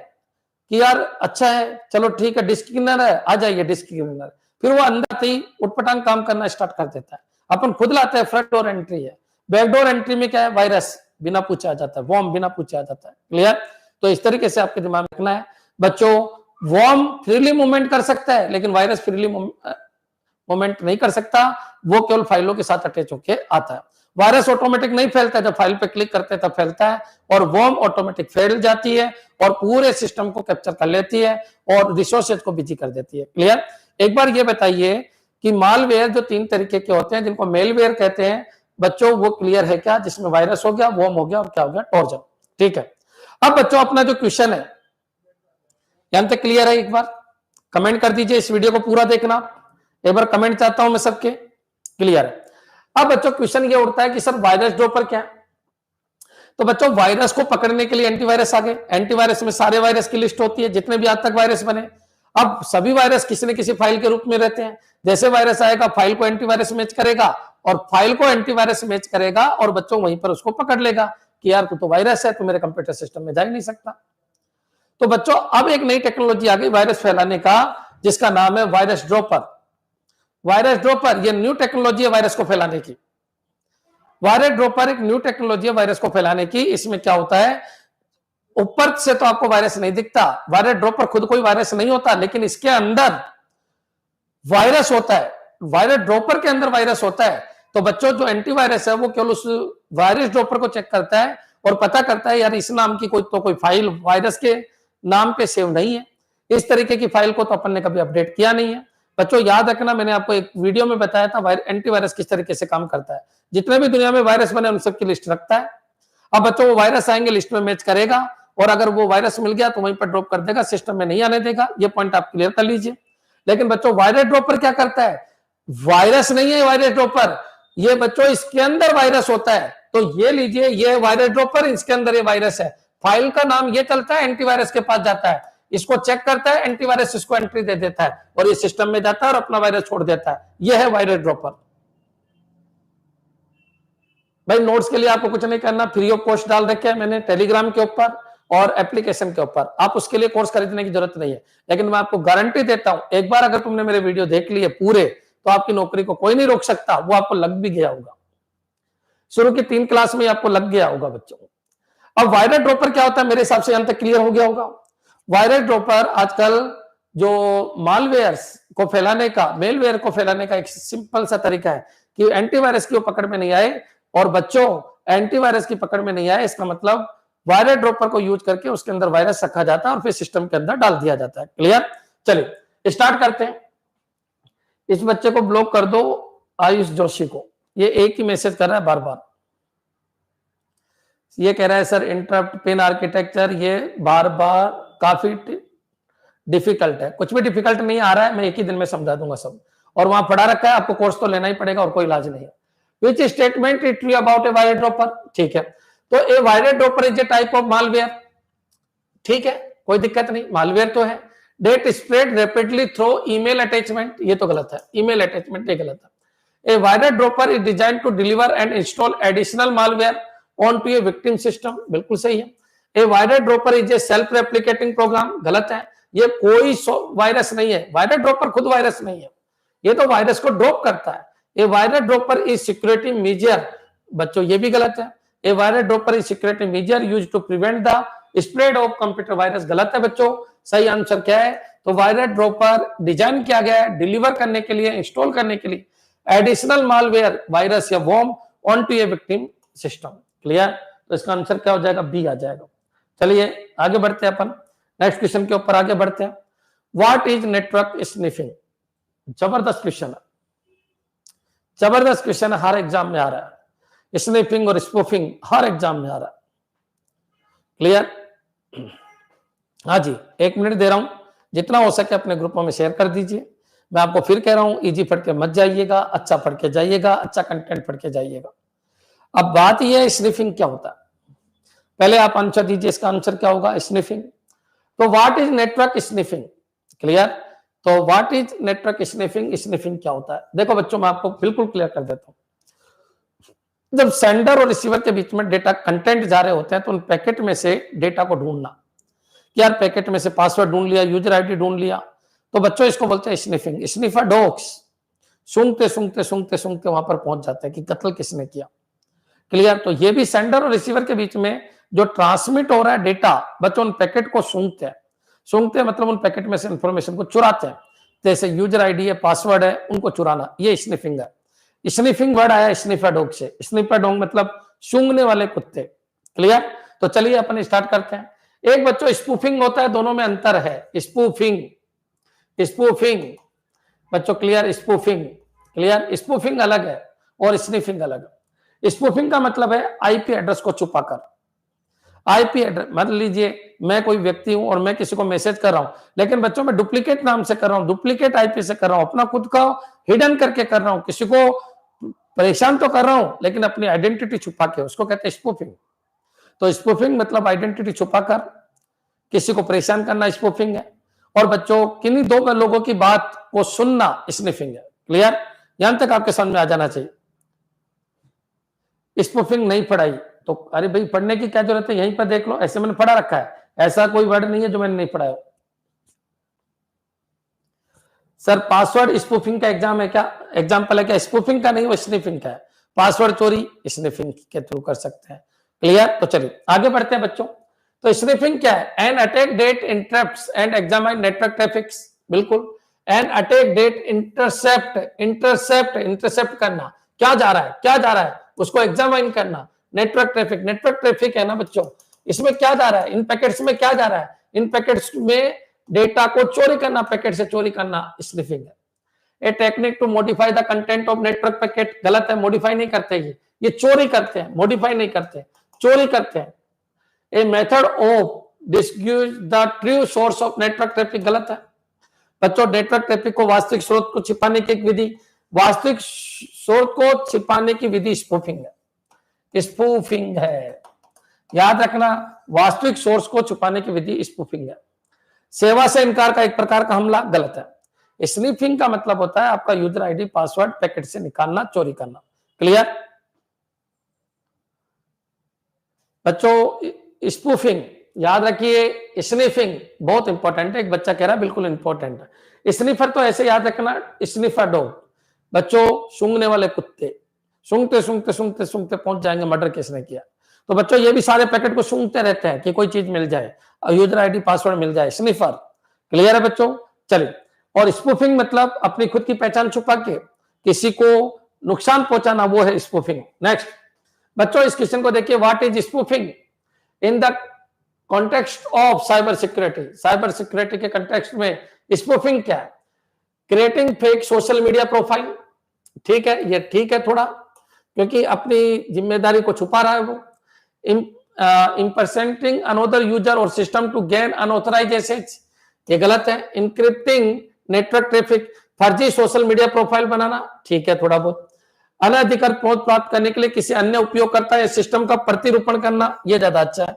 कि यार अच्छा है, चलो ठीक है, डिस्क क्लीनर है, आ जाइए डिस्क क्लीनर। फिर वो अंदर ही उटपटांग काम करना स्टार्ट कर देता है। अपन खुद लाते हैं, फ्रंट डोर एंट्री है। बैकडोर एंट्री में क्या है? वायरस बिना पूछे आ जाता है, वॉर्म बिना पूछे आ जाता है। क्लियर? तो इस तरीके से आपके दिमाग में रखना है बच्चों। वॉर्म फ्रीली मूवमेंट कर सकता है लेकिन वायरस फ्रीली मूवमेंट नहीं कर सकता, वो केवल फाइलों के साथ अटैच होकर आता है। वायरस ऑटोमेटिक नहीं फैलता, जब फाइल पे क्लिक करते हैं तब फैलता है, और वॉर्म ऑटोमेटिक फैल जाती है और पूरे सिस्टम को कैप्चर कर लेती है और रिसोर्सेज को बिजी कर देती है। क्लियर? एक बार ये बताइए कि मालवेयर जो 3 तरीके के होते हैं जिनको मेलवेयर कहते हैं बच्चों, वो क्लियर है क्या? जिसमें वायरस हो गया, वॉर्म हो गया और क्या हो गया? टॉर्जन। ठीक है। अब बच्चों अपना जो क्वेश्चन है यहां तक क्लियर है? एक बार कमेंट कर दीजिए, इस वीडियो को पूरा देखना। एक बार कमेंट चाहता हूं मैं सबके। क्लियर है? अब बच्चों क्वेश्चन ये उठता है कि सर वायरस ड्रॉपर क्या है? तो बच्चों वायरस को पकड़ने के लिए एंटीवायरस आ गए। एंटीवायरस में सारे वायरस की लिस्ट होती है जितने भी आज तक वायरस बने। अब सभी वायरस किसी न किसी फाइल के रूप में रहते हैं। जैसे वायरस आएगा फाइल को एंटीवायरस मैच करेगा और फाइल को एंटीवायरस मैच करेगा और बच्चों वहीं पर उसको पकड़ लेगा कि यार तू तो वायरस है, तू मेरे कंप्यूटर सिस्टम में जा ही नहीं सकता। तो बच्चों अब एक नई टेक्नोलॉजी आ गई वायरस फैलाने का, जिसका नाम है वायरस ड्रॉपर। वायरस ड्रॉपर ये न्यू टेक्नोलॉजी है वायरस को फैलाने की। वायरस ड्रॉपर एक न्यू टेक्नोलॉजी है वायरस को फैलाने की। इसमें क्या होता है, ऊपर से तो आपको वायरस नहीं दिखता, वायरस ड्रॉपर खुद कोई वायरस नहीं होता, लेकिन इसके अंदर वायरस होता है। वायरस ड्रॉपर के अंदर वायरस होता है। तो बच्चों जो एंटीवायरस है वो केवल उस वायरस ड्रॉपर को चेक करता है और पता करता है यार इस नाम की कोई फाइल वायरस के नाम पे सेव नहीं है, इस तरीके की फाइल को तो अपन ने कभी अपडेट किया नहीं है। बच्चों याद रखना, मैंने आपको एक वीडियो में बताया था एंटीवायरस किस तरीके से काम करता है। जितने भी दुनिया में वायरस बने उन सबकी लिस्ट रखता है। अब बच्चों वो वायरस आएंगे, लिस्ट में मैच करेगा, और अगर वो वायरस मिल गया तो वहीं पर ड्रॉप कर देगा, सिस्टम में नहीं आने देगा। ये पॉइंट आप क्लियर कर लीजिए। लेकिन बच्चों वायरस ड्रॉपर क्या करता है? वायरस नहीं है वायरस ड्रॉपर, ये बच्चों इसके अंदर वायरस होता है। तो ये लीजिए, ये वायरस ड्रॉपर, इसके अंदर ये वायरस है। फाइल का नाम ये चलता है, एंटीवायरस के पास जाता है, इसको चेक करता है, एंटीवायरस इसको एंट्री दे देता है और ये सिस्टम में जाता है और अपना वायरस छोड़ देता है। ये है वायरस ड्रॉपर। भाई नोट्स के लिए आपको कुछ नहीं करना, फ्री ऑफ कॉस्ट डाल रखे हैं मैंने टेलीग्राम के ऊपर और एप्लीकेशन के ऊपर। आप उसके लिए कोर्स खरीदने की जरूरत नहीं है, लेकिन मैं आपको गारंटी देता हूं, एक बार अगर तुमने मेरे वीडियो देख लिए पूरे, तो आपकी नौकरी को कोई नहीं रोक सकता। वो आपको लग भी गया होगा, शुरू की 3 क्लास में आपको लग गया होगा बच्चों। अब वायरस ड्रॉपर क्या होता है, मेरे हिसाब से यहां तक क्लियर हो गया होगा। वायरस ड्रॉपर आजकल जो मालवेयर्स को फैलाने का, मेलवेयर को फैलाने का एक सिंपल सा तरीका है कि एंटीवायरस की पकड़ में नहीं आए, और बच्चों एंटीवायरस की पकड़ में नहीं आए, इसका मतलब वायरस ड्रॉपर को यूज करके उसके अंदर वायरस रखा जाता है और फिर सिस्टम के अंदर डाल दिया जाता है। क्लियर? चलिए स्टार्ट करते हैं। इस बच्चे को ब्लॉक कर दो, आयुष जोशी को। ये एक ही मैसेज कर रहा है बार बार। ये कह रहा है सर इंटरप्ट पिन आर्किटेक्चर, ये बार बार काफी डिफिकल्ट है। कुछ भी डिफिकल्ट नहीं आ रहा है, मैं एक ही दिन में समझा दूंगा सब, और वहां पढ़ा रखा है, आपको कोर्स तो लेना ही पड़ेगा और कोई इलाज नहीं है। Which statement it true about a virus dropper? ठीक है, तो a virus dropper is a type of malware. ठीक है, कोई दिक्कत नहीं, मालवेयर तो है। That spread rapidly through email attachment, ये तो गलत है, ईमेल अटैचमेंट ये गलत है। A virus dropper is design to deliver and install additional malware on to a victim system, बिल्कुल सही है। A virus dropper is A self replicating programme, गलत है, ये कोई वायरस नहीं है, वायरस ड्रॉपर खुद वायरस नहीं है, ये तो वायरस को ड्रॉप करता है। A virus dropper is security measure, बच्चों ये भी गलत है। A virus dropper is security measure used to prevent the spread of computer virus, गलत है बच्चों। सही आंसर क्या है? तो वायरस ड्रॉपर डिजाइन किया गया है डिलीवर करने के लिए, इंस्टॉल करने के लिए एडिशनल मालवेयर, वायरस या worm on to a victim system. Clear? तो इसका आंसर क्या हो जाएगा? बी आ जाएगा। चलिए आगे बढ़ते हैं अपन, नेक्स्ट क्वेश्चन के ऊपर आगे बढ़ते हैं। What is network sniffing? जबरदस्त क्वेश्चन है, जबरदस्त क्वेश्चन है, हर एग्जाम में आ रहा है। स्निफिंग और स्पूफिंग हर एग्जाम में आ रहा है। क्लियर? हाँ जी, 1 मिनट दे रहा हूं, जितना हो सके अपने ग्रुपों में शेयर कर दीजिए। मैं आपको फिर कह रहा हूं, इजी पढ़ के मत जाइएगा, अच्छा पढ़ के जाइएगा, अच्छा कंटेंट पढ़ के जाइएगा। अब बात यह है स्निफिंग क्या होता है, पहले आप आंसर दीजिए, इसका आंसर क्या होगा? स्निफिंग। तो what is network sniffing? Clear? तो what is network sniffing, sniffing क्या होता है? देखो बच्चों, मैं आपको बिल्कुल क्लियर कर देता हूं। जब सेंडर और रिसीवर के बीच में डेटा कंटेंट जा रहे होते हैं, तो उन पैकेट में से डेटा को ढूंढना, यार पैकेट में से पासवर्ड ढूंढ लिया, यूजर आईडी ढूंढ लिया, तो बच्चों इसको बोलते हैं स्निफिंग। स्निफर डॉग्स सूंघते सूंघते सूंघते सूंघते वहां पर पहुंच जाते हैं कि कत्ल किसने किया। क्लियर? तो ये भी सेंडर और रिसीवर के बीच में जो ट्रांसमिट हो रहा है डेटा, बच्चों उन पैकेट को सूंघते हैं। सूंघते मतलब उन पैकेट में से इंफॉर्मेशन को चुराते हैं, जैसे यूजर आईडी है, पासवर्ड है, उनको चुराना, ये स्निफिंग है। स्निफिंग वर्ड आया स्निफर डॉग से। स्निफर डॉग मतलब सूंघने वाले कुत्ते। क्लियर? तो चलिए अपन स्टार्ट करते हैं। एक बच्चों स्पूफिंग होता है, दोनों में अंतर है। स्पूफिंग, स्पूफिंग बच्चों, क्लियर? Spoofing, clear? स्पूफिंग अलग है और स्निफिंग अलग है। स्पूफिंग का मतलब है आईपी एड्रेस को छुपाकर। आईपी एड्रेस, मान लीजिए मैं कोई व्यक्ति हूं और मैं किसी को मैसेज कर रहा हूं, लेकिन बच्चों मैं डुप्लीकेट नाम से कर रहा हूं, डुप्लीकेट आईपी से कर रहा हूं, अपना खुद का हिडन करके कर रहा हूं, किसी को परेशान तो कर रहा हूं लेकिन अपनी आइडेंटिटी छुपा के, उसको कहते हैं स्पूफिंग। तो स्पूफिंग मतलब आइडेंटिटी छुपाकर किसी को परेशान करना स्पूफिंग है। और बच्चों किन्हीं 2 लोगों की बात को सुनना स्निफिंग है। क्लियर? यहां तक आपके समझ में आ जाना चाहिए। स्पूफिंग नहीं पढ़ाई तो अरे भाई पढ़ने की क्या जरूरत है, यहीं पर देख लो, ऐसे मैंने पढ़ा रखा है, ऐसा कोई वर्ड नहीं है जो मैंने नहीं पढ़ा है। सर पासवर्ड स्पूफिंग का एग्जाम है क्या? एग्जाम्पल है क्या? स्पूफिंग का नहीं, वो स्निफिंग का है। पासवर्ड चोरी स्निफिंग के थ्रू कर सकते हैं। क्लियर? तो चलिए आगे बढ़ते हैं बच्चों। तो स्निफिंग क्या है? An attack that interrupts and examine network traffics, बिल्कुल। An attack that intercept, intercept, intercept करना, क्या जा रहा है, क्या जा रहा है, उसको एग्जामिन करना। नेटवर्क ट्रैफिक, नेटवर्क ट्रैफिक है ना बच्चों, इसमें क्या जा रहा है, इन पैकेट्स में क्या जा रहा है, इन पैकेट्स में डेटा को चोरी करना, पैकेट से चोरी करना स्निफिंग है। A technique to modify the content of network packet, गलत है, मॉडिफाई नहीं करते, ये चोरी करते हैं, मॉडिफाई नहीं करते। चोरी करते हैं। A method of disguise the true source of network traffic, गलत है बच्चों। नेटवर्क ट्रैफिक को वास्तविक स्रोत को छिपाने की एक विधि, वास्तविक स्रोत को छिपाने की विधि स्पूफिंग है, स्पूफिंग है, याद रखना। वास्तविक सोर्स को छुपाने की विधि स्पूफिंग है। सेवा से इनकार का एक प्रकार का हमला, गलत है। स्नीफिंग का मतलब होता है आपका यूजर आईडी पासवर्ड पैकेट से निकालना, चोरी करना। क्लियर बच्चों। स्पूफिंग याद रखिए, स्नीफिंग बहुत इंपॉर्टेंट है। एक बच्चा कह रहा है बिल्कुल इंपॉर्टेंट है। स्नीफर तो ऐसे याद रखना, स्नीफर डॉग बच्चों, सूंघने वाले कुत्ते, सूंघते सूंघते सूंघते सूंघते पहुंच जाएंगे मर्डर किसने किया। तो बच्चों ये भी सारे पैकेट को सूंघते रहते हैं कि कोई चीज मिल जाए, यूजर आईडी पासवर्ड मिल जाए, स्निफर। क्लियर है बच्चों, चलिए। और स्पूफिंग मतलब अपनी खुद की पहचान छुपा के किसी को नुकसान पहुंचाना, वो है स्पूफिंग। नेक्स्ट बच्चों, इस क्वेश्चन को देखिए, what is spoofing in the context of cyber security. Cyber security के कॉन्टेक्स्ट में स्पूफिंग क्या है? Creating fake social media profile, ठीक है, ये ठीक है थोड़ा, क्योंकि अपनी जिम्मेदारी को छुपा रहा है वो। impersonating another user or system to gain unauthorized access, ये गलत है। इंक्रिप्टिंग नेटवर्क ट्रैफिक, फर्जी सोशल मीडिया प्रोफाइल बनाना, ठीक है थोड़ा बहुत। अनधिकृत पहुंच प्राप्त करने के लिए किसी अन्य उपयोगकर्ता या सिस्टम का प्रतिरूपण करना, ये ज्यादा अच्छा है।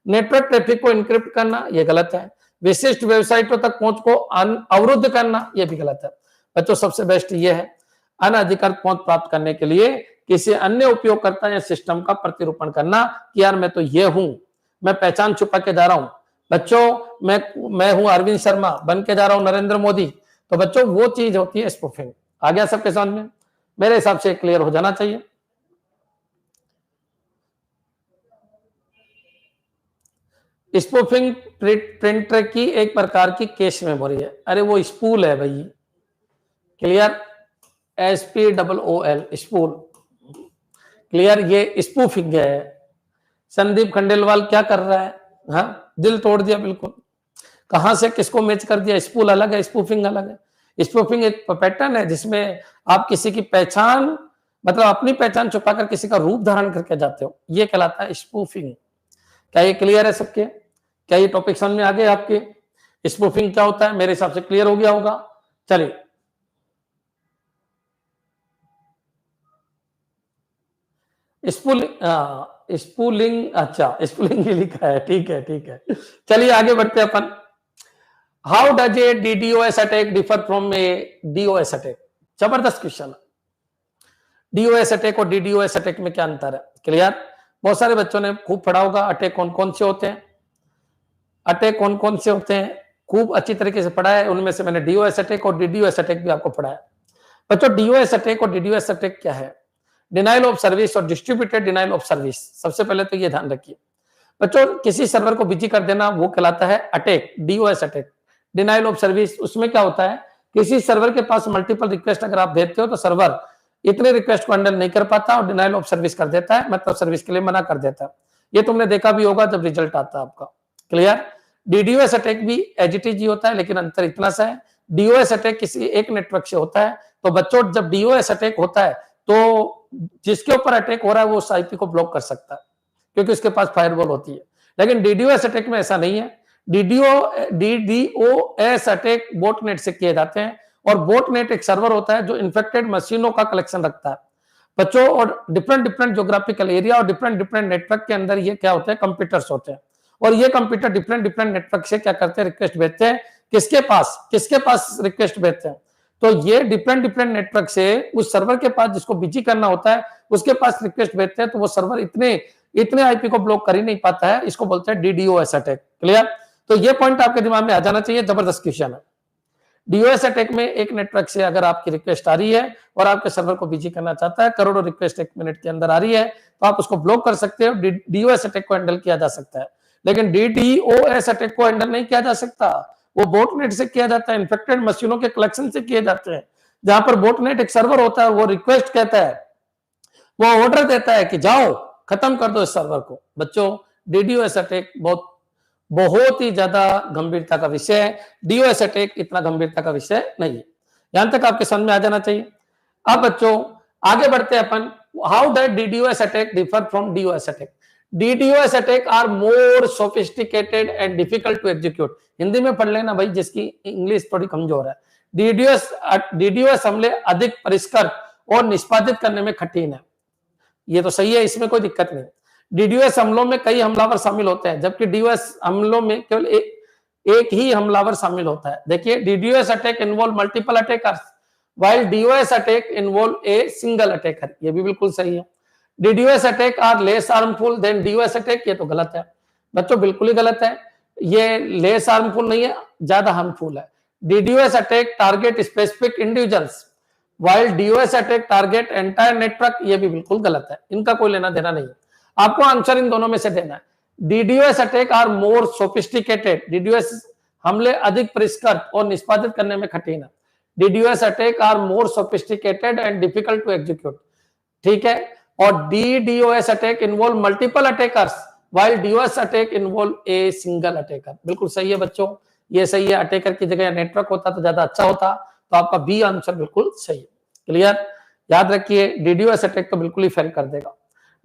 नेटवर्क ट्रैफिक को इंक्रिप्ट करना, ये गलत है। विशिष्ट वेबसाइटों तक पहुंच को अवरुद्ध करना, ये भी गलत है बच्चों। सबसे बेस्ट ये है, अनधिकृत पहुंच प्राप्त करने के लिए किसी अन्य उपयोगकर्ता या सिस्टम का प्रतिरूपण करना कि यार मैं तो ये हूं, मैं पहचान छुपा के जा रहा हूं बच्चों, मैं हूं अरविंद शर्मा बन के जा रहा हूं नरेंद्र मोदी। तो बच्चों वो चीज होती है स्पूफिंग। आ गया सबके समझ में? मेरे हिसाब से क्लियर हो जाना चाहिए। स्पूफिंग प्रिंटर की एक प्रकार की कैश मेमोरी है। अरे वो स्पूल है भाई। Clear, SPOOL, spool. क्लियर, ये स्पूफिंग है। संदीप खंडेलवाल क्या कर रहा है? हाँ, दिल तोड़ दिया बिल्कुल। कहां से किसको मैच कर दिया? स्पूल अलग है, स्पूफिंग अलग है। स्पूफिंग एक पैटर्न है जिसमें आप किसी की पहचान, मतलब अपनी पहचान छुपाकर किसी का रूप धारण करके जाते हो, ये कहलाता है स्पूफिंग। क्या ये क्लियर है सबके? क्या ये टॉपिक समझ में आ गए आपके? स्पूफिंग क्या होता है? मेरे हिसाब से क्लियर हो गया होगा। चलिए, स्पूलिंग, अच्छा स्पूलिंग ही लिखा है, ठीक है ठीक है। चलिए आगे बढ़ते हैं अपन। How does a DDoS attack differ from a DOS attack? जबरदस्त क्वेश्चन। DOS अटैक और DDoS अटैक में क्या अंतर है? क्लियर, बहुत सारे बच्चों ने खूब पढ़ा होगा अटैक कौन कौन से होते हैं, अटैक कौन कौन से होते हैं, खूब अच्छी तरीके से पढ़ा है। उनमें से मैंने DOS अटैक और DDoS अटैक भी आपको पढ़ाया। बच्चों DOS अटैक और DDoS अटैक क्या है? डिनाइल ऑफ सर्विस और डिस्ट्रीब्यूटेड डिनाइल ऑफ सर्विस। सबसे पहले तो ये ध्यान रखिए बच्चों, किसी सर्वर को बिजी कर देना वो कहलाता है attack, DOS attack. Denial of service, उसमें क्या होता है, किसी सर्वर के पास मल्टीपल रिक्वेस्ट अगर आप भेजते हो तो सर्वर इतने रिक्वेस्ट को हैंडल नहीं कर पाता और डिनाइल ऑफ सर्विस कर देता है, मतलब सर्विस के लिए मना कर देता है। ये तुमने देखा भी होगा जब रिजल्ट आता है आपका। क्लियर, DDoS अटैक भी एजीटीजी होता है, लेकिन अंतर इतना सा है, DOS अटैक किसी एक नेटवर्क से होता है। तो बच्चों जब DOS अटैक होता है तो जिसके ऊपर अटैक हो रहा है वो उस आईपी को ब्लॉक कर सकता है, क्योंकि उसके पास फायरवॉल होती है। लेकिन DDoS अटैक में ऐसा नहीं है। DDoS अटैक बोटनेट से किए जाते हैं, और बोटनेट एक सर्वर होता है जो इन्फेक्टेड मशीनों का कलेक्शन रखता है बच्चों, और डिफरेंट डिफरेंट ज्योग्राफिकल एरिया और डिफरेंट डिफरेंट नेटवर्क के अंदर ये क्या होते हैं, कंप्यूटर्स होते हैं। और ये कंप्यूटर डिफरेंट डिफरेंट नेटवर्क से क्या करते हैं, रिक्वेस्ट भेजते हैं। किसके पास रिक्वेस्ट भेजते हैं? तो ये डिफरेंट डिफरेंट नेटवर्क से उस सर्वर के पास जिसको बिजी करना होता है उसके पास रिक्वेस्ट भेजते हैं, तो वो सर्वर इतने आईपी को ब्लॉक कर ही नहीं पाता है। इसको बोलते हैं DDoS अटैक। क्लियर, तो ये पॉइंट आपके दिमाग में आ जाना चाहिए। जबरदस्त क्वेश्चन है। DOS अटैक में एक नेटवर्क से अगर आपकी रिक्वेस्ट आ रही है और आपके सर्वर को बिजी करना चाहता है, करोड़ों रिक्वेस्ट एक मिनट के अंदर आ रही है, तो आप उसको ब्लॉक कर सकते हो। DOS अटैक को हैंडल किया जा सकता है, लेकिन DDoS अटैक को हैंडल नहीं किया जा सकता। वो बोटनेट से किया जाता है, इन्फेक्टेड मशीनों के कलेक्शन से किए जाते हैं, जहां पर बोटनेट एक सर्वर होता है, वो रिक्वेस्ट कहता है, वो ऑर्डर देता है कि जाओ खत्म कर दो इस सर्वर को। बच्चों DDoS अटैक बहुत ही ज्यादा गंभीरता का विषय है। DOS अटैक इतना गंभीरता का विषय नहीं है। यहां तक आपके समझ में आ जाना चाहिए। अब बच्चों आगे बढ़ते हैं अपन। How does DDoS attack differ from DOS attack? DDoS attack are more sophisticated and difficult to execute. Hindi में पढ़ लेना भाई जिसकी इंग्लिश थोड़ी कमजोर है। DDoS हमले अधिक परिष्कृत और निष्पादित करने में कठिन है। ये तो सही है, इसमें कोई दिक्कत नहीं। DDoS हमलों में कई हमलावर शामिल होते हैं, जबकि DDoS हमलों में केवल एक ही हमलावर शामिल होता है। देखिए, DDoS attack involve multiple attackers while DOS attack involve a single attacker. ये भी बिल्कुल सही है। DDoS attack are less harmful than DOS attack. ये तो गलत है बच्चों, बिल्कुल ही गलत है। ये लेस हार्मफुल नहीं है, ज्यादा हार्मफुल है। DDoS attack target specific individuals while DOS attack target entire network. ये भी बिल्कुल गलत है, इनका कोई लेना देना नहीं है। आपको आंसर इन दोनों में से देना है। DDoS attack are more sophisticated. DDoS हमले अधिक परिष्कृत और निष्पादित करने में कठिन है। DDoS attack are more sophisticated and difficult to execute. ठीक है। और DDoS attack involve multiple attackers while DOS attack involve a single attacker. बिल्कुल सही है बच्चों, ये सही है। अटैकर की जगह नेटवर्क होता तो ज्यादा अच्छा होता, तो आपका बी आंसर बिल्कुल सही है। क्लियर, याद रखिए DDoS अटैक तो बिल्कुल ही फेल कर देगा।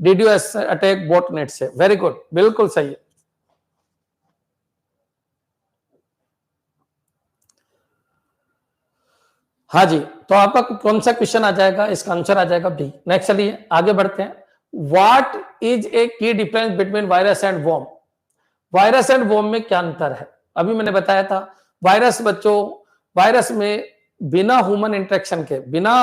DDoS अटैक बॉटनेट से। वेरी गुड, बिल्कुल सही है। हाँ जी, तो आपका कौन सा क्वेश्चन आ जाएगा? इसका आंसर आ जाएगा बी। नेक्स्ट चलिए आगे बढ़ते हैं। What is a key difference between virus and worm? Virus and worm में क्या अंतर है? अभी मैंने बताया था, वायरस बच्चों, वायरस में बिना ह्यूमन इंटरेक्शन के, बिना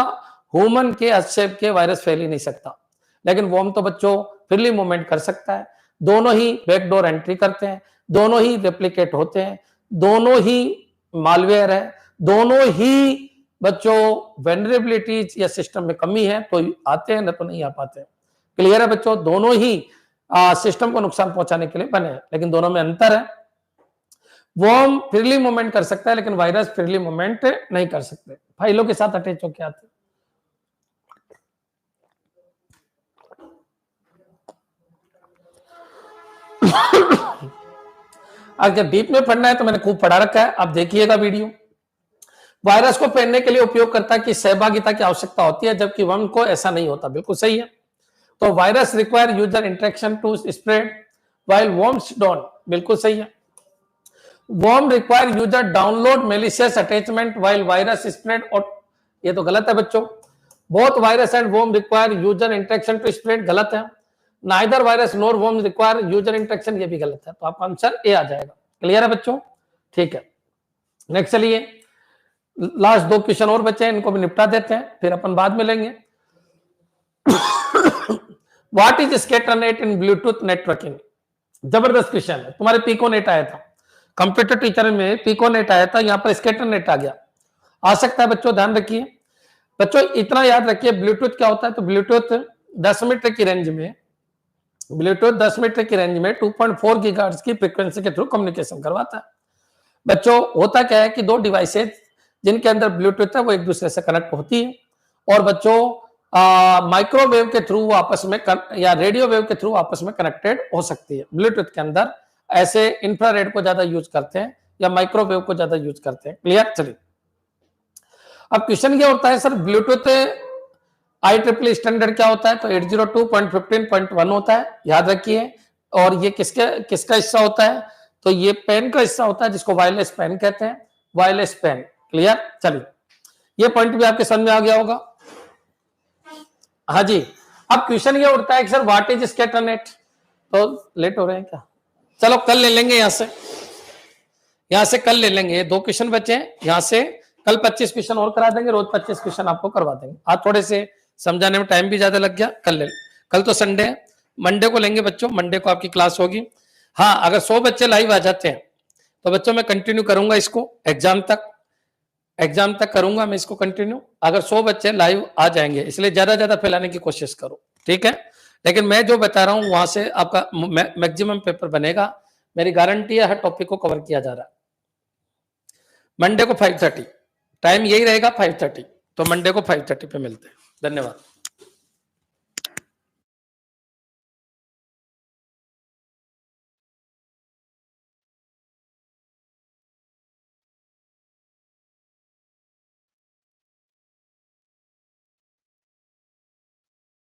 ह्यूमन के हस्तक्षेप के वायरस फैल ही नहीं सकता। लेकिन वॉर्म तो बच्चों फ्रीली मूवमेंट कर सकता है। दोनों ही बैकडोर एंट्री करते हैं, दोनों ही रेप्लिकेट होते हैं, दोनों ही मालवेयर है, दोनों ही बच्चों वेनरेबिलिटीज या सिस्टम में कमी है तो आते हैं, ना तो नहीं आ पाते। क्लियर है बच्चों, दोनों ही सिस्टम को नुकसान पहुंचाने के लिए बने हैं, लेकिन दोनों में अंतर है। वॉर्म फ्रीली मूवमेंट कर सकता है, लेकिन वायरस फ्रीली मूवमेंट नहीं कर सकते। फाइलों के साथ अटैच होकर आते हैं। अगर डीप में पढ़ना है तो मैंने खूब पढ़ा रखा है, आप देखिएगा वीडियो। वायरस को फैलने के लिए उपयोगकर्ता की सहभागिता की आवश्यकता होती है, जबकि वर्म को ऐसा नहीं होता। बिल्कुल सही है। तो virus require user interaction to spread while worms don't. बिल्कुल सही है। Worm require user download malicious attachment while virus spread. और ये तो गलत है बच्चों। Both virus and worm require user interaction to spread. गलत है। Neither virus nor worm require user interaction. ये भी गलत है। तो आपका आंसर ए आ जाएगा। क्लियर है बच्चों? ठीक है। नेक्स्ट चलिए, लास्ट दो क्वेश्चन और बचे हैं, इनको भी निपटा देते हैं, फिर अपन बाद में लेंगे। What is scatternet in Bluetooth networking? जबरदस्त क्वेश्चन है। तुम्हारे पिकोनेट आया था, कंप्यूटर टीचर में पिकोनेट आया था, यहां पर स्कैटरनेट आ गया। आ सकता है बच्चों, ध्यान रखिए। बच्चों इतना याद रखिए, ब्लूटूथ क्या होता है? तो ब्लूटूथ 10 मीटर की रेंज में, ब्लूटूथ 10 मीटर की रेंज में 2.4 गीगाहर्ट्ज की फ्रीक्वेंसी के थ्रू कम्युनिकेशन करवाता है। बच्चों होता क्या है कि दो डिवाइसेज जिनके अंदर ब्लूटूथ है वो एक दूसरे से कनेक्ट होती है, और बच्चों माइक्रोवेव के थ्रू वो आपस में या रेडियो वेव के थ्रू आपस में कनेक्टेड हो सकती है। ब्लूटूथ के अंदर ऐसे इंफ्रारेड को ज्यादा यूज करते हैं या माइक्रोवेव को ज्यादा यूज करते हैं। क्लियर? चलिए अब क्वेश्चन क्या होता है सर, ब्लूटूथ IEEE स्टैंडर्ड क्या होता है? तो 802.15.1 होता है, याद रखिए। और ये किसका हिस्सा होता है? तो ये पेन का हिस्सा होता है, जिसको वायरलेस पेन कहते हैं। Wireless pen. क्लियर? चलिए ये पॉइंट भी आपके समझ में आ गया होगा। हाँ जी। अब क्वेश्चन ये उठता है कि सर व्हाट इज स्कैटरनेट? तो लेट हो रहे हैं क्या? चलो कल ले लेंगे, यहां से कल ले लेंगे। दो क्वेश्चन बचे हैं, यहां से कल 25 क्वेश्चन और करा देंगे। रोज 25 क्वेश्चन आपको करवा देंगे। आज थोड़े से समझाने में टाइम भी ज्यादा लग गया, कल तो संडे है, मंडे को लेंगे बच्चों। मंडे को आपकी क्लास होगी। हाँ, अगर 100 बच्चे लाइव आ जाते हैं तो बच्चों मैं कंटिन्यू करूंगा इसको एग्जाम तक करूंगा मैं इसको कंटिन्यू। अगर 100 बच्चे लाइव आ जाएंगे, इसलिए ज्यादा फैलाने की कोशिश करो, ठीक है? लेकिन मैं जो बता रहा हूं वहां से आपका मैक्सिमम पेपर बनेगा, मेरी गारंटी है। हर टॉपिक को कवर किया जा रहा है। मंडे को 5:30 टाइम यही रहेगा, 5:30। तो मंडे को 5:30 पे मिलते हैं। धन्यवाद।